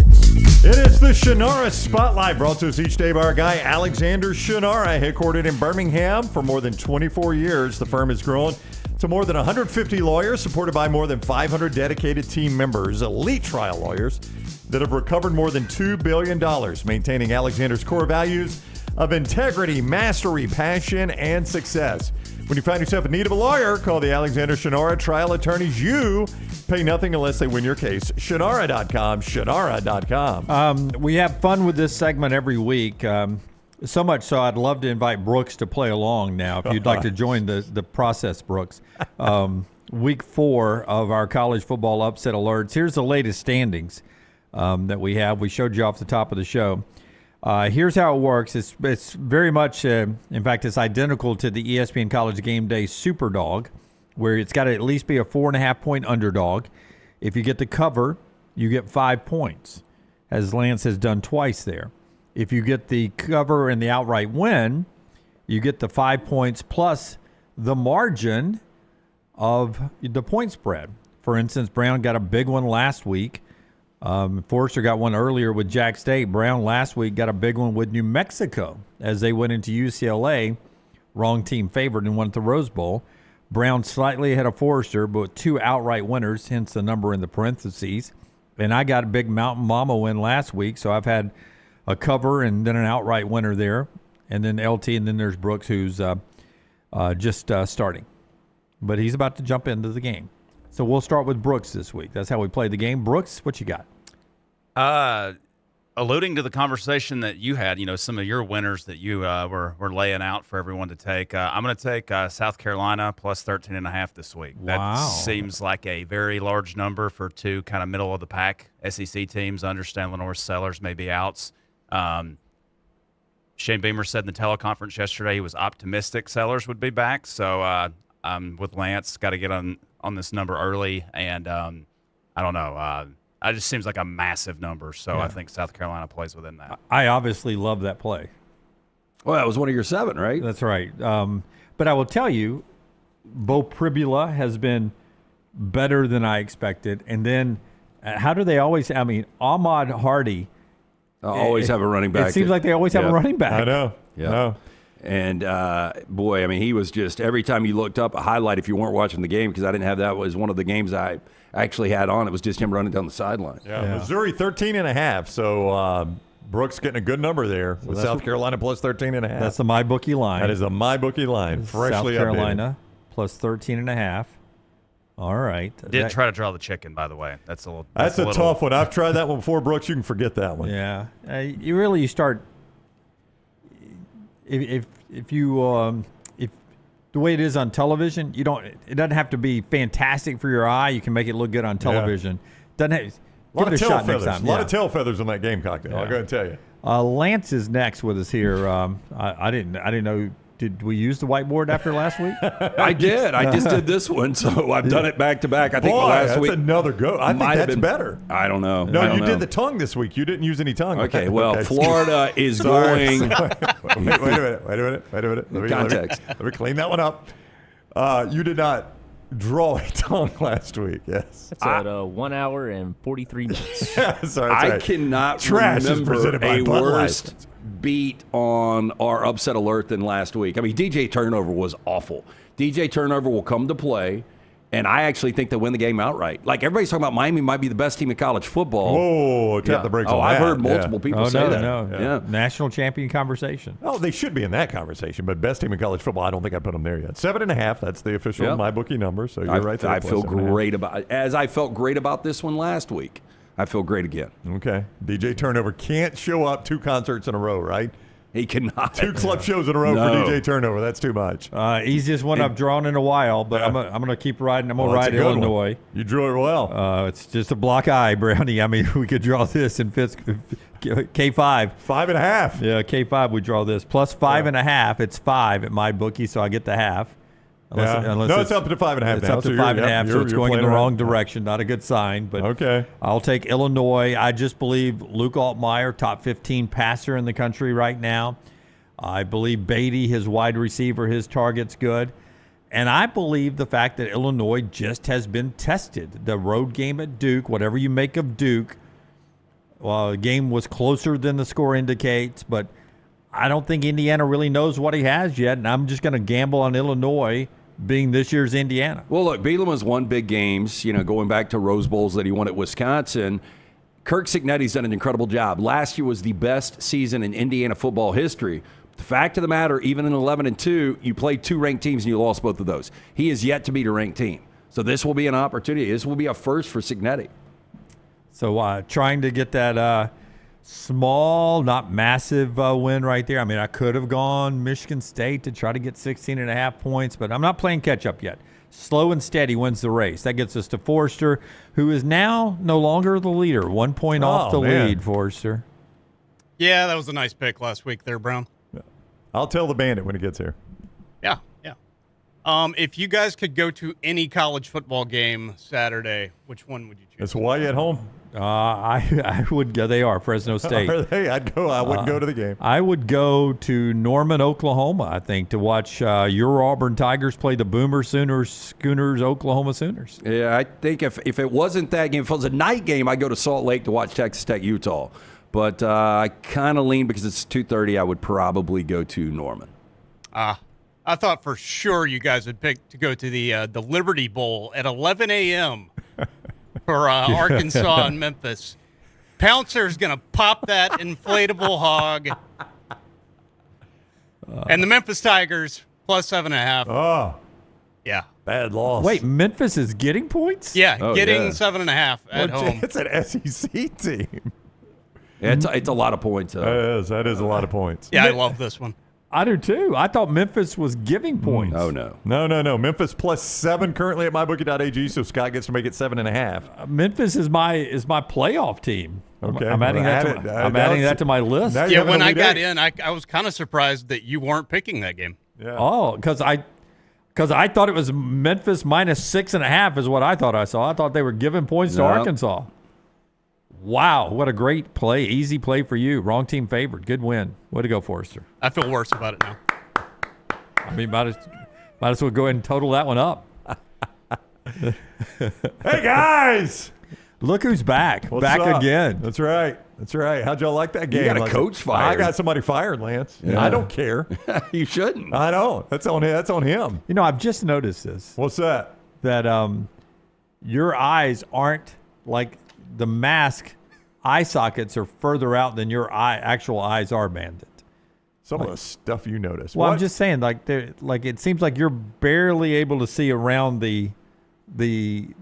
It is the Shannara Spotlight, brought to us each day by our guy Alexander Shannara, headquartered in Birmingham for more than 24 years. The firm has grown to more than 150 lawyers, supported by more than 500 dedicated team members, elite trial lawyers that have recovered more than $2 billion, maintaining Alexander's core values of integrity, mastery, passion, and success. When you find yourself in need of a lawyer, call the Alexander Shannara Trial Attorneys. You pay nothing unless they win your case. Shannara.com, Shannara.com. We have fun with this segment every week. So much so I'd love to invite Brooks to play along now if you'd like to join the process, Brooks. Week 4 of our college football upset alerts. Here's the latest standings that we have. We showed you off the top of the show. Here's how it works. It's very much, in fact, it's identical to the ESPN College Game Day Superdog, where it's got to at least be a 4.5-point underdog. If you get the cover, you get 5 points, as Lance has done twice there. If you get the cover and the outright win, you get the 5 points plus the margin of the point spread. For instance, Brown got a big one last week. Forrester got one earlier with Jack State. Brown last week got a big one with New Mexico as they went into UCLA. Wrong team favored and won at the Rose Bowl. Brown slightly ahead of Forrester, but with 2 outright winners, hence the number in the parentheses. And I got a big Mountain Mama win last week, so I've had a cover and then an outright winner there. And then LT, and then there's Brooks, who's just starting. But he's about to jump into the game. So we'll start with Brooks this week. That's how we play the game. Brooks, what you got? Alluding to the conversation that you had, some of your winners that you were laying out for everyone to take, I'm going to take South Carolina plus 13.5 this week. Wow. That seems like a very large number for 2 kind of middle-of-the-pack SEC teams. I understand Lenore's Sellers may be outs. Shane Beamer said in the teleconference yesterday he was optimistic Sellers would be back. So with Lance, got to get on this number early, and I don't know. It just seems like a massive number, so Yeah. I think South Carolina plays within that. I obviously love that play. Well, that was one of your 7, right? That's right. But I will tell you, Bo Pribula has been better than I expected. And then how do they always – Ahmad Hardy – always have a running back. It seems like they always have a running back. I know. Yeah. No. And, boy, he was just – every time you looked up a highlight, if you weren't watching the game, because I didn't have that, was one of the games I actually had on. It was just him running down the sideline. Yeah. Missouri 13.5. So Brooks getting a good number there with South Carolina plus 13.5. That's the MyBookie line. That is the MyBookie line. Freshly South Carolina plus 13.5. All right. Did try to draw the chicken, by the way. That's a tough one. I've tried that one before, Brooks. You can forget that one. Yeah. You start if the way it is on television, it doesn't have to be fantastic for your eye. You can make it look good on television. Doesn't have, a lot give of it a tail shot feathers. next time. A lot of tail feathers on that Gamecock. I'll go and tell you. Lance is next with us here. I didn't know. Did we use the whiteboard after last week? I did. I just did this one, so I've done it back to back. I think last week. That's another go. I think that's better. I don't know. No, you did the tongue this week. You didn't use any tongue. Okay, well, Florida is going. Wait a minute. Let me clean that one up. You did not draw a tongue last week. Yes. It's at 1 hour and 43 minutes. I cannot remember a worse beat on our upset alert than last week. DJ turnover was awful. DJ turnover will come to play, And I actually think they win the game outright. Like, everybody's talking about Miami might be the best team in college football. Whoa, tap the brakes on I've that. heard multiple people say that. No. National champion conversation. Oh, they should be in that conversation, but best team in college football, I don't think I put them there yet. 7.5, that's the official MyBookie number, so you're right there. I feel great about, as I felt great about this one last week, I feel great again. Okay. DJ Turnover can't show up 2 concerts in a row, right? He cannot. 2 club shows in a row for DJ Turnover. That's too much. Easiest one I've drawn in a while, but I'm going to keep riding. I'm going to ride Illinois. You drew it well. It's just a block eye, Brownie. I mean, we could draw this in K5. 5.5. Yeah, K5 we draw this. Plus 5.5. It's 5 at my bookie, so I get the half. Unless it's up to 5.5 It's now. up to 5.5, so it's going in the wrong direction. Not a good sign. But okay. I'll take Illinois. I just believe Luke Altmaier, top 15 passer in the country right now. I believe Beatty, his wide receiver, his target's good. And I believe the fact that Illinois just has been tested. The road game at Duke, whatever you make of Duke, well, the game was closer than the score indicates, but I don't think Indiana really knows what he has yet, and I'm just going to gamble on Illinois being this year's Indiana. Well, look, Bielema's won big games, going back to Rose Bowls that he won at Wisconsin. Kirk Cignetti's done an incredible job. Last year was the best season in Indiana football history. The fact of the matter, even in 11-2, you played 2 ranked teams and you lost both of those. He is yet to beat a ranked team. So this will be an opportunity. This will be a first for Cignetti. So trying to get that small, not massive win right there. I mean, I could have gone Michigan State to try to get 16.5 points, but I'm not playing catch-up yet. Slow and steady wins the race. That gets us to Forrester, who is now no longer the leader. 1 point off the lead, Forrester. Yeah, that was a nice pick last week there, Brown. I'll tell the Bandit when he gets here. Yeah. If you guys could go to any college football game Saturday, which one would you choose? Is Hawaii at home? I would go. They are Fresno State. Are they? I'd go. I wouldn't go to the game. I would go to Norman, Oklahoma, I think, to watch your Auburn Tigers play the Boomer Schooners, Oklahoma Sooners. Yeah, I think if it wasn't that game, if it was a night game, I'd go to Salt Lake to watch Texas Tech, Utah. But I kind of lean because it's 2:30. I would probably go to Norman. I thought for sure you guys would pick to go to the Liberty Bowl at 11 a.m. for Arkansas and Memphis. Pouncer's going to pop that inflatable hog. And the Memphis Tigers plus 7.5. Oh. Yeah. Bad loss. Wait, Memphis is getting points? Yeah, getting 7.5 at home. It's an SEC team. Yeah, it's a lot of points. That is a lot of points. Yeah, I love this one. I do too. I thought Memphis was giving points. Oh, no. No. Memphis plus 7 currently at mybookie.ag, so Scott gets to make it 7.5. Memphis is my playoff team. Okay. I'm adding that to my list. Yeah, when I got in, I was kind of surprised that you weren't picking that game. Yeah. Oh, because I thought it was Memphis minus 6.5 is what I thought I saw. I thought they were giving points to Arkansas. Wow, what a great play. Easy play for you. Wrong team favored. Good win. Way to go, Forrester. I feel worse about it now. I mean, might as well go ahead and total that one up. Hey, guys! Look who's back. What's back up? again. That's right. How'd y'all like that game? You got a coach fired. I got somebody fired, Lance. Yeah. I don't care. You shouldn't. I know. That's on him. You know, I've just noticed this. What's that? That your eyes aren't like the mask eye sockets are further out than your actual eyes are, Bandit. Some of the stuff you notice. Well, I'm just saying, it seems like you're barely able to see around the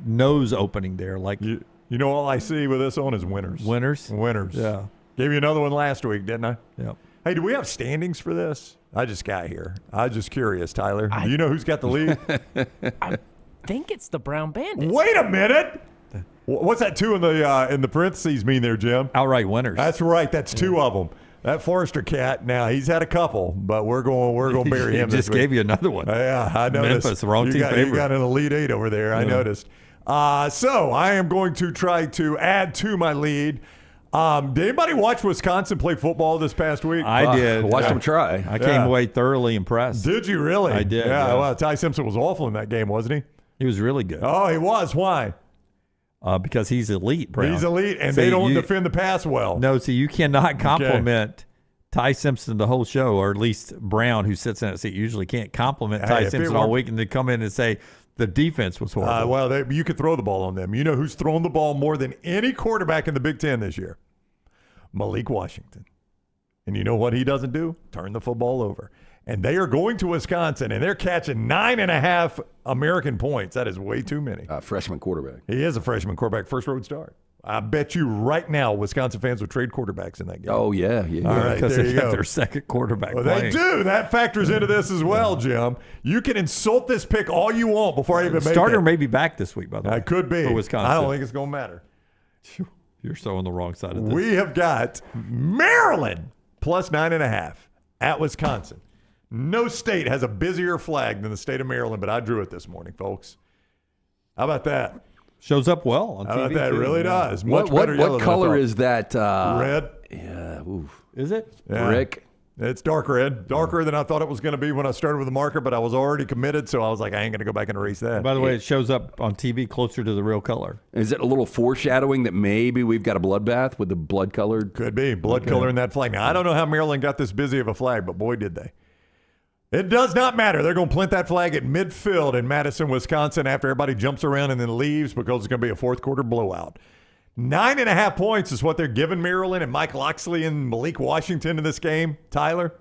nose opening there. Like you know, all I see with this on is winners. Winners. Yeah. Gave you another one last week, didn't I? Yep. Hey, do we have standings for this? I just got here. I was just curious, Tyler. Do you know who's got the lead? I think it's the Brown Bandit. Wait a minute. What's that 2 in the parentheses mean there, Jim? Outright winners. That's right. That's 2 of them. That Forrester cat. Now he's had a couple, but we're going to bury him. Just gave you another one. Yeah, I noticed. Memphis, the wrong team favorite. You got an Elite 8 over there. I noticed. So I am going to try to add to my lead. Did anybody watch Wisconsin play football this past week? I did. Watched them try. I came away thoroughly impressed. Did you really? I did. Yeah. Well, Ty Simpson was awful in that game, wasn't he? He was really good. Oh, he was. Why? Because he's elite, Brown. He's elite, and they don't defend the pass well. No, so you cannot compliment Ty Simpson the whole show, or at least Brown, who sits in that seat, usually can't compliment Ty Simpson all week and to come in and say, The defense was horrible. Well, you could throw the ball on them. You know who's thrown the ball more than any quarterback in the Big Ten this year? Malik Washington. And you know what he doesn't do? Turn the football over. And they are going to Wisconsin, and they're catching 9.5 American points. That is way too many. Freshman quarterback. He is a freshman quarterback, first road start. I bet you right now Wisconsin fans would trade quarterbacks in that game. Oh, yeah. All right, because there they you got go. their second quarterback Well, playing. they do. That factors into this as well, Jim. You can insult this pick all you want before I even make it. Starter may be back this week, by the way. It could be. For Wisconsin. I don't think it's going to matter. You're so on the wrong side of this. We have got Maryland plus 9.5 at Wisconsin. No state has a busier flag than the state of Maryland, but I drew it this morning, folks. How about that? Shows up well on TV. How about that? It too. really does. What color is that? Red. Yeah. Oof. Is it? Yeah. Brick. It's dark red. Darker than I thought it was going to be when I started with the marker, but I was already committed, so I was like, I ain't going to go back and erase that. By the way, it shows up on TV closer to the real color. Is it a little foreshadowing that maybe we've got a bloodbath with the blood-colored? Could be. Blood color in that flag. Now, I don't know how Maryland got this busy of a flag, but boy, did they. It does not matter. They're going to plant that flag at midfield in Madison, Wisconsin after everybody jumps around and then leaves because it's going to be a fourth quarter blowout. 9.5 points is what they're giving Maryland and Mike Loxley and Malik Washington in this game. Tyler?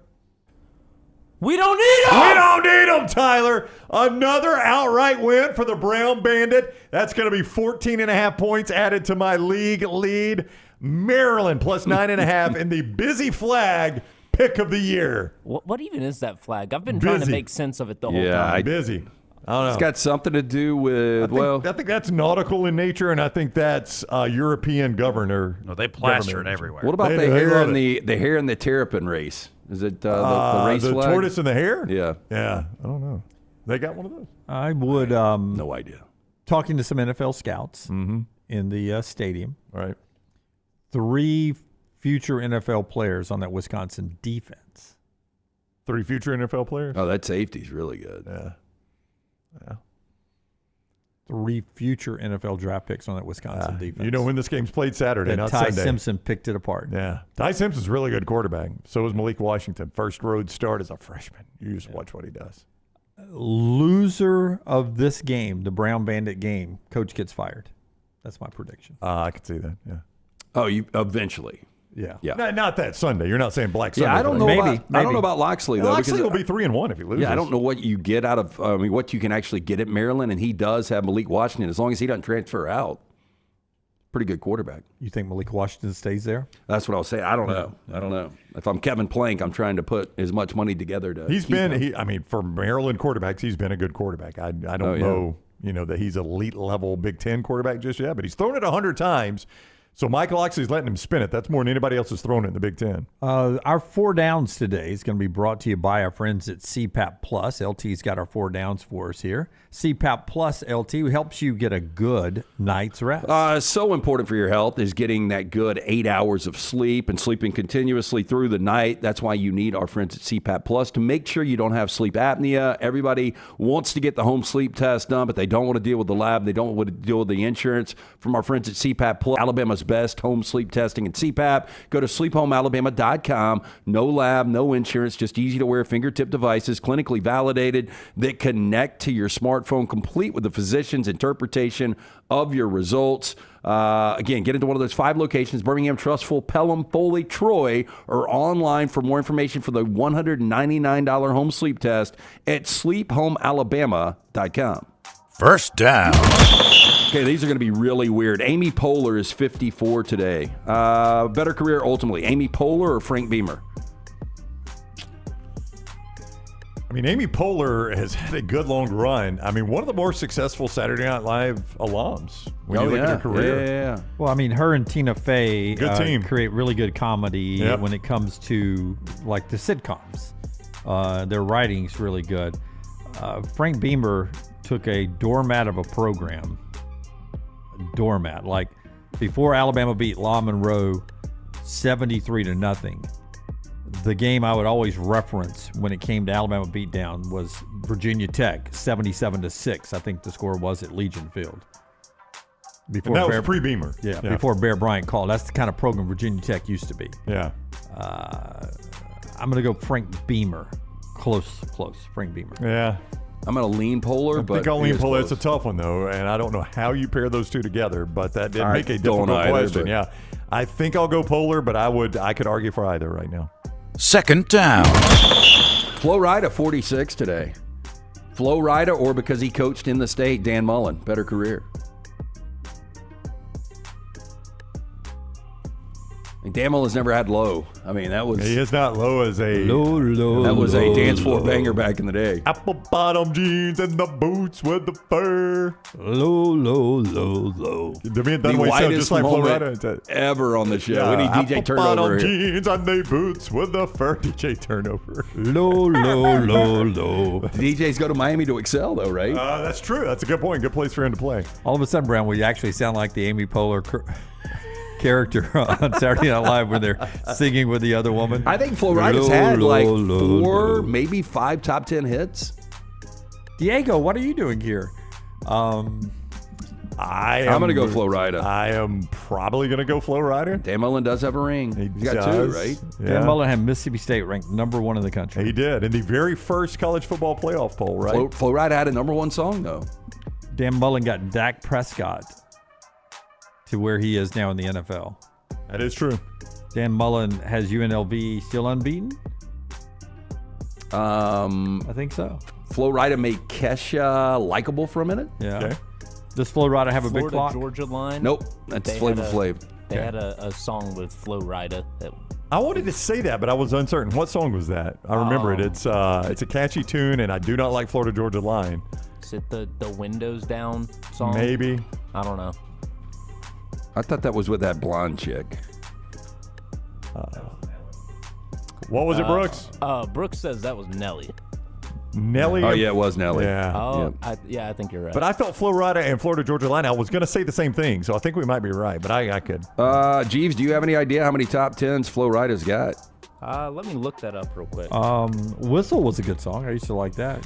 We don't need them! We don't need them, Tyler. Another outright win for the Brown Bandit. That's going to be 14.5 points added to my league lead. Maryland plus 9.5 in the busy flag pick of the year. What even is that flag? I've been trying to make sense of it the whole time. Yeah, busy. I don't know. It's got something to do with, I think that's nautical in nature, and I think that's European governor. No, they plaster it everywhere. What about the hair and the hair and the terrapin race? Is it the race the flag? tortoise and the hare? Yeah. Yeah. I don't know. They got one of those? I would. No idea. Talking to some NFL scouts in the stadium. Right. 3 future NFL players on that Wisconsin defense. 3 future NFL players? Oh, that safety's really good. Yeah. 3 future NFL draft picks on that Wisconsin defense. You know when this game's played Saturday, that not Ty Sunday. Simpson picked it apart. Yeah. Ty Simpson's a really good quarterback. So is Malik Washington. First road start as a freshman. You just watch what he does. Loser of this game, the Brown Bandit game, coach gets fired. That's my prediction. I could see that, yeah. Oh, you eventually. Yeah. Not that Sunday. You're not saying Black Sunday. Yeah, I don't know. I don't know about Loxley though. Loxley because will be 3-1 if he loses. Yeah, I don't know what you get out of. I mean, what you can actually get at Maryland, and he does have Malik Washington. As long as he doesn't transfer out, pretty good quarterback. You think Malik Washington stays there? That's what I'll say. I don't know. I don't know. If I'm Kevin Plank, I'm trying to put as much money together to. He's been. I mean, for Maryland quarterbacks, he's been a good quarterback. I don't know. You know that he's elite level Big Ten quarterback just yet, but he's thrown it 100 times. So Michael Loxley's letting him spin it. That's more than anybody else has thrown it in the Big Ten. Our 4 downs today is going to be brought to you by our friends at CPAP Plus. LT's got our 4 downs for us here. CPAP Plus LT helps you get a good night's rest. So important for your health is getting that good 8 hours of sleep and sleeping continuously through the night. That's why you need our friends at CPAP Plus to make sure you don't have sleep apnea. Everybody wants to get the home sleep test done, but they don't want to deal with the lab. They don't want to deal with the insurance. From our friends at CPAP Plus, Alabama's best home sleep testing and CPAP. Go to sleephomealabama.com. No lab, no insurance, just easy to wear fingertip devices, clinically validated, that connect to your smartphone, complete with the physician's interpretation of your results. Again, get into one of those 5 locations: Birmingham, Trustful, Pelham, Foley, Troy, or online for more information for the $199 home sleep test at sleephomealabama.com. First down. Okay, these are going to be really weird. Amy Poehler is 54 today. Better career ultimately, Amy Poehler or Frank Beamer? I mean, Amy Poehler has had a good long run. I mean, one of the more successful Saturday Night Live alums when you look at her career. Yeah. Well, I mean, her and Tina Fey Good team. create really good comedy when it comes to like the sitcoms. Their writing's really good. Frank Beamer took a doormat of a program. Doormat. Like before Alabama beat La Monroe 73-0. The game I would always reference when it came to Alabama beatdown was Virginia Tech 77-6. I think the score was at Legion Field. Before that was pre-Beamer. Yeah, before Bear Bryant called. That's the kind of program Virginia Tech used to be. Yeah. I'm going to go Frank Beamer. Close. Frank Beamer. Yeah. I'm going to lean Polar, I but think I'll lean it is Polar. close. It's a tough one, though, and I don't know how you pair those two together, but that did make a don't difficult either, question. but- Yeah. I think I'll go Polar, but I could argue for either right now. Second down. Flo Rida, 46 today. Flo Rida, or because he coached in the state, Dan Mullen, better career. And Dan Mullen's never had low. I mean, that was... He is not low as a... Low. That was a dance floor banger back in the day. Apple bottom jeans and the boots with the fur. Low. Damian The Dunaway sound widest just like Flo moment Rida. ever on the show. Yeah, Any DJ apple turnover bottom here. jeans and the boots with the fur. DJ turnover. Low. DJs go to Miami to excel, though, right? That's true. That's a good point. Good place for him to play. All of a sudden, Brown, we actually sound like the Amy Poehler character on Saturday Night Live when they're singing with the other woman. I think Flo Rida's had like 4, maybe 5 top 10 hits. Diego, what are you doing here? I'm going to go Flo Rida. I am probably going to go Flo Rida. Dan Mullen does have a ring. He's got 2, right? Yeah. Dan Mullen had Mississippi State ranked number 1 in the country. He did. In the very first college football playoff poll, right? Flo Rida had a number 1 song, though. Dan Mullen got Dak Prescott to where he is now in the NFL. That is true. Dan Mullen has UNLV still unbeaten? I think so. Flo Rida made Kesha likable for a minute. Yeah. Okay. Does Flo Rida have a big Florida clock? Georgia line. Nope, that's They Flavor had Flav. They had a song with Flo Rida that I wanted to say that, but I was uncertain. What song was that? I remember it. It's a catchy tune, and I do not like Florida Georgia Line. is it the Windows Down song? Maybe. I don't know. I thought that was with that blonde chick. What was it, Brooks? Brooks says that was Nelly. Nelly. Oh, yeah, it was Nelly. Yeah. Oh, Yeah. I think you're right. But I felt Flo Rida and Florida Georgia Line. I was going to say the same thing, so I think we might be right, but I could. Jeeves, do you have any idea how many top 10s Flo Rida's got? Let me look that up real quick. Whistle was a good song. I used to like that.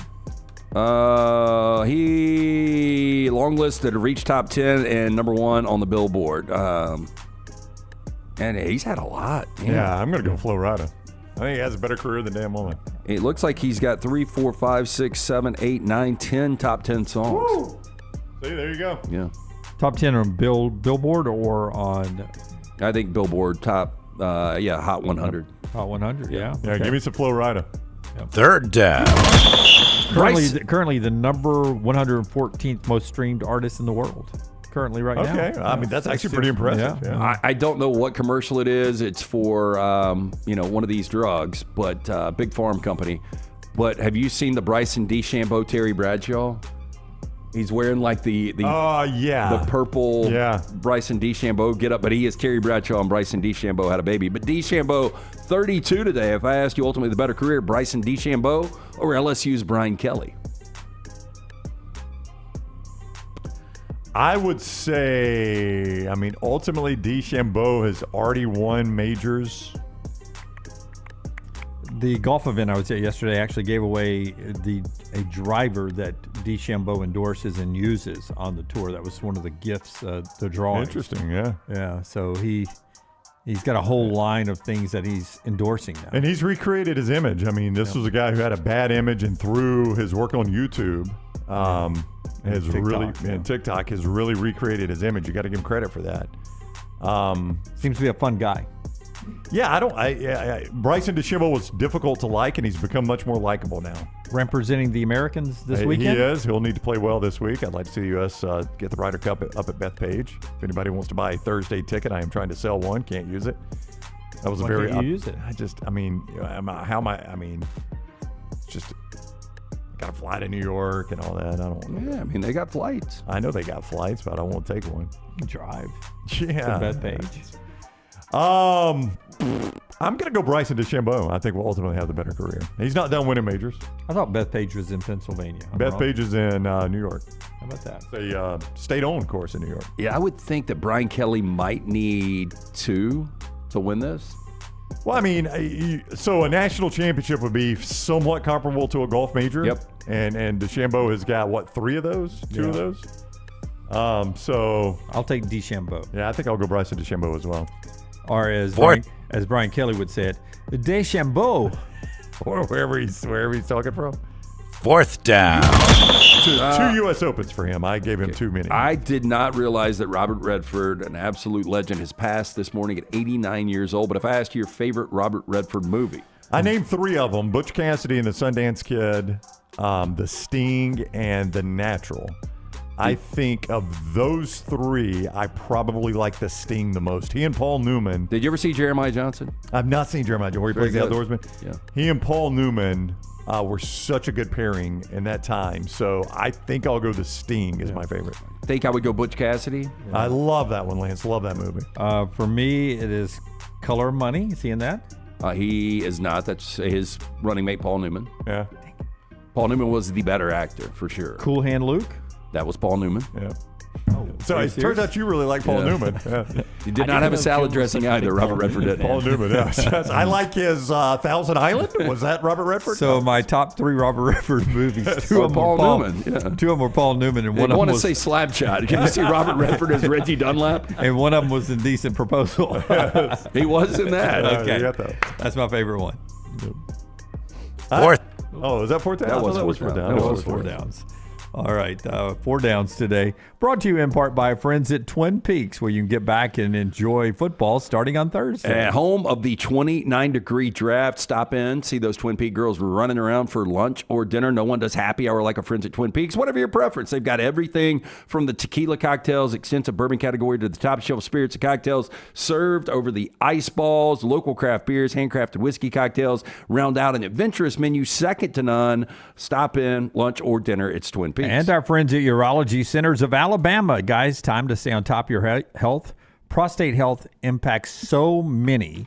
He long listed, reached top 10 and number 1 on the Billboard. And he's had a lot. Damn. Yeah, I'm going to go Flo Rida. I think he has a better career than Dan Mullen. It looks like he's got 3, 4, 5, 6, 7, 8, 9, 10 top 10 songs. Woo! See, there you go. Yeah. Top 10 on Billboard or on I think Billboard top, Hot 100. Hot 100, yeah. Yeah, Okay. give me some Flo Rida. Third down. Currently the number 114th most streamed artist in the world. Currently right now. Okay. I mean, that's actually pretty impressive. Yeah. I don't know what commercial it is. It's for, one of these drugs, but big farm company. But have you seen the Bryson DeChambeau, Terry Bradshaw? He's wearing like the purple Bryson DeChambeau get up, but he is Terry Bradshaw and Bryson DeChambeau had a baby. But DeChambeau, 32 today. If I asked you ultimately the better career, Bryson DeChambeau or LSU's Brian Kelly? I would say, ultimately DeChambeau has already won majors. The golf event I was at yesterday actually gave away a driver that DeChambeau endorses and uses on the tour. That was one of the gifts, the drawing. Interesting, yeah. Yeah, so he's got a whole line of things that he's endorsing now. And he's recreated his image. This was a guy who had a bad image, and through his work on YouTube, TikTok has really recreated his image. You got to give him credit for that. Seems to be a fun guy. Yeah, Bryson DeChambeau was difficult to like, and he's become much more likable now. Representing the Americans this weekend? He is. He'll need to play well this week. I'd like to see the U.S. Get the Ryder Cup up at Bethpage. If anybody wants to buy a Thursday ticket, I am trying to sell one. Can't use it. That was Why a very. Can't you use it? It's just. Got to fly to New York and all that. I don't. Yeah, they got flights. I know they got flights, but I won't take one. You can drive. Yeah. To Bethpage. I'm going to go Bryson DeChambeau. I think we'll ultimately have the better career. He's not done winning majors. I thought Bethpage was in Pennsylvania. Bethpage is in New York. How about that? It's a state-owned course in New York. Yeah, I would think that Brian Kelly might need 2 to win this. Well, so a national championship would be somewhat comparable to a golf major. Yep. And DeChambeau has got, 3 of those? 2 of those? So I'll take DeChambeau. Yeah, I think I'll go Bryson DeChambeau as well. Or as Brian Kelly would say it, DeChambeau. Or wherever he's talking from. 4th down. Two U.S. Opens for him. I gave him too many. I did not realize that Robert Redford, an absolute legend, has passed this morning at 89 years old. But if I asked you your favorite Robert Redford movie, I named 3 of them: Butch Cassidy and the Sundance Kid, The Sting, and The Natural. I think of those 3, I probably like The Sting the most. He and Paul Newman. Did you ever see Jeremiah Johnson? I've not seen Jeremiah Johnson, where he plays the outdoorsman. Yeah. He and Paul Newman were such a good pairing in that time. So I think I'll go The Sting as my favorite. Think I would go Butch Cassidy? I love that one, Lance. Love that movie. For me, it is Color of Money. You seeing that? He is not. That's his running mate, Paul Newman. Yeah. Paul Newman was the better actor, for sure. Cool Hand Luke? That was Paul Newman. Yeah. So it turns out you really like Paul Newman. Yeah. He did not have a salad dressing either. Robert Redford did. Paul Newman, yes. I like his Thousand Island. Was that Robert Redford? So my top 3 Robert Redford movies. 2 of them Paul were Paul Newman. Yeah. 2 of them were Paul Newman, and one I of them want to was say Slapshot. Can you see Robert Redford as Reggie Dunlap? and one of them was Indecent Proposal. He was in that. Okay, you got that. that's my favorite one. 4th. Oh, is that 4th down? That I was thought fourth down. That was 4 downs. All right, 4 downs today. Brought to you in part by our friends at Twin Peaks, where you can get back and enjoy football starting on Thursday. At home of the 29-degree draft. Stop in, see those Twin Peaks girls running around for lunch or dinner. No one does happy hour like our friends at Twin Peaks. Whatever your preference, they've got everything from the tequila cocktails, extensive bourbon category, to the top shelf spirits and cocktails served over the ice balls, local craft beers, handcrafted whiskey cocktails. Round out an adventurous menu second to none. Stop in, lunch or dinner. It's Twin Peaks. And our friends at Urology Centers of Alabama. Guys, time to stay on top of your health. Prostate health impacts so many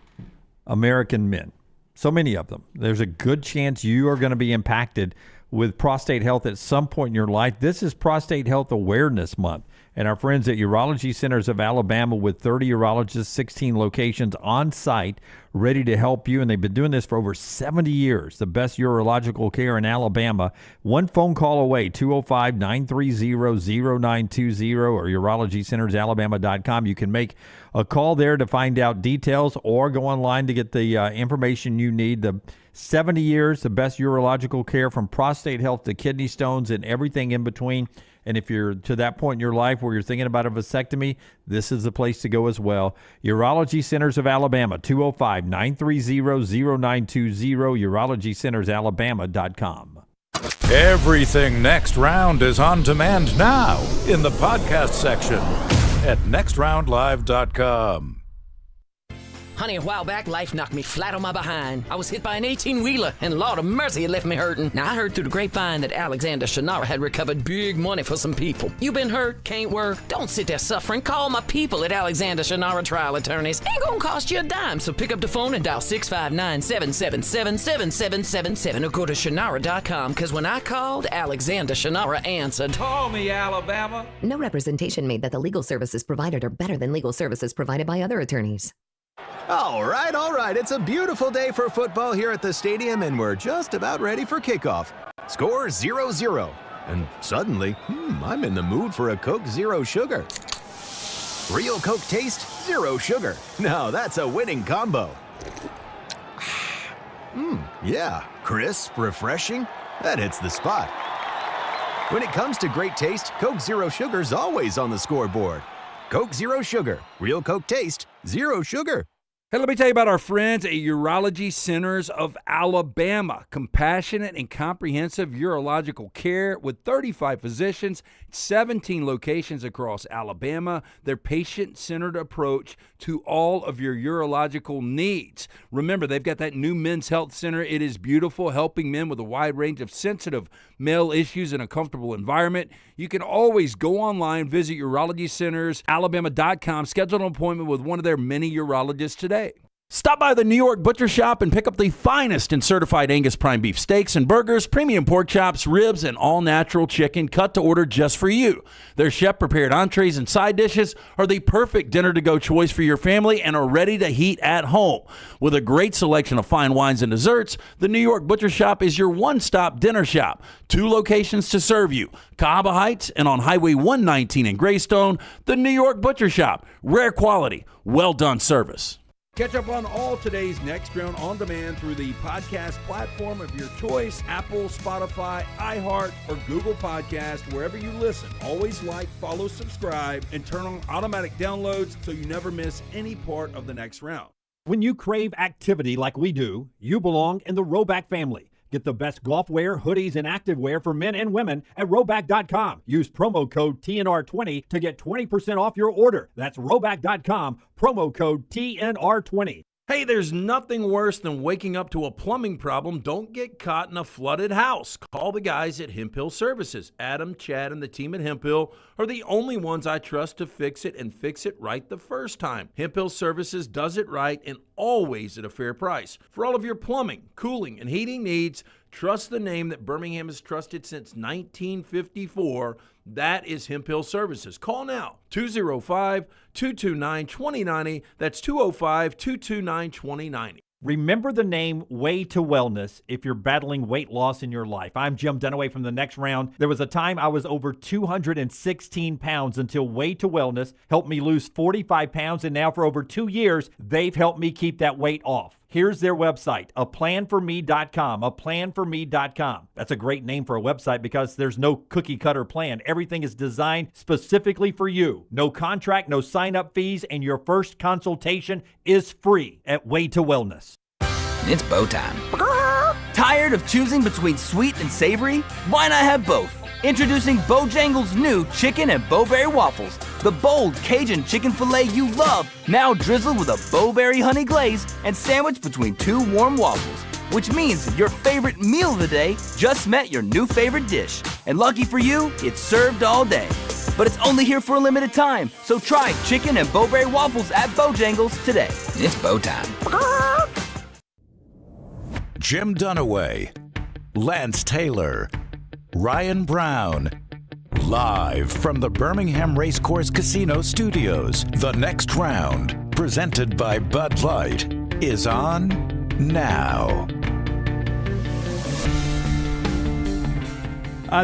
American men, so many of them. There's a good chance you are going to be impacted with prostate health at some point in your life. This is Prostate Health Awareness Month. And our friends at Urology Centers of Alabama, with 30 urologists, 16 locations on site, ready to help you. And they've been doing this for over 70 years. The best urological care in Alabama. One phone call away, 205-930-0920 or urologycentersalabama.com. You can make a call there to find out details, or go online to get the information you need. The 70 years, the best urological care, from prostate health to kidney stones and everything in between. And if you're to that point in your life where you're thinking about a vasectomy, this is the place to go as well. Urology Centers of Alabama, 205-930-0920, urologycentersalabama.com. Everything Next Round is on demand now in the podcast section at nextroundlive.com. Honey, a while back, life knocked me flat on my behind. I was hit by an 18-wheeler, and Lord of mercy, it left me hurting. Now, I heard through the grapevine that Alexander Shannara had recovered big money for some people. You been hurt? Can't work? Don't sit there suffering. Call my people at Alexander Shannara Trial Attorneys. Ain't gonna cost you a dime, so pick up the phone and dial 659-777-7777 or go to Shannara.com, because when I called, Alexander Shannara answered. Call me, Alabama. No representation made that the legal services provided are better than legal services provided by other attorneys. All right. It's a beautiful day for football here at the stadium, and we're just about ready for kickoff. Score 0-0. And suddenly, I'm in the mood for a Coke Zero Sugar. Real Coke taste, zero sugar. Now that's a winning combo. Yeah, crisp, refreshing. That hits the spot. When it comes to great taste, Coke Zero Sugar's always on the scoreboard. Coke Zero Sugar. Real Coke taste, zero sugar. Hey, let me tell you about our friends at Urology Centers of Alabama. Compassionate and comprehensive urological care with 35 physicians, 17 locations across Alabama. Their patient-centered approach to all of your urological needs. Remember, they've got that new men's health center. It is beautiful, helping men with a wide range of sensitive male issues in a comfortable environment. You can always go online, visit urologycentersalabama.com, schedule an appointment with one of their many urologists today. Stop by the New York Butcher Shop and pick up the finest in certified Angus prime beef steaks and burgers, premium pork chops, ribs, and all-natural chicken cut to order just for you. Their chef-prepared entrees and side dishes are the perfect dinner-to-go choice for your family and are ready to heat at home. With a great selection of fine wines and desserts, the New York Butcher Shop is your one-stop dinner shop. 2 locations to serve you, Cahaba Heights and on Highway 119 in Greystone. The New York Butcher Shop, rare quality, well-done service. Catch up on all today's Next Round on demand through the podcast platform of your choice, Apple, Spotify, iHeart, or Google Podcast, wherever you listen. Always like, follow, subscribe, and turn on automatic downloads so you never miss any part of the Next Round. When you crave activity like we do, you belong in the Roback family. Get the best golf wear, hoodies, and activewear for men and women at Roback.com. Use promo code TNR20 to get 20% off your order. That's Roback.com, promo code TNR20. Hey, there's nothing worse than waking up to a plumbing problem. Don't get caught in a flooded house. Call the guys at Hemp Hill Services. Adam, Chad, and the team at Hemp Hill are the only ones I trust to fix it and fix it right the first time. Hemp Hill Services does it right and always at a fair price. For all of your plumbing, cooling, and heating needs, trust the name that Birmingham has trusted since 1954. That is Hemp Hill Services. Call now, 205-229-2090. That's 205-229-2090. Remember the name Way to Wellness if you're battling weight loss in your life. I'm Jim Dunaway from the Next Round. There was a time I was over 216 pounds until Way to Wellness helped me lose 45 pounds, and now for over 2 years, they've helped me keep that weight off. Here's their website, aplanforme.com, aplanforme.com. That's a great name for a website because there's no cookie-cutter plan. Everything is designed specifically for you. No contract, no sign-up fees, and your first consultation is free at Way to Wellness. It's bow time. Tired of choosing between sweet and savory? Why not have both? Introducing Bojangles' new chicken and bowberry waffles. The bold Cajun chicken filet you love, now drizzled with a bowberry honey glaze and sandwiched between two warm waffles. Which means your favorite meal of the day just met your new favorite dish. And lucky for you, it's served all day. But it's only here for a limited time, so try chicken and bowberry waffles at Bojangles today. It's bow time. Jim Dunaway, Lance Taylor, Ryan Brown. Live from the Birmingham Racecourse Casino Studios, the Next Round, presented by Bud Light, is on now.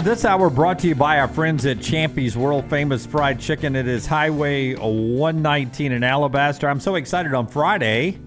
This hour brought to you by our friends at Champy's World Famous Fried Chicken. It is Highway 119 in Alabaster. I'm so excited. On Friday,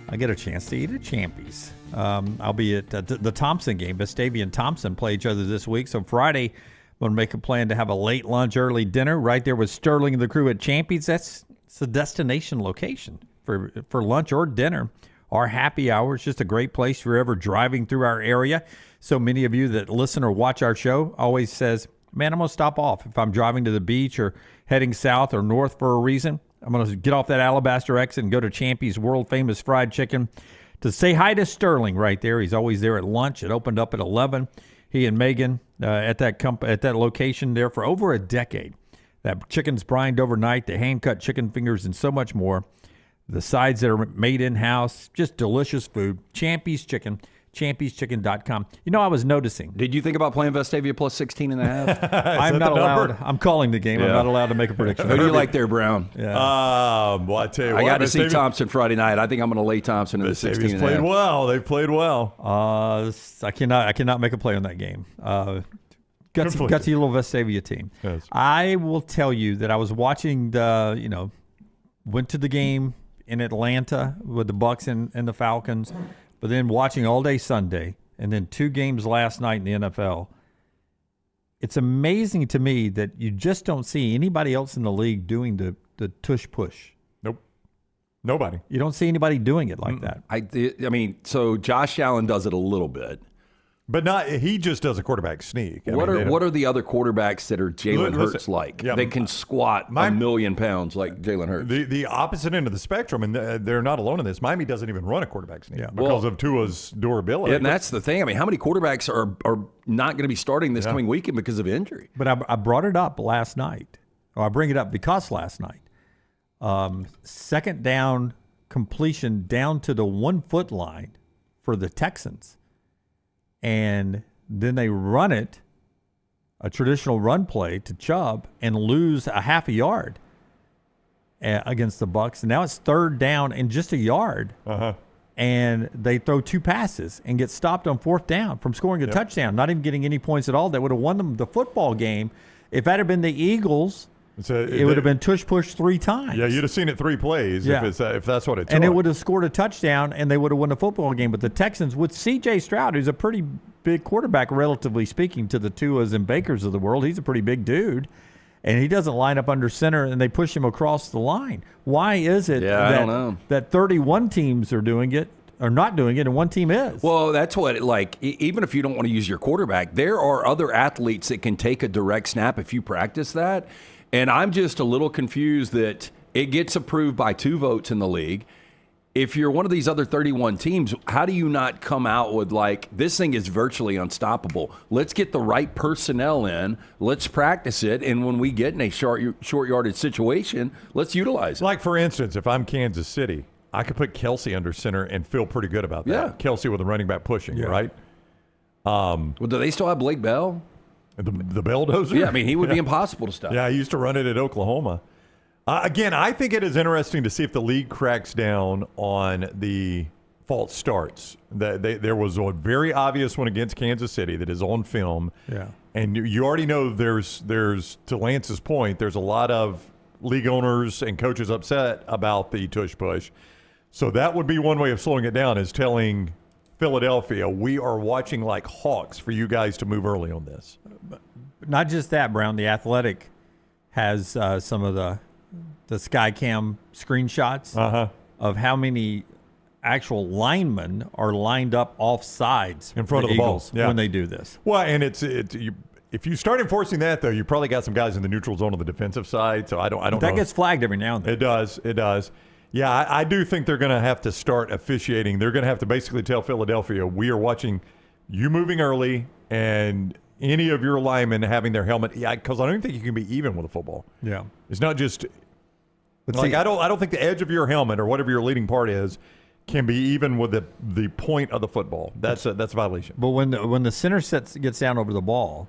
I get a chance to eat at Champy's. I'll be at the Thompson game. Vestavia and Thompson play each other this week. So Friday, I'm going to make a plan to have a late lunch, early dinner right there with Sterling and the crew at Champy's. It's a destination location for lunch or dinner or happy hour. It's just a great place if you're ever driving through our area. So many of you that listen or watch our show always says, man, I'm going to stop off. If I'm driving to the beach or heading south or north for a reason, I'm going to get off that Alabaster exit and go to Champy's World Famous Fried Chicken to say hi to Sterling right there. He's always there at lunch. It opened up at 11. He and Megan at that location there for over a decade. That chicken's brined overnight, the hand-cut chicken fingers, and so much more. The sides that are made in-house, just delicious food. Champy's Chicken, champyschicken.com. You know, I was noticing. Did you think about playing Vestavia plus 16.5? I'm not allowed. I'm calling the game. Yeah. I'm not allowed to make a prediction. Who do you like there, Brown? Yeah. Well, I tell you what. I got to see Thompson Friday night. I think I'm going to lay Thompson in the 16.5. Played well. They've played well. I cannot make a play on that game. Gutsy little Vestavia team. Yes. I will tell you that I was watching went to the game in Atlanta with the Bucks and the Falcons, but then watching all day Sunday and then 2 games last night in the NFL. It's amazing to me that you just don't see anybody else in the league doing the tush push. Nope. Nobody. You don't see anybody doing it like that. I mean, so Josh Allen does it a little bit. But not he just does a quarterback sneak. What are the other quarterbacks that are Jalen Hurts like? Yeah, they can squat a million pounds like Jalen Hurts. The opposite end of the spectrum, and they're not alone in this. Miami doesn't even run a quarterback sneak because of Tua's durability. And that's the thing. I mean, how many quarterbacks are not going to be starting this coming weekend because of injury? But I brought it up last night. Or I bring it up because last night, second down completion down to the 1 foot line for the Texans. And then they run it, a traditional run play to Chubb, and lose a half a yard against the Bucs. And now it's third down and just a yard. And they throw 2 passes and get stopped on 4th down from scoring a touchdown, not even getting any points at all. That would have won them the football game. If that had been the Eagles it would have been tush push 3 times. Yeah, you'd have seen it 3 plays if that's what it took. And it would have scored a touchdown, and they would have won the football game. But the Texans, with C.J. Stroud, who's a pretty big quarterback, relatively speaking, to the Tuas and Bakers of the world, he's a pretty big dude, and he doesn't line up under center, and they push him across the line. Why is it I don't know. that 31 teams are doing it, or not doing it, and one team is? Well, that's what, even if you don't want to use your quarterback, there are other athletes that can take a direct snap if you practice that. And I'm just a little confused that it gets approved by 2 votes in the league. If you're one of these other 31 teams, how do you not come out with, this thing is virtually unstoppable? Let's get the right personnel in. Let's practice it. And when we get in a short yardage situation, let's utilize it. Like, for instance, if I'm Kansas City, I could put Kelsey under center and feel pretty good about that. Yeah. Kelsey with a running back pushing, right? Well, do they still have Blake Bell? The Belldozer? Yeah, I mean, he would be impossible to stop. Yeah, he used to run it at Oklahoma. Again, I think it is interesting to see if the league cracks down on the false starts. There was a very obvious one against Kansas City that is on film. Yeah. And you already know there's to Lance's point, there's a lot of league owners and coaches upset about the tush push. So that would be one way of slowing it down, is telling Philadelphia, we are watching like hawks for you guys to move early on this. Not just that, Brown. The Athletic has some of the Skycam screenshots of how many actual linemen are lined up off sides in front of the Eagles ball when they do this. Well, and if you start enforcing that, though, you probably got some guys in the neutral zone on the defensive side. So I don't know. That gets flagged every now and then. It does. Yeah, I do think they're going to have to start officiating. They're going to have to basically tell Philadelphia, we are watching you moving early and any of your linemen having their helmet. Yeah, because I don't think you can be even with a football. Yeah. It's not just But like see- I don't think the edge of your helmet or whatever your leading part is can be even with the point of the football. That's a violation. But when the center gets down over the ball,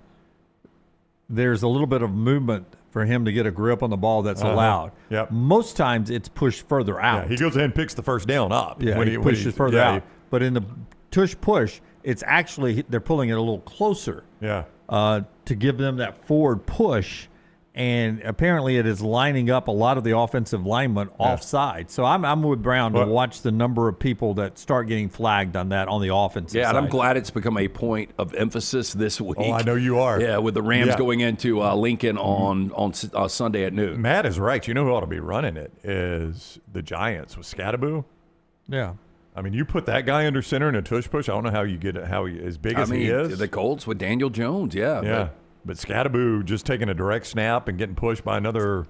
there's a little bit of movement for him to get a grip on the ball that's allowed. Yep. Most times it's pushed further out. Yeah, he goes ahead and picks the first down up. Yeah, when he pushes further yeah, out. But in the tush push, it's actually they're pulling it a little closer. Yeah. To give them that forward push, and apparently it is lining up a lot of the offensive linemen offside. So I'm with Brown to watch the number of people that start getting flagged on that on the offensive Yeah, side. and I'm glad it's become a point of emphasis this week. Oh, I know you are. Yeah, with the Rams Yeah. going into Lincoln on Sunday at noon. Matt is right. You know who ought to be running it is the Giants with Scadaboo. Yeah. I mean, you put that guy under center in a tush push. I don't know how you get it, how he as big as he is. The Colts with Daniel Jones, Yeah. But Scadaboo just taking a direct snap and getting pushed by another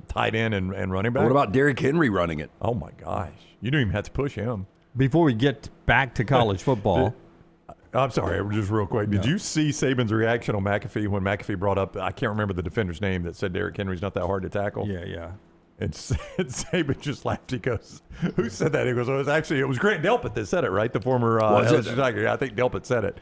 tight end and running back. What about Derrick Henry running it? Oh, my gosh. You don't even have to push him. Before we get back to college football. I'm sorry, just real quick. Did you see Saban's reaction on McAfee when McAfee brought up, I can't remember the defender's name, that said Derrick Henry's not that hard to tackle? Yeah. And Saban just laughed. He goes, who said that? He goes, it was Grant Delpit that said it, right? The former LSU Tiger. Yeah, I think Delpit said it.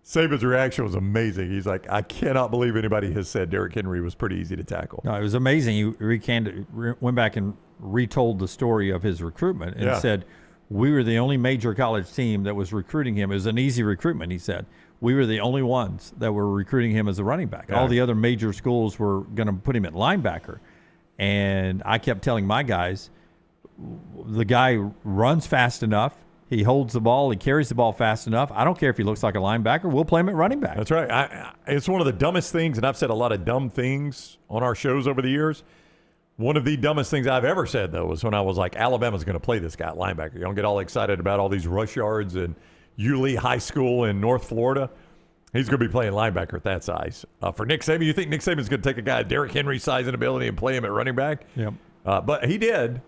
Saban's reaction was amazing. He's like, I cannot believe anybody has said Derrick Henry was pretty easy to tackle. No, it was amazing. He went back and retold the story of his recruitment and said, we were the only major college team that was recruiting him. It was an easy recruitment, he said. We were the only ones that were recruiting him as a running back. Yeah. All the other major schools were going to put him at linebacker. And I kept telling my guys, the guy runs fast enough. He holds the ball. He carries the ball fast enough. I don't care if he looks like a linebacker. We'll play him at running back. That's right. It's one of the dumbest things, and I've said a lot of dumb things on our shows over the years. One of the dumbest things I've ever said, though, was when I was like, Alabama's going to play this guy at linebacker. You don't get all excited about all these rush yards in Yulee High School in North Florida. He's going to be playing linebacker at that size. For Nick Saban, you think Nick Saban's going to take a guy Derrick Henry's size and ability and play him at running back? Yep. But he did.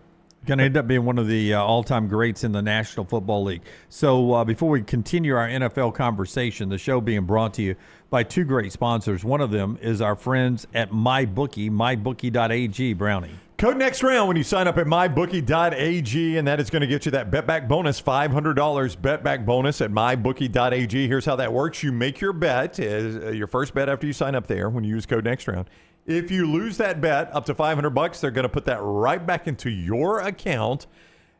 Going to end up being one of the all-time greats in the National Football League. So before we continue our NFL conversation, the show being brought to you by 2 great sponsors. One of them is our friends at MyBookie, mybookie.ag, Brownie. Code next round when you sign up at mybookie.ag, and that is going to get you that bet-back bonus, $500 bet-back bonus at mybookie.ag. Here's how that works. You make your bet, your first bet after you sign up there when you use code next round. If you lose that bet up to $500, they're going to put that right back into your account,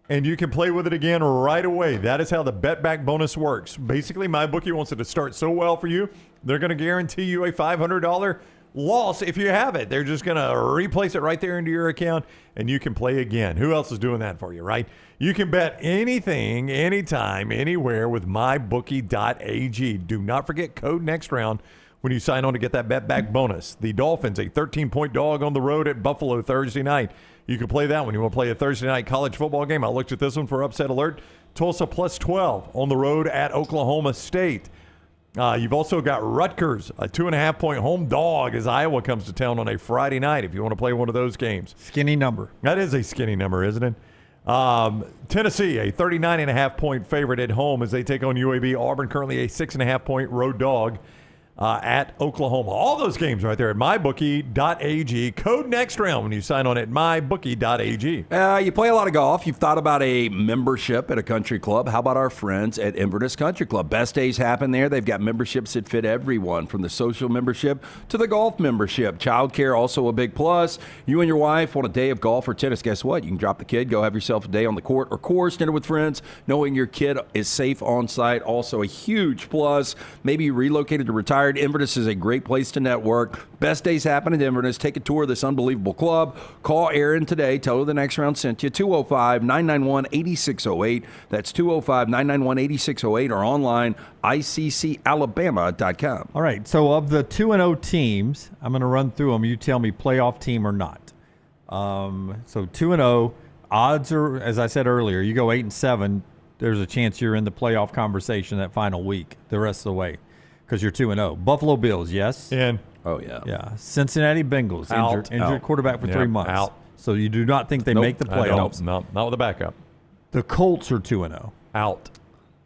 and you can play with it again right away. That is how the bet-back bonus works. Basically, MyBookie wants it to start so well for you, they're going to guarantee you a $500 loss if you have it. They're just going to replace it right there into your account, and you can play again. Who else is doing that for you, right? You can bet anything, anytime, anywhere with mybookie.ag. Do not forget code NEXTROUND when you sign on to get that bet back bonus. The Dolphins, a 13-point dog on the road at Buffalo Thursday night. You can play that one. You want to play a Thursday night college football game? I looked at this one for upset alert. Tulsa plus 12 on the road at Oklahoma State. You've also got Rutgers, a 2.5-point home dog as Iowa comes to town on a Friday night if you want to play one of those games. Skinny number. That is a skinny number, isn't it? Tennessee, a 39.5-point favorite at home as they take on UAB. Auburn, currently a 6.5-point road dog at Oklahoma. All those games right there at mybookie.ag. Code NEXTROUND when you sign on at mybookie.ag. You play a lot of golf. You've thought about a membership at a country club. How about our friends at Inverness Country Club? Best days happen there. They've got memberships that fit everyone, from the social membership to the golf membership. Childcare also a big plus. You and your wife want a day of golf or tennis. Guess what? You can drop the kid, go have yourself a day on the court or course, dinner with friends, knowing your kid is safe on site. Also a huge plus. Maybe you relocated to retire. Inverness is a great place to network. Best days happen at Inverness. Take a tour of this unbelievable club. Call Erin today. Tell her the next round sent you. 205-991-8608. That's 205-991-8608 or online, iccalabama.com. All right, so of the 2-0 teams, I'm going to run through them. You tell me playoff team or not. So 2-0, odds are, as I said earlier, you go 8-7, there's a chance you're in the playoff conversation that final week the rest of the way. Because you're 2-0. Buffalo Bills, yes? In. Oh, yeah. Yeah. Cincinnati Bengals, injured quarterback for 3 months. Out. So you do not think they make the playoffs? No, not with a backup. The Colts are 2-0. Out.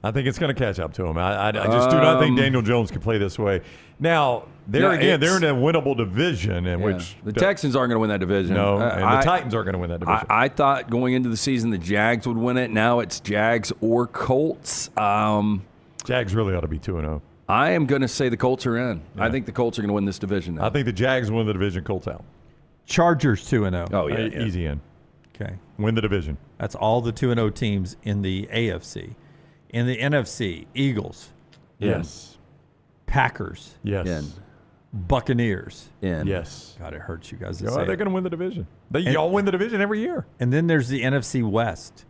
I think it's going to catch up to them. I just do not think Daniel Jones can play this way. Now, they're in a winnable division in which the Texans aren't going to win that division. No, and the Titans aren't going to win that division. I thought going into the season the Jags would win it. Now it's Jags or Colts. Jags really ought to be 2-0. I am going to say the Colts are in. Yeah. I think the Colts are going to win this division now. I think the Jags win the division, Colts out. Chargers 2-0. Oh, yeah. Easy in. Okay. Win the division. That's all the 2-0 teams in the AFC. In the NFC, Eagles. Yes. Packers. Yes. In. Buccaneers. In. Yes. God, it hurts you guys to they're say going to win the division. Y'all win the division every year. And then there's the NFC West.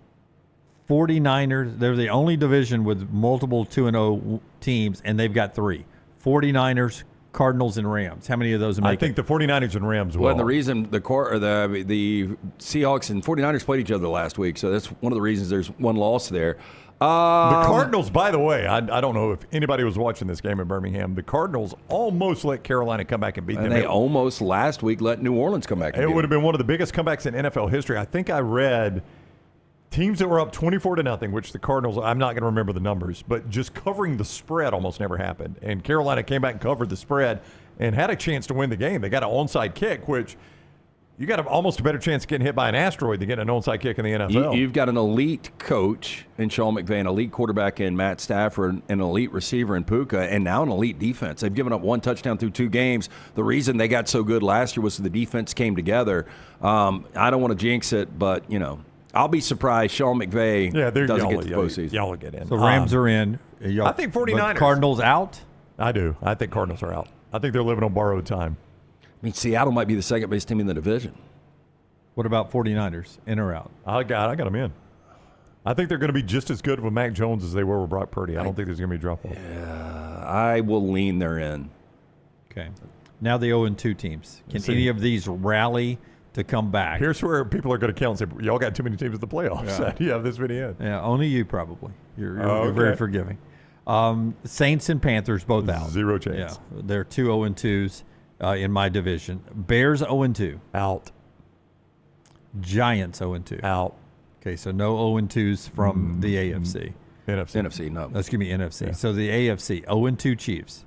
49ers, they're the only division with multiple 2-0 teams, and they've got 3. 49ers, Cardinals, and Rams. How many of those make I think the 49ers and Rams will. Well, and the reason the Seahawks and 49ers played each other last week, so that's one of the reasons there's one loss there. The Cardinals, by the way, I don't know if anybody was watching this game in Birmingham. The Cardinals almost let Carolina come back and beat them. And they almost last week let New Orleans come back and beat them. It would have been one of the biggest comebacks in NFL history. I think I read teams that were up 24-0, which the Cardinals, I'm not going to remember the numbers, but just covering the spread almost never happened. And Carolina came back and covered the spread and had a chance to win the game. They got an onside kick, which you got almost a better chance of getting hit by an asteroid than getting an onside kick in the NFL. You've got an elite coach in Sean McVay, an elite quarterback in Matt Stafford, an elite receiver in Puka, and now an elite defense. They've given up 1 touchdown through 2 games. The reason they got so good last year was the defense came together. I don't want to jinx it, but, I'll be surprised Sean McVay doesn't get to the postseason. Y'all will get in. So Rams are in. I think 49ers. Cardinals out? I do. I think Cardinals are out. I think they're living on borrowed time. I mean, Seattle might be the second-best team in the division. What about 49ers? In or out? I got them in. I think they're going to be just as good with Mac Jones as they were with Brock Purdy. I don't think there's going to be a drop-off. Yeah, I will lean they're in. Okay. Now the 0-2 teams. Can any of these rally to come back? Here's where people are going to count and say, y'all got too many teams in the playoffs. Yeah. You have this many in. Yeah, only you probably. You're very forgiving. Saints and Panthers both out. 0 chance. Yeah, they're 2 0-2s in my division. Bears 0-2. Out. Giants 0-2. Out. Okay, so no 0-2s from the AFC. NFC, no. Excuse me, NFC. Yeah. So the AFC, 0-2 Chiefs.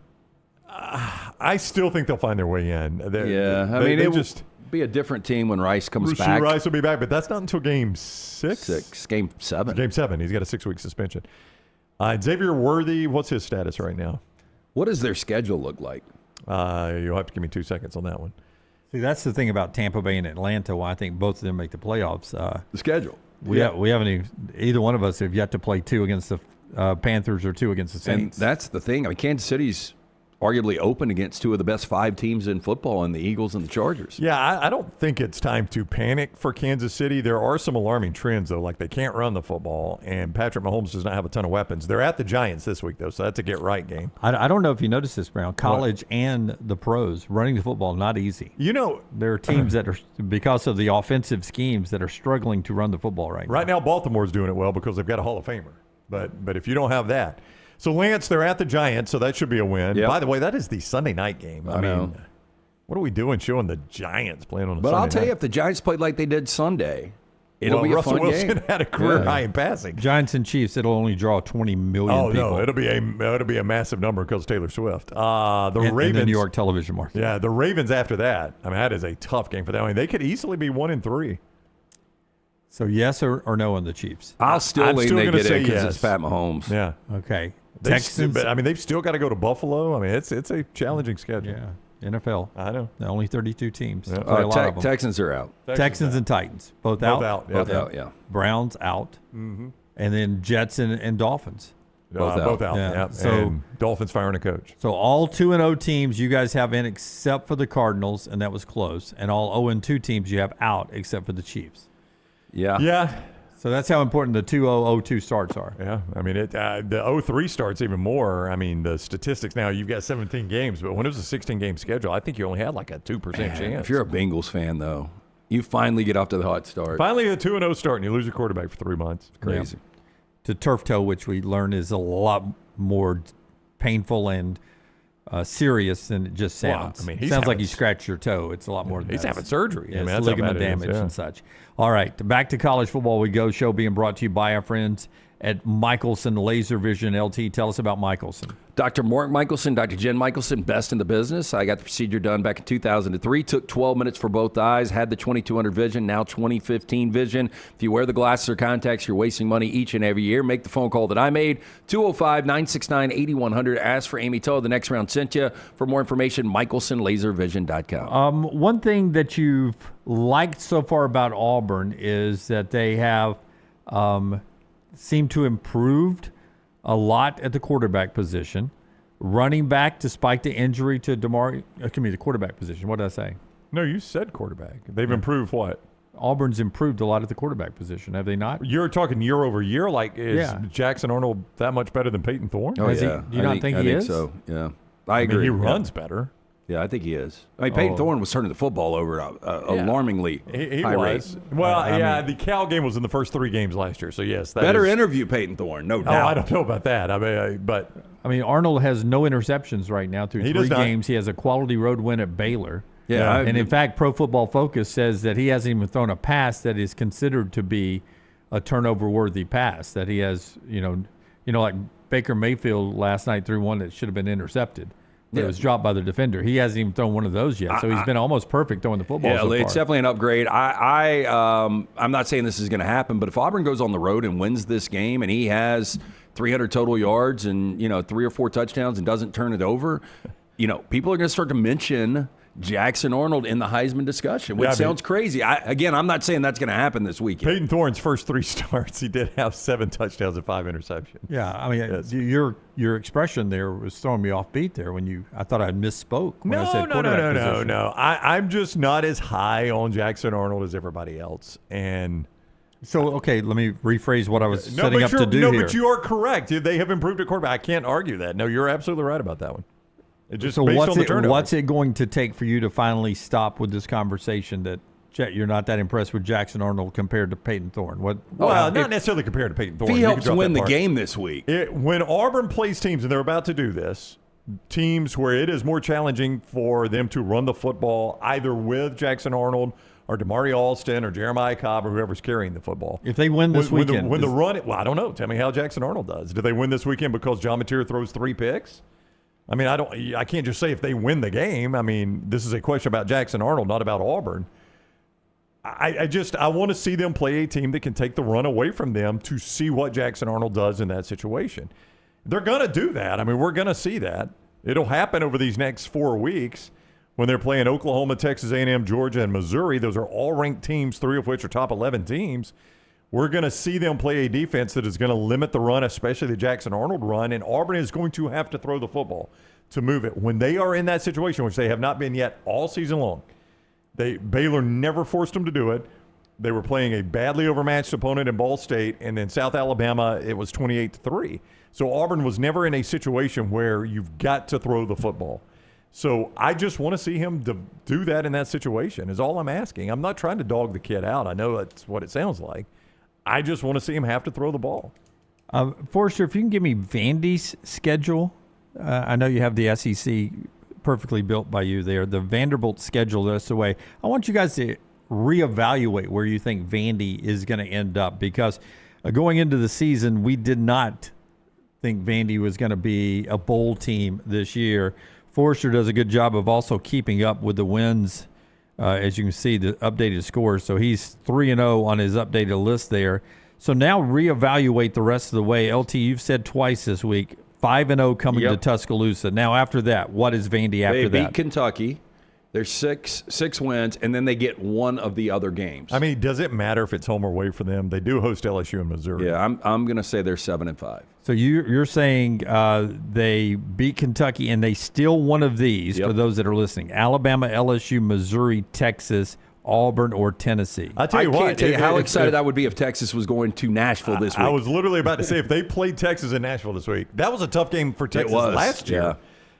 I still think they'll find their way in. It just be a different team when Rice comes back. Rice will be back, but that's not until game 6. Game 7. Game 7. He's got a 6-week suspension. Xavier Worthy, what's his status right now? What does their schedule look like? You'll have to give me 2 seconds on that one. See, that's the thing about Tampa Bay and Atlanta, why I think both of them make the playoffs. The schedule. We haven't even, either one of us have yet to play 2 against the Panthers or 2 against the Saints. And that's the thing. I mean, Kansas City's arguably open against two of the best 5 teams in football in the Eagles and the Chargers. Yeah, I don't think it's time to panic for Kansas City. There are some alarming trends, though, like they can't run the football, and Patrick Mahomes does not have a ton of weapons. They're at the Giants this week, though, so that's a get-right game. I don't know if you noticed this, Brown. College and the pros, running the football, not easy. You know, there are teams that are, because of the offensive schemes, that are struggling to run the football right now. Right now, Baltimore's doing it well because they've got a Hall of Famer. But if you don't have that. So, Lance, they're at the Giants, so that should be a win. Yep. By the way, that is the Sunday night game. I mean, what are we doing showing the Giants playing on a Sunday But I'll tell night? you, if the Giants played like they did Sunday, it'll be a Russell fun Wilson game. had a career high in passing. Giants and Chiefs, it'll only draw 20 million Oh, people. no, it'll be a massive number because Taylor Swift. The Ravens. In the New York television market. Yeah, the Ravens after that. I mean, that is a tough game for them. I mean, they could easily be 1-3. So yes or no on the Chiefs? I'm still gonna they get say it because yes. it's Pat Mahomes. Yeah. Okay. Texans. But I mean, they've still got to go to Buffalo. I mean, it's a challenging schedule. Yeah. NFL. I know. Only 32 teams. Yeah. Play a lot of them. Texans are out. Texans and Titans. Both out? Both out. Yeah. Browns out. Mm-hmm. And then Jets and Dolphins. Both out. Yeah. Yeah. So and Dolphins firing a coach. So all 2-0 teams you guys have in except for the Cardinals, and that was close. And all 0-2 teams you have out except for the Chiefs. Yeah. Yeah. So that's how important the 2-0-0-2 starts are. Yeah, I mean, the 0-3 starts even more. I mean, the statistics now, you've got 17 games, but when it was a 16-game schedule, I think you only had like a 2% chance. If you're a Bengals fan, though, you finally get off to the hot start. Finally a 2-0 start, and you lose your quarterback for 3 months. Crazy. Yeah. To turf toe, which we learn is a lot more painful and serious than it just sounds. Well, I mean, it sounds like you scratched your toe. It's a lot more than He's that. having surgery. Yeah, I mean, it's that's how ligament bad it is, damage yeah. and such. All right, back to college football we go. Show being brought to you by our friends at Michelson Laser Vision LT. Tell us about Michelson. Dr. Mark Michelson, Dr. Jen Michelson, best in the business. I got the procedure done back in 2003. Took 12 minutes for both eyes. Had the 2200 vision, now 2015 vision. If you wear the glasses or contacts, you're wasting money each and every year. Make the phone call that I made, 205-969-8100. Ask for Amy Toe. The next round sent you. For more information, michelsonlaservision.com. One thing that you've liked so far about Auburn is that they have seemed to improved a lot at the quarterback position. Running back, despite the injury to the quarterback position. What did I say? No, you said quarterback. They've improved what? Auburn's improved a lot at the quarterback position, have they not? You're talking year over year? Like, is Jackson Arnold that much better than Peyton Thorne? Oh, yeah. Do you not think he is? So, yeah. I mean, agree. he runs better. Yeah, I think he is. I mean, Peyton Thorne was turning the football over alarmingly He high was. rate. Well, the Cal game was in the first 3 games last year, so yes. That Better is, interview Peyton Thorne, no Oh, doubt. I don't know about that. I mean, Arnold has no interceptions right now through He 3 does not. games. He has a quality road win at Baylor. Yeah, and in fact, Pro Football Focus says that he hasn't even thrown a pass that is considered to be a turnover-worthy pass. That he has, like Baker Mayfield last night threw one that should have been intercepted. It was dropped by the defender. He hasn't even thrown one of those yet. So he's been almost perfect throwing the football so far. It's definitely an upgrade. I'm not saying this is going to happen, but if Auburn goes on the road and wins this game and he has 300 total yards and 3 or 4 touchdowns and doesn't turn it over, people are going to start to mention Jackson Arnold in the Heisman discussion, which sounds crazy. I'm not saying that's going to happen this weekend. Peyton Thorne's first 3 starts, he did have 7 touchdowns and 5 interceptions. Yeah, I mean, your expression there was throwing me off beat there when I thought I misspoke when I said quarterback position. No. I'm just not as high on Jackson Arnold as everybody else. And so, okay, let me rephrase what I was setting up to do here. No, but you are correct. They have improved at quarterback. I can't argue that. No, you're absolutely right about that one. So what's it going to take for you to finally stop with this conversation that you're not that impressed with Jackson Arnold compared to Peyton Thorne? Not necessarily compared to Peyton Thorne. If he helps win the game this week. When Auburn plays teams, and they're about to do this, teams where it is more challenging for them to run the football either with Jackson Arnold or Damari Alston or Jeremiah Cobb or whoever's carrying the football. If they win this weekend. I don't know. Tell me how Jackson Arnold does. Do they win this weekend because John Mateer throws 3 picks? I mean, I can't just say if they win the game. I mean, this is a question about Jackson Arnold, not about Auburn. I want to see them play a team that can take the run away from them to see what Jackson Arnold does in that situation. They're going to do that. I mean, we're going to see that. It'll happen over these next 4 weeks when they're playing Oklahoma, Texas A&M, Georgia, and Missouri. Those are all ranked teams, 3 of which are top 11 teams. We're going to see them play a defense that is going to limit the run, especially the Jackson Arnold run, and Auburn is going to have to throw the football to move it. When they are in that situation, which they have not been yet all season long, Baylor never forced them to do it. They were playing a badly overmatched opponent in Ball State, and then South Alabama, it was 28-3. So Auburn was never in a situation where you've got to throw the football. So I just want to see him do that in that situation is all I'm asking. I'm not trying to dog the kid out. I know that's what it sounds like. I just want to see him have to throw the ball. Forrester, if you can give me Vandy's schedule. I know you have the SEC perfectly built by you there. The Vanderbilt schedule, that's the way. I want you guys to reevaluate where you think Vandy is going to end up, because going into the season, we did not think Vandy was going to be a bowl team this year. Forrester does a good job of also keeping up with the wins. As you can see, the updated scores. So he's 3-0 on his updated list there. So now reevaluate the rest of the way. LT, you've said twice this week, 5-0 coming to Tuscaloosa. Now after that, what is Vandy after that? They beat Kentucky. There's six wins, and then they get one of the other games. I mean, does it matter if it's home or away for them? They do host LSU in Missouri. Yeah, I'm going to say they're 7-5. So you're saying they beat Kentucky, and they still one of these, for those that are listening: Alabama, LSU, Missouri, Texas, Auburn, or Tennessee. I can't tell you how excited I would be if Texas was going to Nashville this week. I was literally about to say, if they played Texas in Nashville this week, that was a tough game for Texas last year. Yeah.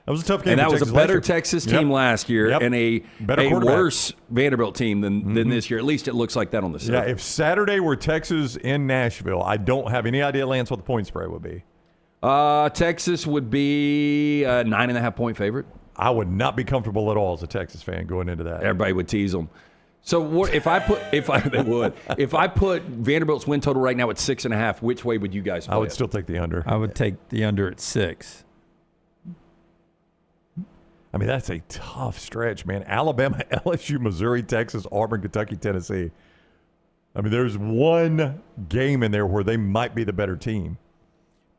That was a tough game. And that was a better Texas team last year and a worse Vanderbilt team than this year. At least it looks like that on the surface. Yeah, if Saturday were Texas in Nashville, I don't have any idea, Lance, what the point spread would be. Texas would be a 9.5-point favorite. I would not be comfortable at all as a Texas fan going into that. Everybody would tease them. So if I put Vanderbilt's win total right now at 6.5, which way would you guys play I would it? still take the under. I would take the under at 6. I mean, that's a tough stretch, man. Alabama, LSU, Missouri, Texas, Auburn, Kentucky, Tennessee. I mean, there's one game in there where they might be the better team.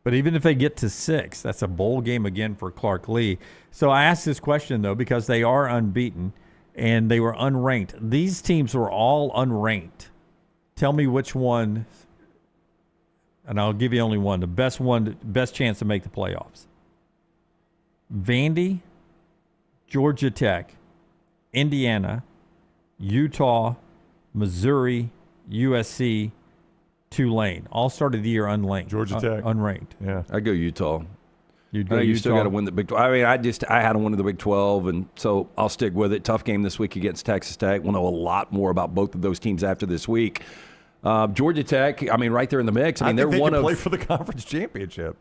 But even if they get to 6, that's a bowl game again for Clark Lee. So I asked this question, though, because they are unbeaten and they were unranked. These teams were all unranked. Tell me which one, and I'll give you only one, the best chance to make the playoffs. Vandy, Georgia Tech, Indiana, Utah, Missouri, USC, Tulane. All started the year unranked. Georgia Tech. Unranked. Yeah. I go Utah. You'd go you Utah. still got to win the Big 12. I mean, I had to win the Big 12, and so I'll stick with it. Tough game this week against Texas Tech. We'll know a lot more about both of those teams after this week. Georgia Tech, I mean, right there in the mix. I mean, think they're they one can of play for the conference championship.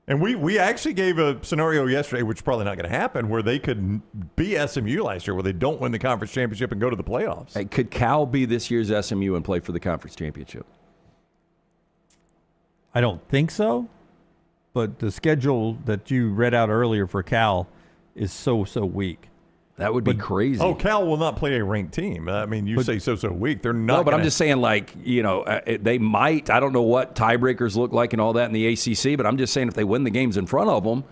And we actually gave a scenario yesterday, which is probably not going to happen, where they could be SMU last year, where they don't win the conference championship and go to the playoffs. Hey, could Cal be this year's SMU and play for the conference championship? I don't think so, but the schedule that you read out earlier for Cal is so weak. That would be crazy. Oh, Cal will not play a ranked team. I mean, you say so weak. They're not. No, but I'm just saying, like, they might. I don't know what tiebreakers look like and all that in the ACC, but I'm just saying if they win the games in front of them.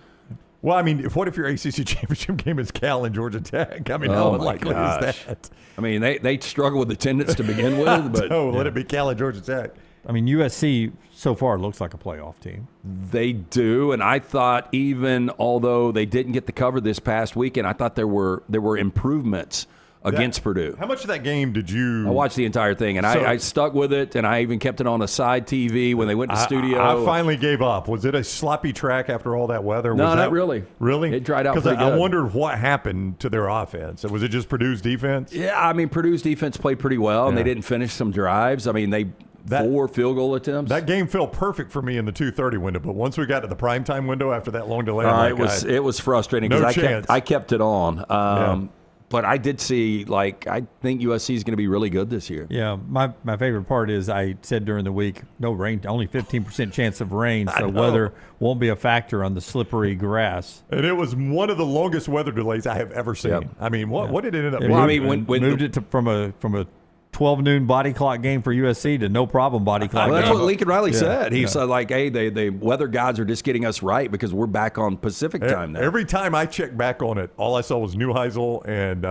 Well, I mean, what if your ACC championship game is Cal and Georgia Tech? I mean, how unlikely is that? I mean, they struggle with attendance to begin with, but let it be Cal and Georgia Tech. I mean, USC so far looks like a playoff team. They do, and I thought even although they didn't get the cover this past weekend, I thought there were improvements against Purdue. How much of that game did you? I watched the entire thing, and I stuck with it, and I even kept it on a side TV when they went to studio. I finally gave up. Was it a sloppy track after all that weather? No, not really. Really? It dried out pretty Because I good. wondered what happened to their offense. Was it just Purdue's defense? Yeah, I mean, Purdue's defense played pretty well, and they didn't finish some drives. I mean, 4 field goal attempts. That game felt perfect for me in the 2:30 window, but once we got to the primetime window after that long delay, it was frustrating because I kept it on. But I did see, I think USC is going to be really good this year. Yeah, my favorite part is I said during the week, no rain, only 15% chance of rain, so weather won't be a factor on the slippery grass. And it was one of the longest weather delays I have ever seen. Yep. I mean, what did it end up being? Well, I mean, when moved it from a 12 noon body clock game for USC to no problem body clock game. That's what Lincoln Riley said. He said, hey, the weather gods are just getting us right because we're back on Pacific time now. Every time I checked back on it, all I saw was Neuheisel and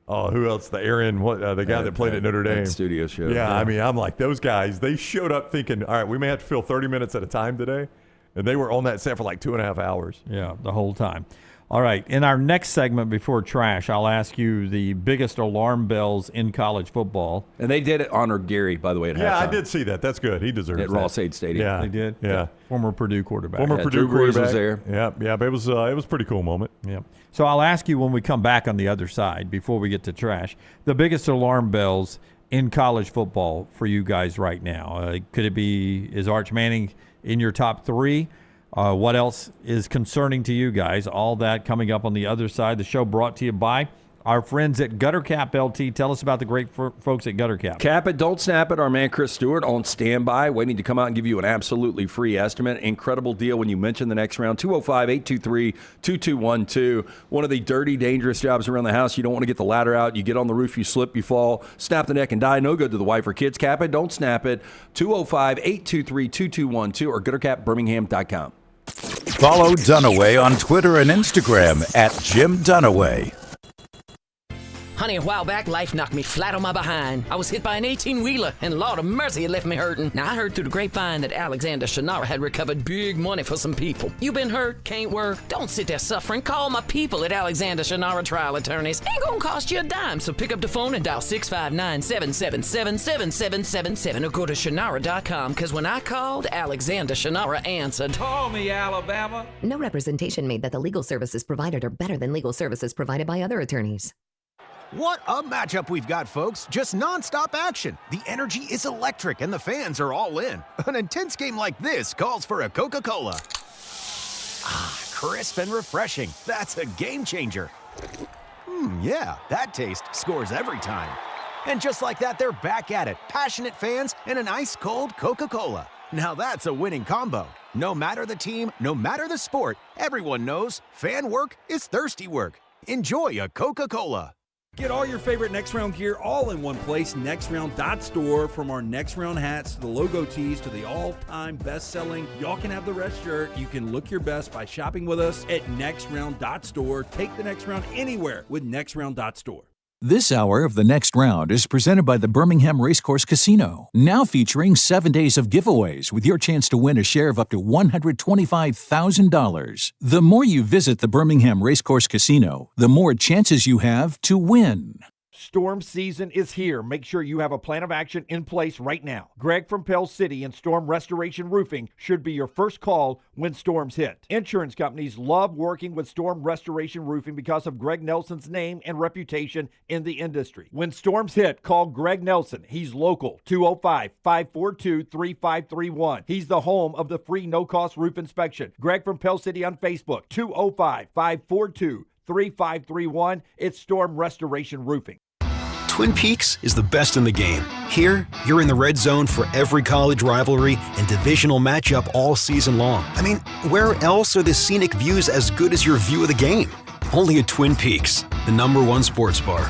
who else? The Aaron, the guy that played at Notre Dame. Studio show. Yeah, I mean, I'm like, those guys, they showed up thinking, all right, we may have to fill 30 minutes at a time today. And they were on that set for like 2.5 hours. Yeah, the whole time. All right, in our next segment before trash, I'll ask you the biggest alarm bells in college football. And they did honor Gary, by the way, at halftime. Yeah, I did see that. That's good. He deserves at that. Ross-Ade Stadium. Yeah, They did? Yeah. Former Purdue quarterback. Former Purdue Drew Brees quarterback was there. Yeah, but it was a pretty cool moment. Yeah. So I'll ask you when we come back on the other side, before we get to trash, the biggest alarm bells in college football for you guys right now. Is Arch Manning in your top 3? What else is concerning to you guys? All that coming up on the other side. The show brought to you by our friends at Gutter Cap LT. Tell us about the great folks at Gutter Cap. Cap it, don't snap it. Our man Chris Stewart on standby, waiting to come out and give you an absolutely free estimate. Incredible deal when you mention the next round. 205-823-2212. One of the dirty, dangerous jobs around the house. You don't want to get the ladder out. You get on the roof, you slip, you fall, snap the neck and die. No good to the wife or kids. Cap it, don't snap it. 205-823-2212 or guttercapbirmingham.com. Follow Dunaway on Twitter and Instagram at Jim Dunaway. Honey, a while back, life knocked me flat on my behind. I was hit by an 18-wheeler, and Lord of mercy, it left me hurting. Now, I heard through the grapevine that Alexander Shannara had recovered big money for some people. You been hurt? Can't work? Don't sit there suffering. Call my people at Alexander Shannara Trial Attorneys. Ain't gonna cost you a dime, so pick up the phone and dial 659-777-7777 or go to Shannara.com, because when I called, Alexander Shannara answered. Call me, Alabama. No representation made that the legal services provided are better than legal services provided by other attorneys. What a matchup we've got, folks. Just nonstop action. The energy is electric and the fans are all in. An intense game like this calls for a Coca-Cola. Ah, crisp and refreshing. That's a game changer. Yeah, that taste scores every time. And just like that, they're back at it. Passionate fans and an ice-cold Coca-Cola. Now that's a winning combo. No matter the team, no matter the sport, everyone knows fan work is thirsty work. Enjoy a Coca-Cola. Get all your favorite Next Round gear all in one place, nextround.store. From our Next Round hats to the logo tees to the all-time best-selling Y'all Can Have the Rest shirt, you can look your best by shopping with us at nextround.store. Take the next round anywhere with nextround.store. This hour of The Next Round is presented by the Birmingham Racecourse Casino, now featuring 7 days of giveaways with your chance to win a share of up to $125,000. The more you visit the Birmingham Racecourse Casino, the more chances you have to win. Storm season is here. Make sure you have a plan of action in place right now. Greg from Pell City and Storm Restoration Roofing should be your first call when storms hit. Insurance companies love working with Storm Restoration Roofing because of Greg Nelson's name and reputation in the industry. When storms hit, call Greg Nelson. He's local, 205-542-3531. He's the home of the free no-cost roof inspection. Greg from Pell City on Facebook, 205-542-3531. It's Storm Restoration Roofing. Twin Peaks is the best in the game. Here, you're in the red zone for every college rivalry and divisional matchup all season long. I mean, where else are the scenic views as good as your view of the game? Only at Twin Peaks, the #1 sports bar.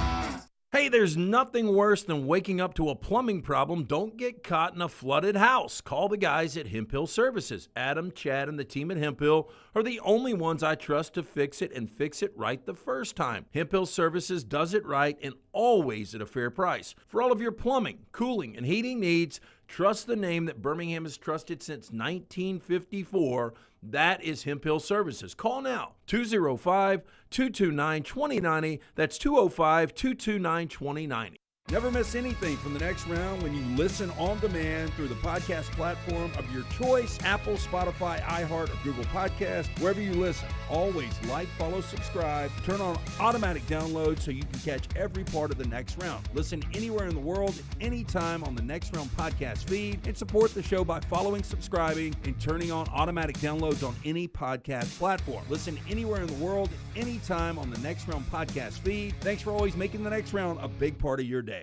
Hey, there's nothing worse than waking up to a plumbing problem. Don't get caught in a flooded house. Call the guys at Hemphill Services. Adam, Chad, and the team at Hemphill are the only ones I trust to fix it and fix it right the first time. Hemphill Services does it right and always at a fair price. For all of your plumbing, cooling, and heating needs, trust the name that Birmingham has trusted since 1954. That is Hemphill Services. Call now, 205-229-2090. That's 205-229-2090. Never miss anything from The Next Round when you listen on demand through the podcast platform of your choice, Apple, Spotify, iHeart, or Google Podcast. Wherever you listen, always like, follow, subscribe. Turn on automatic download so you can catch every part of The Next Round. Listen anywhere in the world, anytime on the Next Round podcast feed, and support the show by following, subscribing, and turning on automatic downloads on any podcast platform. Listen anywhere in the world, anytime on the Next Round podcast feed. Thanks for always making The Next Round a big part of your day.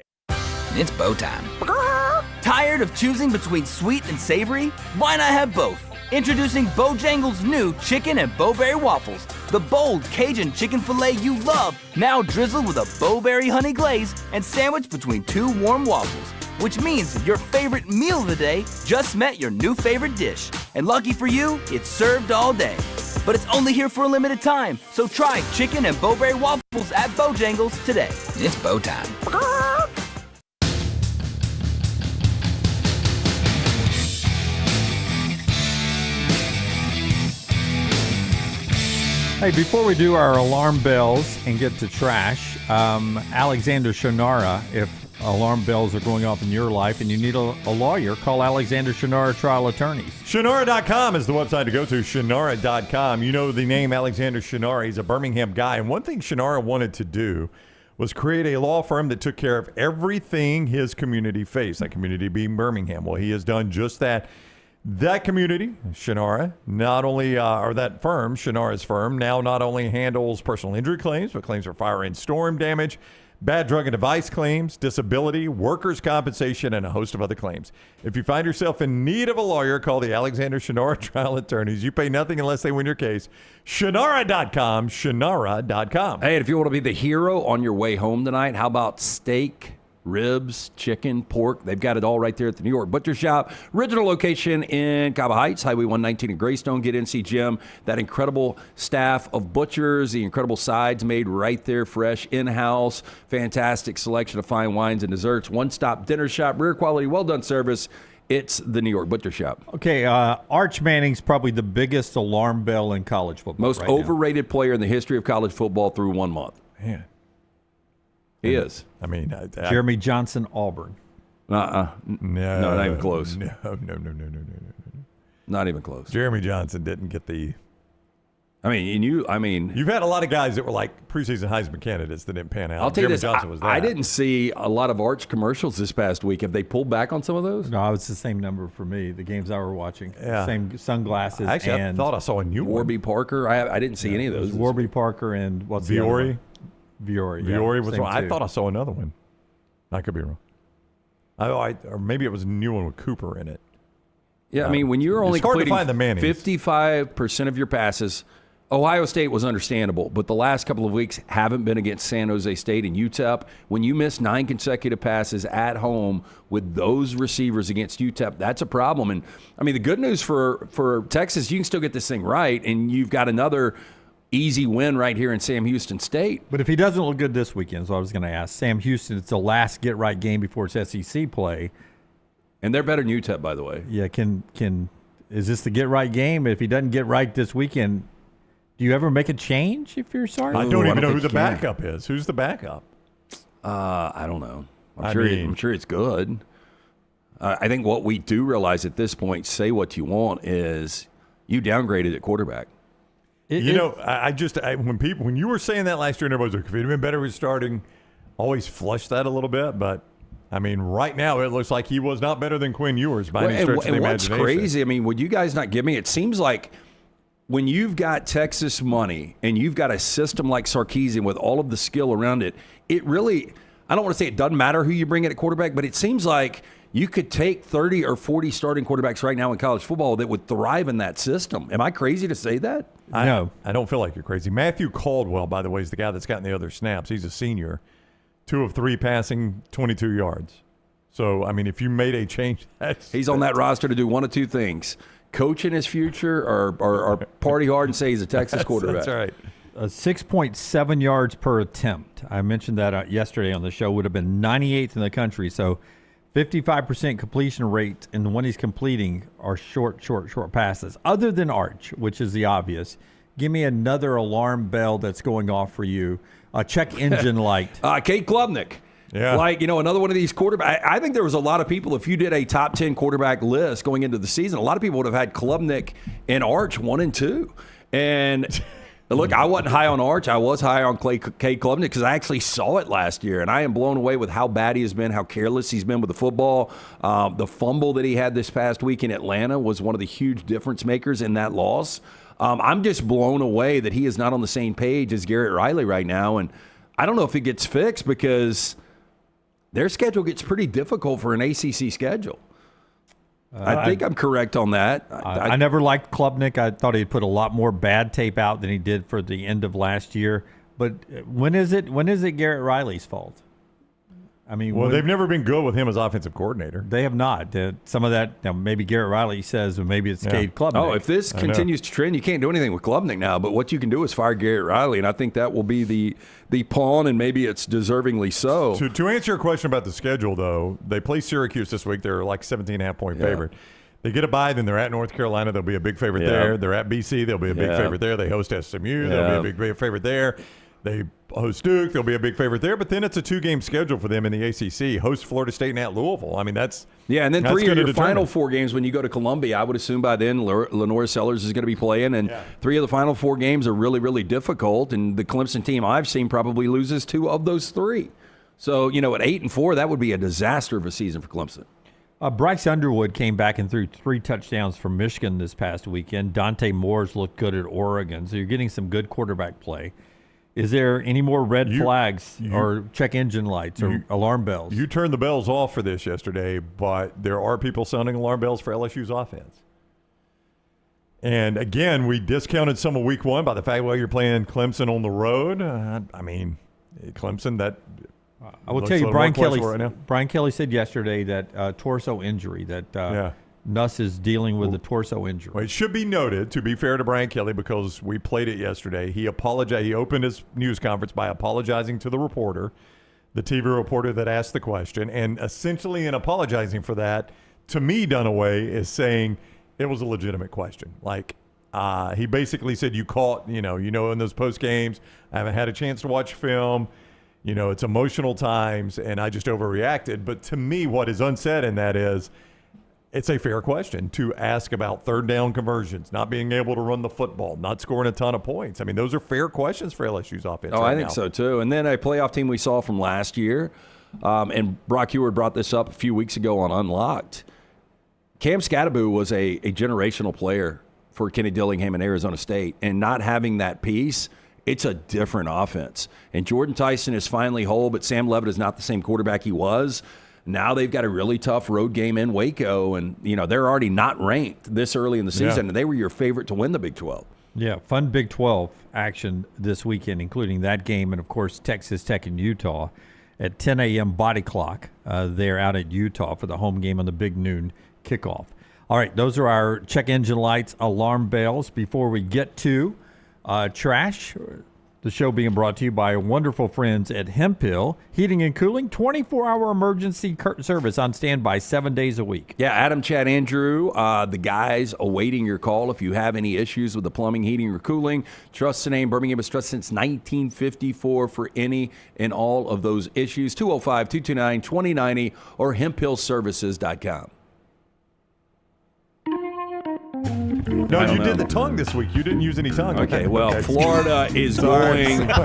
It's bow time. Tired of choosing between sweet and savory? Why not have both? Introducing Bojangles' new chicken and bowberry waffles. The bold Cajun chicken filet you love, now drizzled with a bowberry honey glaze and sandwiched between two warm waffles. Which means your favorite meal of the day just met your new favorite dish. And lucky for you, it's served all day. But it's only here for a limited time. So try chicken and Bowberry waffles at Bojangles today. It's bow time. Hey, before we do our alarm bells and get to trash, Alexander Shannara, if alarm bells are going off in your life and you need a lawyer, call Alexander Shannara Trial Attorneys. Shannara.com is the website to go to, Shannara.com. You know the name Alexander Shannara. He's a Birmingham guy. And one thing Shannara wanted to do was create a law firm that took care of everything his community faced, that community being Birmingham. Well, he has done just that. That community, Shannara, not only, or that firm, Shannara's firm, now not only handles personal injury claims, but claims for fire and storm damage, bad drug and device claims, disability, workers' compensation, and a host of other claims. If you find yourself in need of a lawyer, call the Alexander Shannara Trial Attorneys. You pay nothing unless they win your case. Shannara.com, Shannara.com. Hey, and if you want to be the hero on your way home tonight, how about steak, ribs, chicken, pork? They've got it all right there at the New York Butcher Shop. Original location in Cabo Heights, Highway 119 in Greystone. Get in, see Jim. That incredible staff of butchers, the incredible sides made right there, fresh, in-house. Fantastic selection of fine wines and desserts. One-stop dinner shop, rear quality, well-done service. It's the New York Butcher Shop. Okay, Arch Manning's probably the biggest alarm bell in college football. Most overrated player in the history of college football through 1 month. Man. He is. I mean, Jeremy Johnson, Auburn. No, not even close. No. Not even close. Jeremy Johnson didn't get the. You've had a lot of guys that were like preseason Heisman candidates that didn't pan out. I'll tell you Jeremy this. Johnson was that. I didn't see a lot of Arch commercials this past week. Have they pulled back on some of those? No, it's the same number for me. The games I were watching. Yeah. Same sunglasses. Actually, and I thought I saw a new one. Warby Parker. I didn't see any of those. Warby Parker and what's the other Viore. one? Viore. Viore was same one. I two. thought I saw another one. I could be wrong. Or maybe it was a new one with Cooper in it. Yeah, I mean, when you're only it's hard to completing find the Mannings. 55% of your passes, Ohio State was understandable, but the last couple of weeks haven't been against San Jose State and UTEP. When you miss 9 consecutive passes at home with those receivers against UTEP, that's a problem. And, I mean, the good news for Texas, you can still get this thing right, and you've got another easy win right here in Sam Houston State. But if he doesn't look good this weekend, so I was going to ask, Sam Houston, it's the last get-right game before it's SEC play. And they're better than UTEP, by the way. Yeah, is this the get-right game? If he doesn't get right this weekend, do you ever make a change if you're sorry? I don't even know who the backup is. Who's the backup? I don't know. I'm sure it's good. I think what we do realize at this point, say what you want, is you downgraded at quarterback. When you were saying that last year, and everybody was like, if it'd been better with starting, always flush that a little bit. But I mean, right now it looks like he was not better than Quinn Ewers by any stretch of the what's imagination. crazy? I mean, would you guys not give me? It seems like when you've got Texas money and you've got a system like Sarkisian with all of the skill around it, it really, I don't want to say it doesn't matter who you bring in at quarterback, but it seems like you could take 30 or 40 starting quarterbacks right now in college football that would thrive in that system. Am I crazy to say that? No. I don't feel like you're crazy. Matthew Caldwell, by the way, is the guy that's gotten the other snaps. He's a senior. 2 of 3 passing, 22 yards. So, I mean, if you made a change, he's on that roster to do one of two things: coach in his future or party hard and say he's a Texas quarterback. That's right. 6.7 yards per attempt. I mentioned that yesterday on the show. Would have been 98th in the country. So 55% completion rate, and when he's completing are short passes. Other than Arch, which is the obvious, give me another alarm bell that's going off for you. Check engine light. Kate Klubnik. Yeah. Like, another one of these quarterbacks. I think there was a lot of people, if you did a top 10 quarterback list going into the season, a lot of people would have had Klubnik and Arch 1 and 2. And look, I wasn't high on Arch. I was high on Kate Klubnik because I actually saw it last year. And I am blown away with how bad he has been, how careless he's been with the football. The fumble that he had this past week in Atlanta was one of the huge difference makers in that loss. I'm just blown away that he is not on the same page as Garrett Riley right now. And I don't know if it gets fixed because their schedule gets pretty difficult for an ACC schedule. I think I'm correct on that. I never liked Klubnik. I thought he'd put a lot more bad tape out than he did for the end of last year. But when is it Garrett Riley's fault? I mean, well, they've never been good with him as offensive coordinator. They have not. Some of that, maybe Garrett Riley says, or maybe it's Cade Klubnik. Oh, if this continues to trend, you can't do anything with Klubnik now. But what you can do is fire Garrett Riley, and I think that will be the pawn, and maybe it's deservingly so. To answer your question about the schedule, though, they play Syracuse this week. They're like 17.5-point favorite. They get a bye, then they're at North Carolina. They'll be a big favorite there. They're at BC. They'll be a big favorite there. They host SMU. They'll be a big favorite there. They host Duke. They'll be a big favorite there. But then it's a 2-game schedule for them in the ACC. Host Florida State and at Louisville. I mean, that's and then 3 of your final 4 games when you go to Columbia. I would assume by then Lenore Sellers is going to be playing. And 3 of the final 4 games are really, really difficult. And the Clemson team I've seen probably loses 2 of those 3. So, at 8-4, that would be a disaster of a season for Clemson. Bryce Underwood came back and threw 3 touchdowns from Michigan this past weekend. Dante Moore's looked good at Oregon. So you're getting some good quarterback play. Is there any more red flags or check engine lights or alarm bells? You turned the bells off for this yesterday, but there are people sounding alarm bells for LSU's offense. And, again, we discounted some of week 1 by the fact, you're playing Clemson on the road. I mean, Clemson, that – I will tell you, Brian Kelly said yesterday that torso injury, that Nuss is dealing with a torso injury. Well, it should be noted, to be fair to Brian Kelly, because we played it yesterday, he apologized. He opened his news conference by apologizing to the reporter, the TV reporter that asked the question, and essentially in apologizing for that, to me, Dunaway is saying it was a legitimate question. He basically said, you caught, in those post games, I haven't had a chance to watch film. It's emotional times, and I just overreacted. But to me, what is unsaid in that is it's a fair question to ask about third down conversions, not being able to run the football, not scoring a ton of points. I mean, those are fair questions for LSU's offense. I think so, too. And then a playoff team we saw from last year, and Brock Heward brought this up a few weeks ago on Unlocked. Cam Scatterbo was a generational player for Kenny Dillingham and Arizona State, and not having that piece – it's a different offense. And Jordan Tyson is finally whole, but Sam Levitt is not the same quarterback he was. Now they've got a really tough road game in Waco, and they're already not ranked this early in the season, and they were your favorite to win the Big 12. Yeah, fun Big 12 action this weekend, including that game and, of course, Texas Tech and Utah at 10 a.m. body clock. They're out at Utah for the home game on the big noon kickoff. All right, those are our check engine lights, alarm bells. Before we get to trash, the show being brought to you by our wonderful friends at Hemp Hill Heating and Cooling, 24-hour emergency service on standby 7 days a week. Yeah, Adam, Chad, Andrew, the guys awaiting your call if you have any issues with the plumbing, heating, or cooling. Trust the name. Birmingham has trusted since 1954 for any and all of those issues. 205-229-2090 or hemphillservices.com. No, you did the tongue this week. You didn't use any tongue. Okay, Florida is going. Wait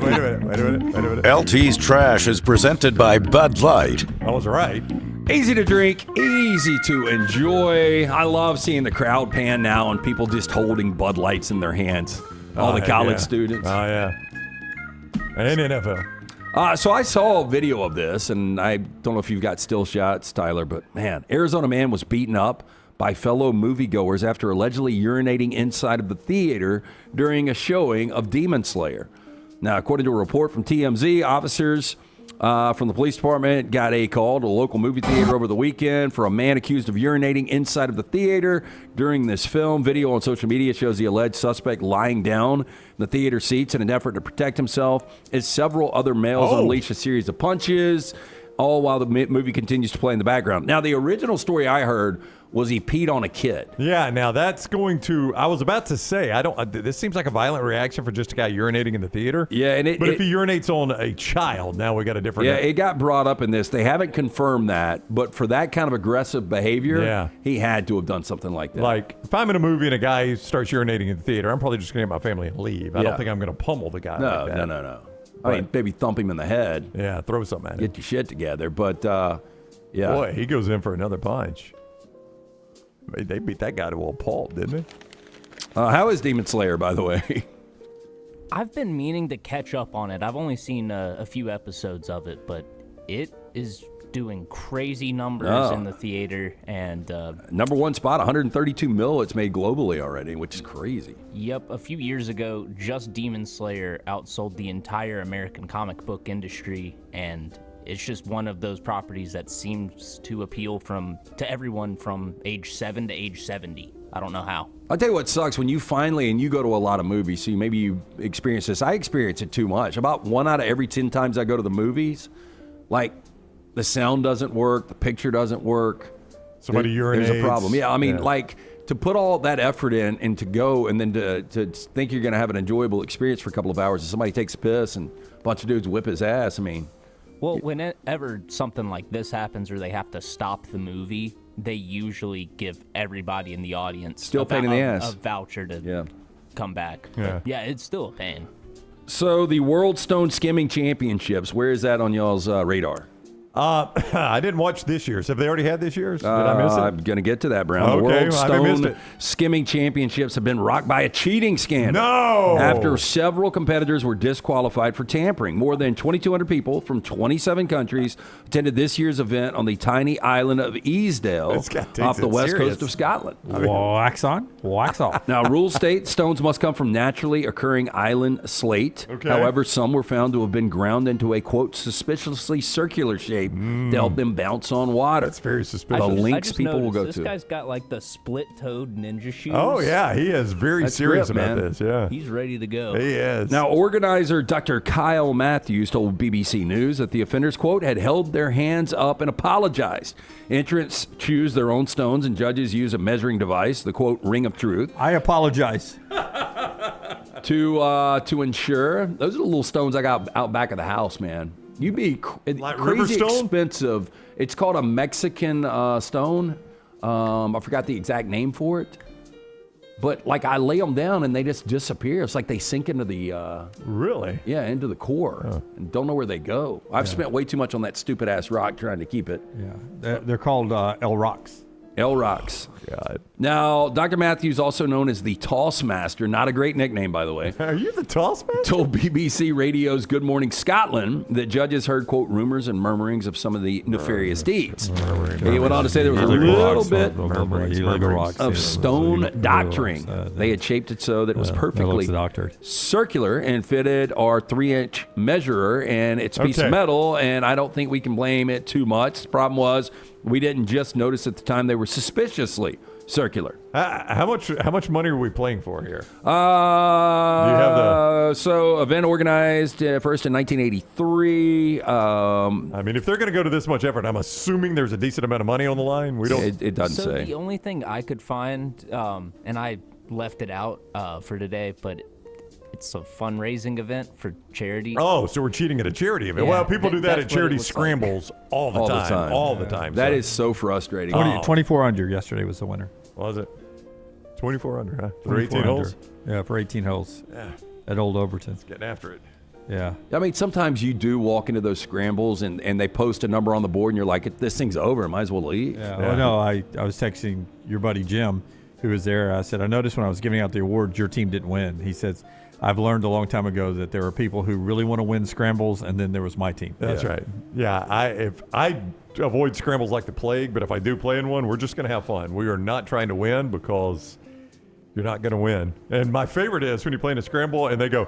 a minute. LT's Trash is presented by Bud Light. I was right. Easy to drink, easy to enjoy. I love seeing the crowd pan now and people just holding Bud Lights in their hands. All the college students. Oh, yeah. And NFL. So I saw a video of this, and I don't know if you've got still shots, Tyler, but man, Arizona man was beaten up by fellow moviegoers after allegedly urinating inside of the theater during a showing of Demon Slayer. Now, according to a report from TMZ, officers from the police department got a call to a local movie theater over the weekend for a man accused of urinating inside of the theater during this film. Video on social media shows the alleged suspect lying down in the theater seats in an effort to protect himself as several other males unleash a series of punches, all while the movie continues to play in the background. Now, the original story I heard was he peed on a kid. Yeah, now that's going to – I was about to say, this seems like a violent reaction for just a guy urinating in the theater. Yeah, but if he urinates on a child, now we got a different – Yeah, it got brought up in this. They haven't confirmed that, but for that kind of aggressive behavior, he had to have done something like that. Like, if I'm in a movie and a guy starts urinating in the theater, I'm probably just going to get my family and leave. I don't think I'm going to pummel the guy like that. No. I mean, maybe thump him in the head. Yeah, throw something at him. Get your shit together. But, yeah. Boy, he goes in for another punch. They beat that guy to a pulp, didn't they? How is Demon Slayer, by the way? I've been meaning to catch up on it. I've only seen a few episodes of it, but it is doing crazy numbers in the theater. And number one spot, 132 mil it's made globally already, which is crazy. Yep, a few years ago, just Demon Slayer outsold the entire American comic book industry, and it's just one of those properties that seems to appeal to everyone from age 7 to age 70. I don't know how. I'll tell you what sucks when you finally, and you go to a lot of movies, so maybe you experience this. I experience it too much. About 1 out of every 10 times I go to the movies, like the sound doesn't work, the picture doesn't work. Somebody urinates. There's a problem. Yeah, I mean, like to put all that effort in and to go and then to think you're going to have an enjoyable experience for a couple of hours and somebody takes a piss and a bunch of dudes whip his ass. I mean. Well, whenever something like this happens or they have to stop the movie, they usually give everybody in the audience a pain in the ass. A voucher to come back. Yeah. But yeah, it's still a pain. So the World Stone Skimming Championships, where is that on y'all's radar? I didn't watch this year's. Have they already had this year's? Did I miss it? I'm going to get to that, Brown. Okay, The I World missed Stone it. Skimming Championships have been rocked by a cheating scandal. No! After several competitors were disqualified for tampering. More than 2,200 people from 27 countries attended this year's event on the tiny island of Easdale off the west coast of Scotland. Wax on, wax off. Now, rules state stones must come from naturally occurring island slate. Okay. However, some were found to have been ground into a, quote, suspiciously circular shape to help them bounce on water. That's very suspicious. The I links just people will go noticed to. This guy's got like the split-toed ninja shoes. Oh, yeah. He is very That's serious grip, about man. this. Yeah. He's ready to go. He is. Now, organizer Dr. Kyle Matthews told BBC News that the offenders, quote, had held their hands up and apologized. Entrants choose their own stones and judges use a measuring device, the, quote, ring of truth. I apologize. To ensure. Those are the little stones I got out back of the house, man. You'd be Like river crazy stone? expensive. It's called a Mexican stone. I forgot the exact name for it. But like I lay them down and they just disappear. It's like they sink into the really, into the core and don't know where they go. I've spent way too much on that stupid ass rock trying to keep it. Yeah, they're called El Rocks. El Rocks. God. Now, Dr. Matthews, also known as the Toss Master, not a great nickname, by the way. Are you the Toss Master? Told BBC Radio's Good Morning Scotland that judges heard, quote, rumors and murmurings of some of the nefarious deeds. He went on to say there was a little bit of stone doctoring. They had shaped it so that it was perfectly circular and fitted our 3-inch measurer and its piece of metal, and I don't think we can blame it too much. The problem was we didn't just notice at the time they were suspiciously circular. How much money are we playing for here? So event organized first in 1983. I mean, if they're going to go to this much effort, I'm assuming there's a decent amount of money on the line. We don't. It doesn't So say. the only thing I could find, and I left it out for today, but it's a fundraising event for charity. Oh, so we're cheating at a charity event. Yeah, Well, people do that that's at what it charity looks scrambles all the time. All the time. That is so frustrating. 24 under yesterday was the winner. Was it? 24 under, huh? For 18 under. holes? Yeah, for 18 holes. Yeah. At Old Overton. Getting after it. Yeah. I mean, sometimes you do walk into those scrambles and they post a number on the board and you're like, this thing's over. Might as well leave. Yeah. Well, no, I was texting your buddy Jim, who was there. I said, I noticed when I was giving out the awards, your team didn't win. He says, I've learned a long time ago that there are people who really want to win scrambles, and then there was my team. That's right. Yeah, if I avoid scrambles like the plague, but if I do play in one, we're just going to have fun. We are not trying to win because you're not going to win. And my favorite is when you play in a scramble and they go,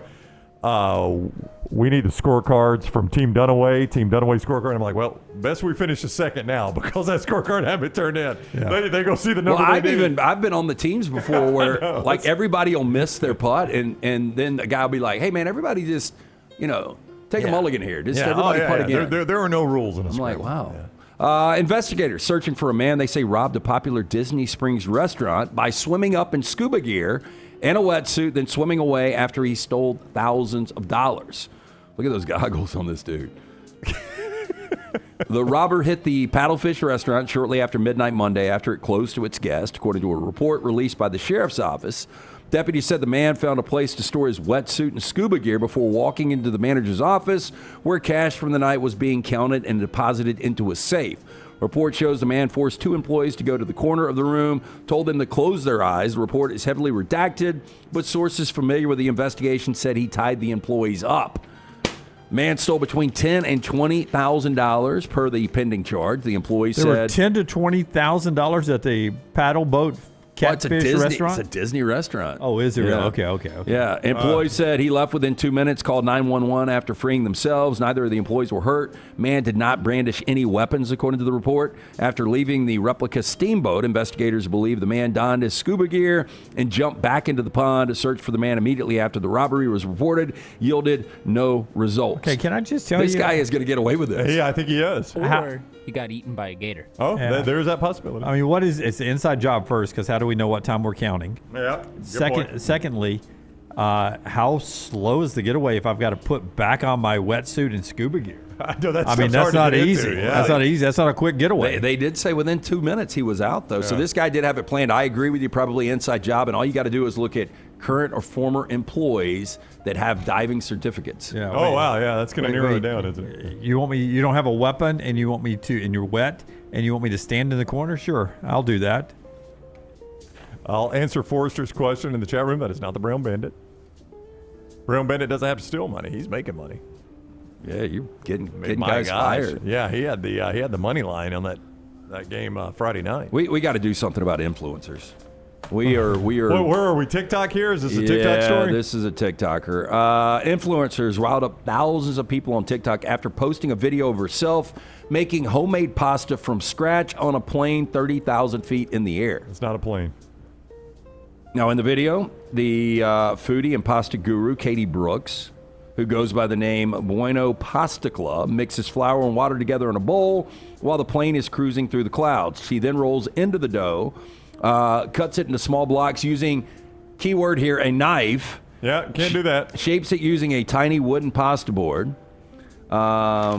we need the scorecards from Team Dunaway scorecard. I'm like, well, best we finish the second now because that scorecard haven't turned in. Yeah. They go see the number. Well, I've been on the teams before where like everybody will miss their putt and then the guy will be like, hey man, everybody just, take a mulligan here. Just everybody putt again. There are no rules in a scramble. I'm like, wow. Investigators searching for a man they say robbed a popular Disney Springs restaurant by swimming up in scuba gear in a wetsuit, then swimming away after he stole thousands of dollars. Look at those goggles on this dude. The robber hit the Paddlefish restaurant shortly after midnight Monday after it closed to its guests, according to a report released by the sheriff's office. Deputies said the man found a place to store his wetsuit and scuba gear before walking into the manager's office, where cash from the night was being counted and deposited into a safe. Report shows the man forced 2 employees to go to the corner of the room, told them to close their eyes. The report is heavily redacted, but sources familiar with the investigation said he tied the employees up. Man stole between $10,000 and $20,000 per the pending charge. The employee There were said $10,000 to $20,000 at the paddle boat catfish restaurant? It's a Disney restaurant. Oh, is it? Yeah. Really? Okay. Yeah. Employees said he left within 2 minutes, called 911 after freeing themselves. Neither of the employees were hurt. Man did not brandish any weapons, according to the report. After leaving the replica steamboat, investigators believe the man donned his scuba gear and jumped back into the pond to search for the man immediately after the robbery was reported. Yielded no results. Okay, can I just tell you? This guy is going to get away with this. Yeah, I think he is. Or he got eaten by a gator. Oh, there's that possibility. I mean, it's the inside job first, because how do we know what time we're counting? Yeah. Secondly, how slow is the getaway if I've got to put back on my wetsuit and scuba gear? That's not easy. That's not easy. That's not a quick getaway. They did say within 2 minutes he was out, though. So this guy did have it planned. I agree with you, probably inside job. And all you got to do is look at current or former employees that have diving certificates. Yeah. Oh, wow. Yeah, that's going to narrow it down, isn't it? You don't have a weapon, and you want me to, and you're wet, and you want me to stand in the corner? Sure, I'll do that. I'll answer Forrester's question in the chat room. That is not the Brown Bandit. Brown Bandit doesn't have to steal money. He's making money. Yeah, you're getting guys fired. Yeah, he had the money line on that game Friday night. We got to do something about influencers. We are. Where are we? TikTok here? Is this a TikTok story? This is a TikToker. Influencers riled up thousands of people on TikTok after posting a video of herself making homemade pasta from scratch on a plane 30,000 feet in the air. It's not a plane. Now, in the video, the foodie and pasta guru, Katie Brooks, who goes by the name Bueno Pasta Club, mixes flour and water together in a bowl while the plane is cruising through the clouds. She then rolls into the dough, cuts it into small blocks using, keyword here, a knife. Yeah, can't do that. Shapes it using a tiny wooden pasta board. I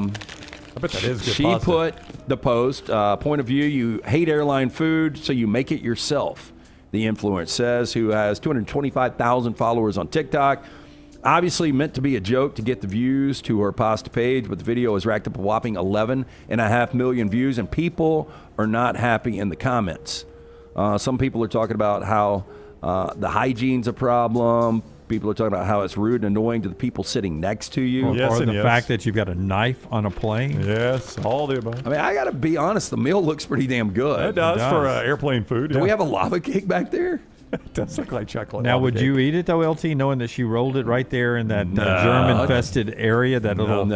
bet that is good She pasta. put the post, point of view, you hate airline food, so you make it yourself, the influencer says, who has 225,000 followers on TikTok. Obviously meant to be a joke to get the views to her pasta page, but the video has racked up a whopping 11.5 million views, and people are not happy in the comments. Some people are talking about how the hygiene's a problem. People are talking about how it's rude and annoying to the people sitting next to you. Or the fact that you've got a knife on a plane. Yes, all the above. I mean, I got to be honest, the meal looks pretty damn good. It does for airplane food. Do we have a lava cake back there? It does look like chocolate. Now, lava would cake. you eat it, though, LT, knowing that she rolled it right there in that germ-infested area, that little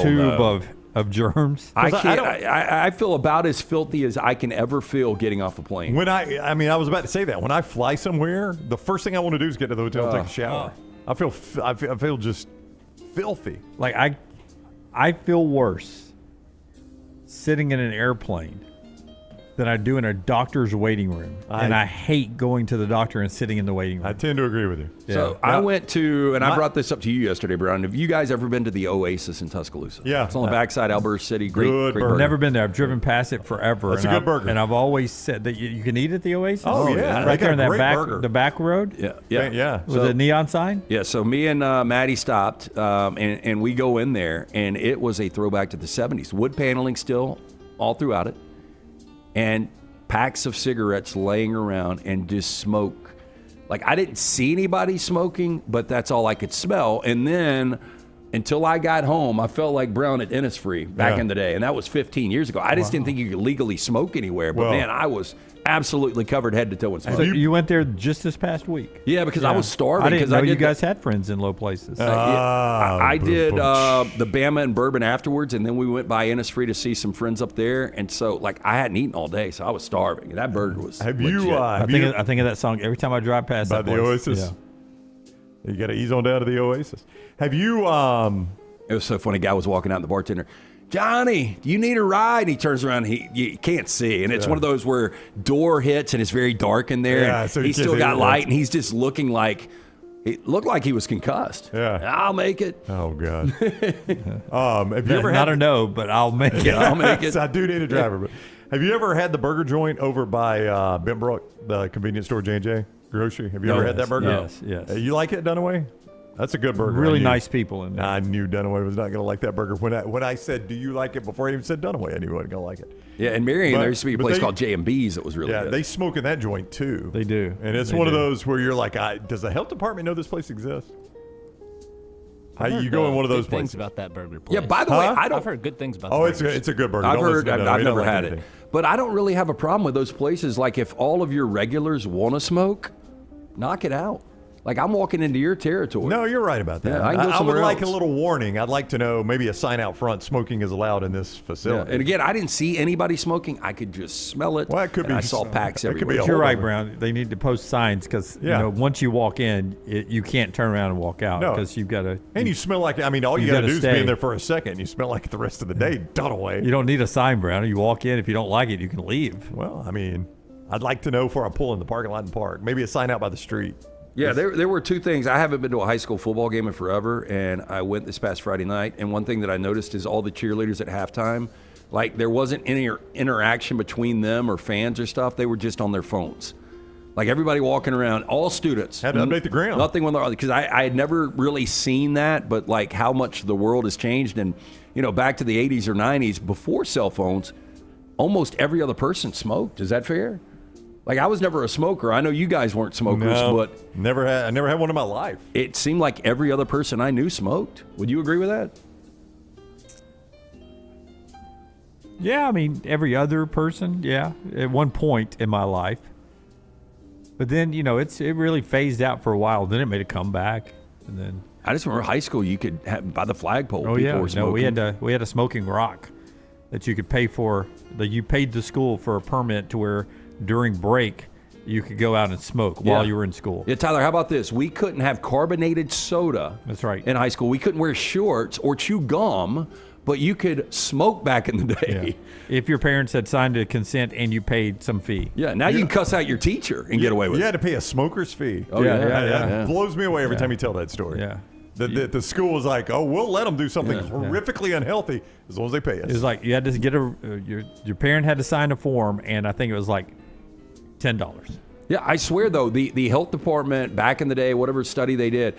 tube of germs? I feel about as filthy as I can ever feel getting off a plane. When I was about to say that. When I fly somewhere, the first thing I want to do is get to the hotel and take a shower. I feel just filthy. Like, I feel worse sitting in an airplane than I do in a doctor's waiting room. And I hate going to the doctor and sitting in the waiting room. I tend to agree with you. So I went to, and I brought this up to you yesterday, Brown. Have you guys ever been to the Oasis in Tuscaloosa? Yeah. It's on the backside, Alberta City. Great burger. Never been there. I've driven past it forever. That's a good burger. And I've always said that you can eat at the Oasis. Oh, yeah. Right there in that burger. the back road. Yeah. With a neon sign. Yeah. So me and Maddie stopped, and we go in there, and it was a throwback to the 70s. Wood paneling still all throughout it, and packs of cigarettes laying around and just smoke. Like, I didn't see anybody smoking, but that's all I could smell. And then until I got home, I felt like Brown at Innisfree back in the day. And that was 15 years ago. I just didn't think you could legally smoke anywhere. But, man, I was absolutely covered head to toe in smoke. So you went there just this past week? Yeah, because I was starving. I didn't know you guys had had friends in low places. I did the Bama and Bourbon afterwards, and then we went by Innisfree to see some friends up there. And so, like, I hadn't eaten all day, so I was starving. That burger was legit. I think of that song every time I drive past By that the place. Oasis? Yeah. You got to ease on down to the Oasis. Have you... It was so funny. A guy was walking out, and the bartender, Johnny, do you need a ride? And he turns around, and you can't see. And it's one of those where door hits, and it's very dark in there. Yeah, and so he's still got light, and he's just looking like... It looked like he was concussed. Yeah. I'll make it. Oh, God. Have you ever Not a no, but I'll make it. I'll make it. So I do need a driver. But have you ever had the burger joint over by Benbrook, the convenience store, J&J Grocery? Have you ever had that burger? Yes. You like it, Dunaway? That's a good burger. Really nice people in there. I knew Dunaway was not going to like that burger. When I said, do you like it, before I even said Dunaway, I knew he wasn't going to like it. Yeah, and Marion, there used to be a place called J&B's that was really good. Yeah, they smoke in that joint, too. They do. And it's one of those where you're like, does the health department know this place exists? You go in one of those good things places. about that burger place. Yeah, by the way, I've heard good things about. Oh, the it's a good burger. I've Don't heard. listen to I've He never don't like had it, anything. but I don't really have a problem with those places. Like if all of your regulars want to smoke, knock it out. Like I'm walking into your territory. No, you're right about that. Yeah, I can go I would somewhere like a else. little warning. I'd like to know maybe a sign out front: smoking is allowed in this Yeah. facility. And again, I didn't see anybody smoking. I could just smell it. Well, it could and be. I saw packs it could everywhere. be a You're hold right, over. Brown. They need to post signs because Yeah. once you walk in, you can't turn around and walk out No. because you've got to. And you smell like, all you You got to gotta do is be stay. in there for a second. You smell like the rest of the day done away. You don't need a sign, Brown. You walk in. If you don't like it, you can leave. Well, I'd like to know before I pull in the parking lot and park. Maybe a sign out by the street. Yeah, there were two things. I haven't been to a high school football game in forever, and I went this past Friday night. And one thing that I noticed is all the cheerleaders at halftime, like there wasn't any interaction between them or fans or stuff. They were just on their phones. Like everybody walking around, all students. Had to update the ground. Nothing when they're, because I had never really seen that, but like how much the world has changed. And, back to the 80s or 90s, before cell phones, almost every other person smoked. Is that fair? Like I was never a smoker. I know you guys weren't smokers, No, but I never had one in my life. it seemed like every other person I knew smoked. Would you agree with that? Yeah, every other person, yeah, at one point in my life. But then, it really phased out for a while. Then it made a comeback, and then. I just remember high school. You could have by the flagpole. Oh people yeah, were smoking. no, we had a smoking rock that you could pay for. That you paid the school for a permit to where during break you could go out and smoke while you were in school. Yeah, Tyler, how about this? We couldn't have carbonated soda. That's right. In high school, we couldn't wear shorts or chew gum, but you could smoke back in the day. If your parents had signed a consent and you paid some fee. Yeah, now you can cuss out your teacher and get away with You it. had to pay a smoker's fee. Oh, yeah. That blows me away every time you tell that story. Yeah. The school was like, oh, we'll let them do something horrifically unhealthy as long as they pay us. It was like you had to get your parent had to sign a form, and I think it was like $10. Yeah, I swear, though, the health department back in the day, whatever study they did,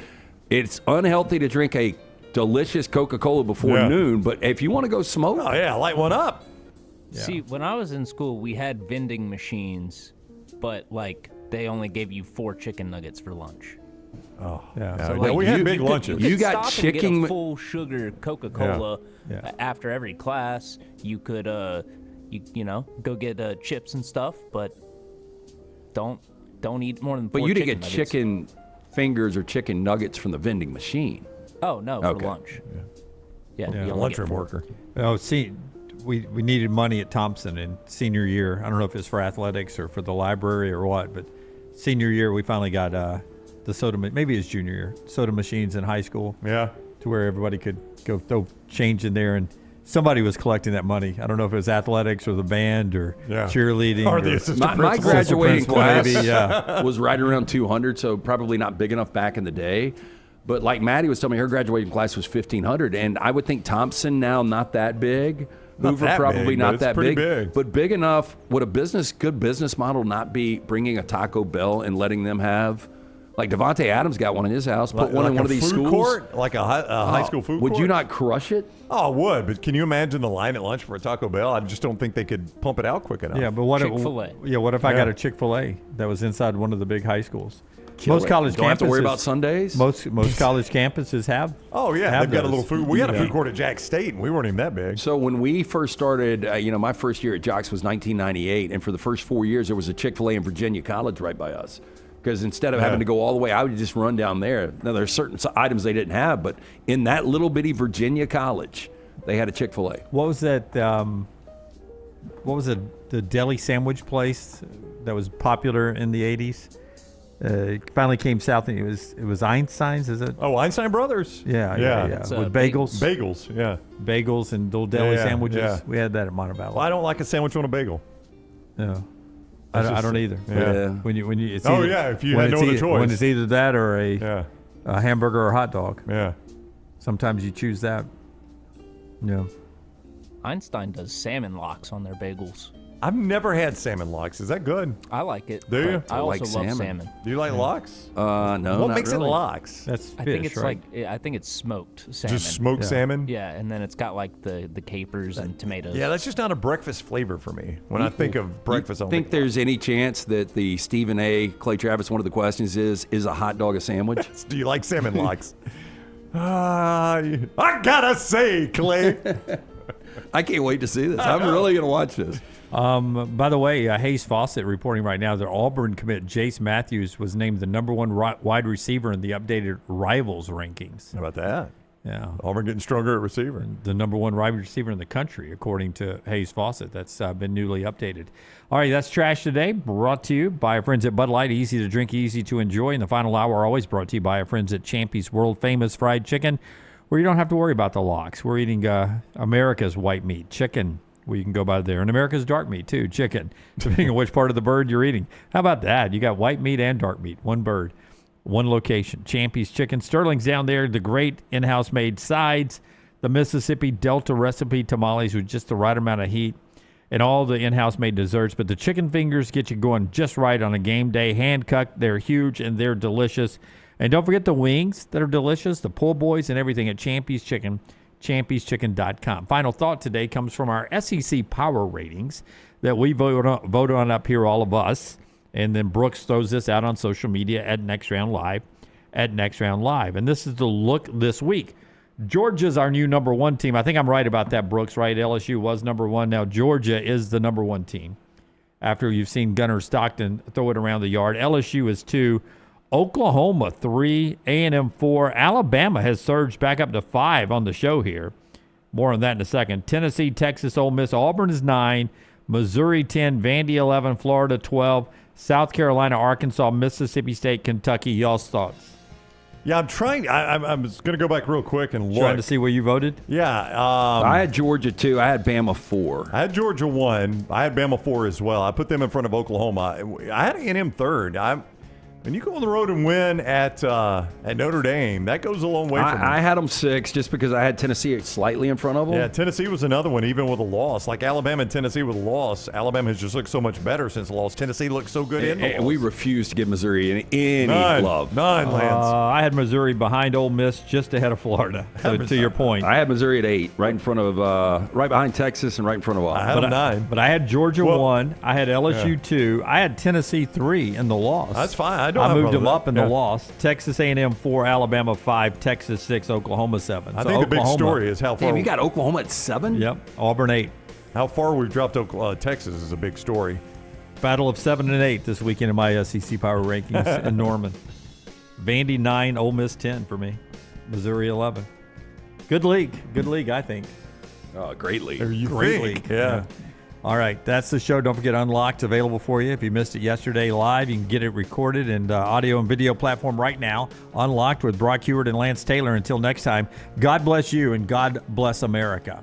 it's unhealthy to drink a delicious Coca-Cola before noon, but if you want to go smoke. Oh, yeah, light one up. Yeah. See, when I was in school, we had vending machines, but they only gave you 4 chicken nuggets for lunch. Oh, yeah. So we had big you lunches. You got stop and chicken- get a full sugar Coca-Cola after every class. You could, go get chips and stuff, but don't eat more than 4 But you didn't get nuggets. chicken fingers or chicken nuggets from the vending machine. Oh, no, for Okay. lunch. Yeah, you only lunchroom get 4. worker. Oh, see, we needed money at Thompson in senior year. I don't know if it's for athletics or for the library or what, but senior year we finally got the soda. Maybe it's junior year soda machines in high school. Yeah. To where everybody could go throw change in there, and somebody was collecting that money. I don't know if it was athletics or the band or cheerleading. Or the assistant My principal. graduating Principal, class maybe, was right around 200, so probably not big enough back in the day. But like Maddie was telling me, her graduating class was 1,500, and I would think Thompson now not that big. Not Hoover that probably big, but not it's that pretty big, big. but big enough. Would a good business model not be bringing a Taco Bell and letting them have, like Devontae Adams got one in his house, put one in one of these food schools. Court? Like a high school food court? Would you not crush it? Oh, I would, but can you imagine the line at lunch for a Taco Bell? I just don't think they could pump it out quick enough. Yeah, but what Chick-fil-A. What if I got a Chick-fil-A that was inside one of the big high schools? Kill Most it. college Don't have to worry campuses- about Sundays? Most college campuses have. Oh, yeah, have they've got a those. little food. We had a Yeah. food court at Jack State, and we weren't even that big. So when we first started, my first year at Jocks was 1998, and for the first 4 years, there was a Chick-fil-A in Virginia College right by us. Because instead of having to go all the way, I would just run down there. Now, there's certain items they didn't have, but in that little bitty Virginia college, they had a Chick-fil-A. What was that? What was it? The deli sandwich place that was popular in the '80s. It finally came south, and it was Einstein's. Is it? Oh, Einstein Brothers. Yeah. It's, With bagels, Bagels, yeah. bagels, and little deli Yeah, sandwiches. yeah. We had that at Montebello. Well, I don't like a sandwich on a bagel. No, That's I just- don't either. Yeah. When you, it's Oh, either, yeah, if you when had no it's other choice. When it's either that or Yeah. a hamburger or a hot dog. Yeah. Sometimes you choose that. Yeah. Einstein does salmon locks on their bagels. I've never had salmon lox. Is that good? I like it. Do you? but I also like love salmon. salmon. Do you like lox? No, What not makes really. it lox? That's fish, I think it's right? I think it's smoked salmon. Just smoked Yeah. salmon? Yeah, and then it's got like the capers and tomatoes. Yeah, that's just not a breakfast flavor for me. When I think of breakfast, I You don't think there's any chance that the Stephen A. Clay Travis, one of the questions is a hot dog a sandwich? Do you like salmon lox? I gotta say, Clay. I can't wait to see this. I'm really going to watch this. By the way, Hayes Fawcett reporting right now that Auburn commit Jace Matthews was named the number one wide receiver in the updated Rivals rankings. How about that? Yeah. Auburn getting stronger at receiver. The number one wide receiver in the country, according to Hayes Fawcett. That's been newly updated. All right, that's Trash Today, brought to you by our friends at Bud Light. Easy to drink, easy to enjoy. In the final hour, always brought to you by our friends at Champy's World Famous Fried Chicken, where you don't have to worry about the locks. We're eating America's white meat, chicken. Well, you can go by there. And America's dark meat, too, chicken, depending on which part of the bird you're eating. How about that? You got white meat and dark meat, one bird. One location, Champy's Chicken. Sterling's down there, the great in-house made sides, the Mississippi Delta recipe tamales with just the right amount of heat, and all the in-house made desserts. But the chicken fingers get you going just right on a game day. Hand-cut, they're huge, and they're delicious. And don't forget the wings that are delicious, the po' boys and everything at Champy's Chicken, champyschicken.com. Final thought today comes from our SEC Power Ratings that we vote on up here, all of us. And then Brooks throws this out on social media at Next Round Live, And this is the look this week. Georgia's our new number one team. I think I'm right about that, Brooks, right? LSU was number one. Now Georgia is the number one team after you've seen Gunnar Stockton throw it around the yard. LSU is 2. Oklahoma 3. A&M 4. Alabama has surged back up to 5 on the show here. More on that in a second. Tennessee, Texas, Ole Miss. Auburn is 9. Missouri 10. Vandy 11. Florida 12. South Carolina, Arkansas, Mississippi State, Kentucky. Y'all's thoughts? Yeah, I'm trying. I'm just going to go back real quick and look. Trying to see where you voted? Yeah. I had Georgia 2. I had Bama 4. I had Georgia 1. I had Bama 4 as well. I put them in front of Oklahoma. I had A&M 3rd. When you go on the road and win at Notre Dame, that goes a long way for me. I had them 6 just because I had Tennessee slightly in front of them. Yeah, Tennessee was another one, even with a loss. Like Alabama and Tennessee with a loss. Alabama has just looked so much better since the loss. Tennessee looks so good in the loss. We refuse to give Missouri any love. None, Lance. I had Missouri behind Ole Miss, just ahead of Florida. So to your point, I had Missouri at 8, right in front of, right behind Texas and right in front of Auburn. I had 9. But I had Georgia 1. I had LSU 2. I had Tennessee 3 in the loss. That's fine. I moved them up in the loss. Texas A&M 4, Alabama 5, Texas 6, Oklahoma 7. I think the big story is how far. Damn, you got Oklahoma at 7? Yep. Auburn 8. How far we've dropped Texas is a big story. Battle of 7 and 8 this weekend in my SEC Power Rankings in Norman. Vandy 9, Ole Miss 10 for me. Missouri 11. Good league, I think. Great league. Great league. Yeah. All right, that's the show. Don't forget Unlocked's available for you. If you missed it yesterday live, you can get it recorded and audio and video platform right now. Unlocked with Brock Heward and Lance Taylor. Until next time, God bless you and God bless America.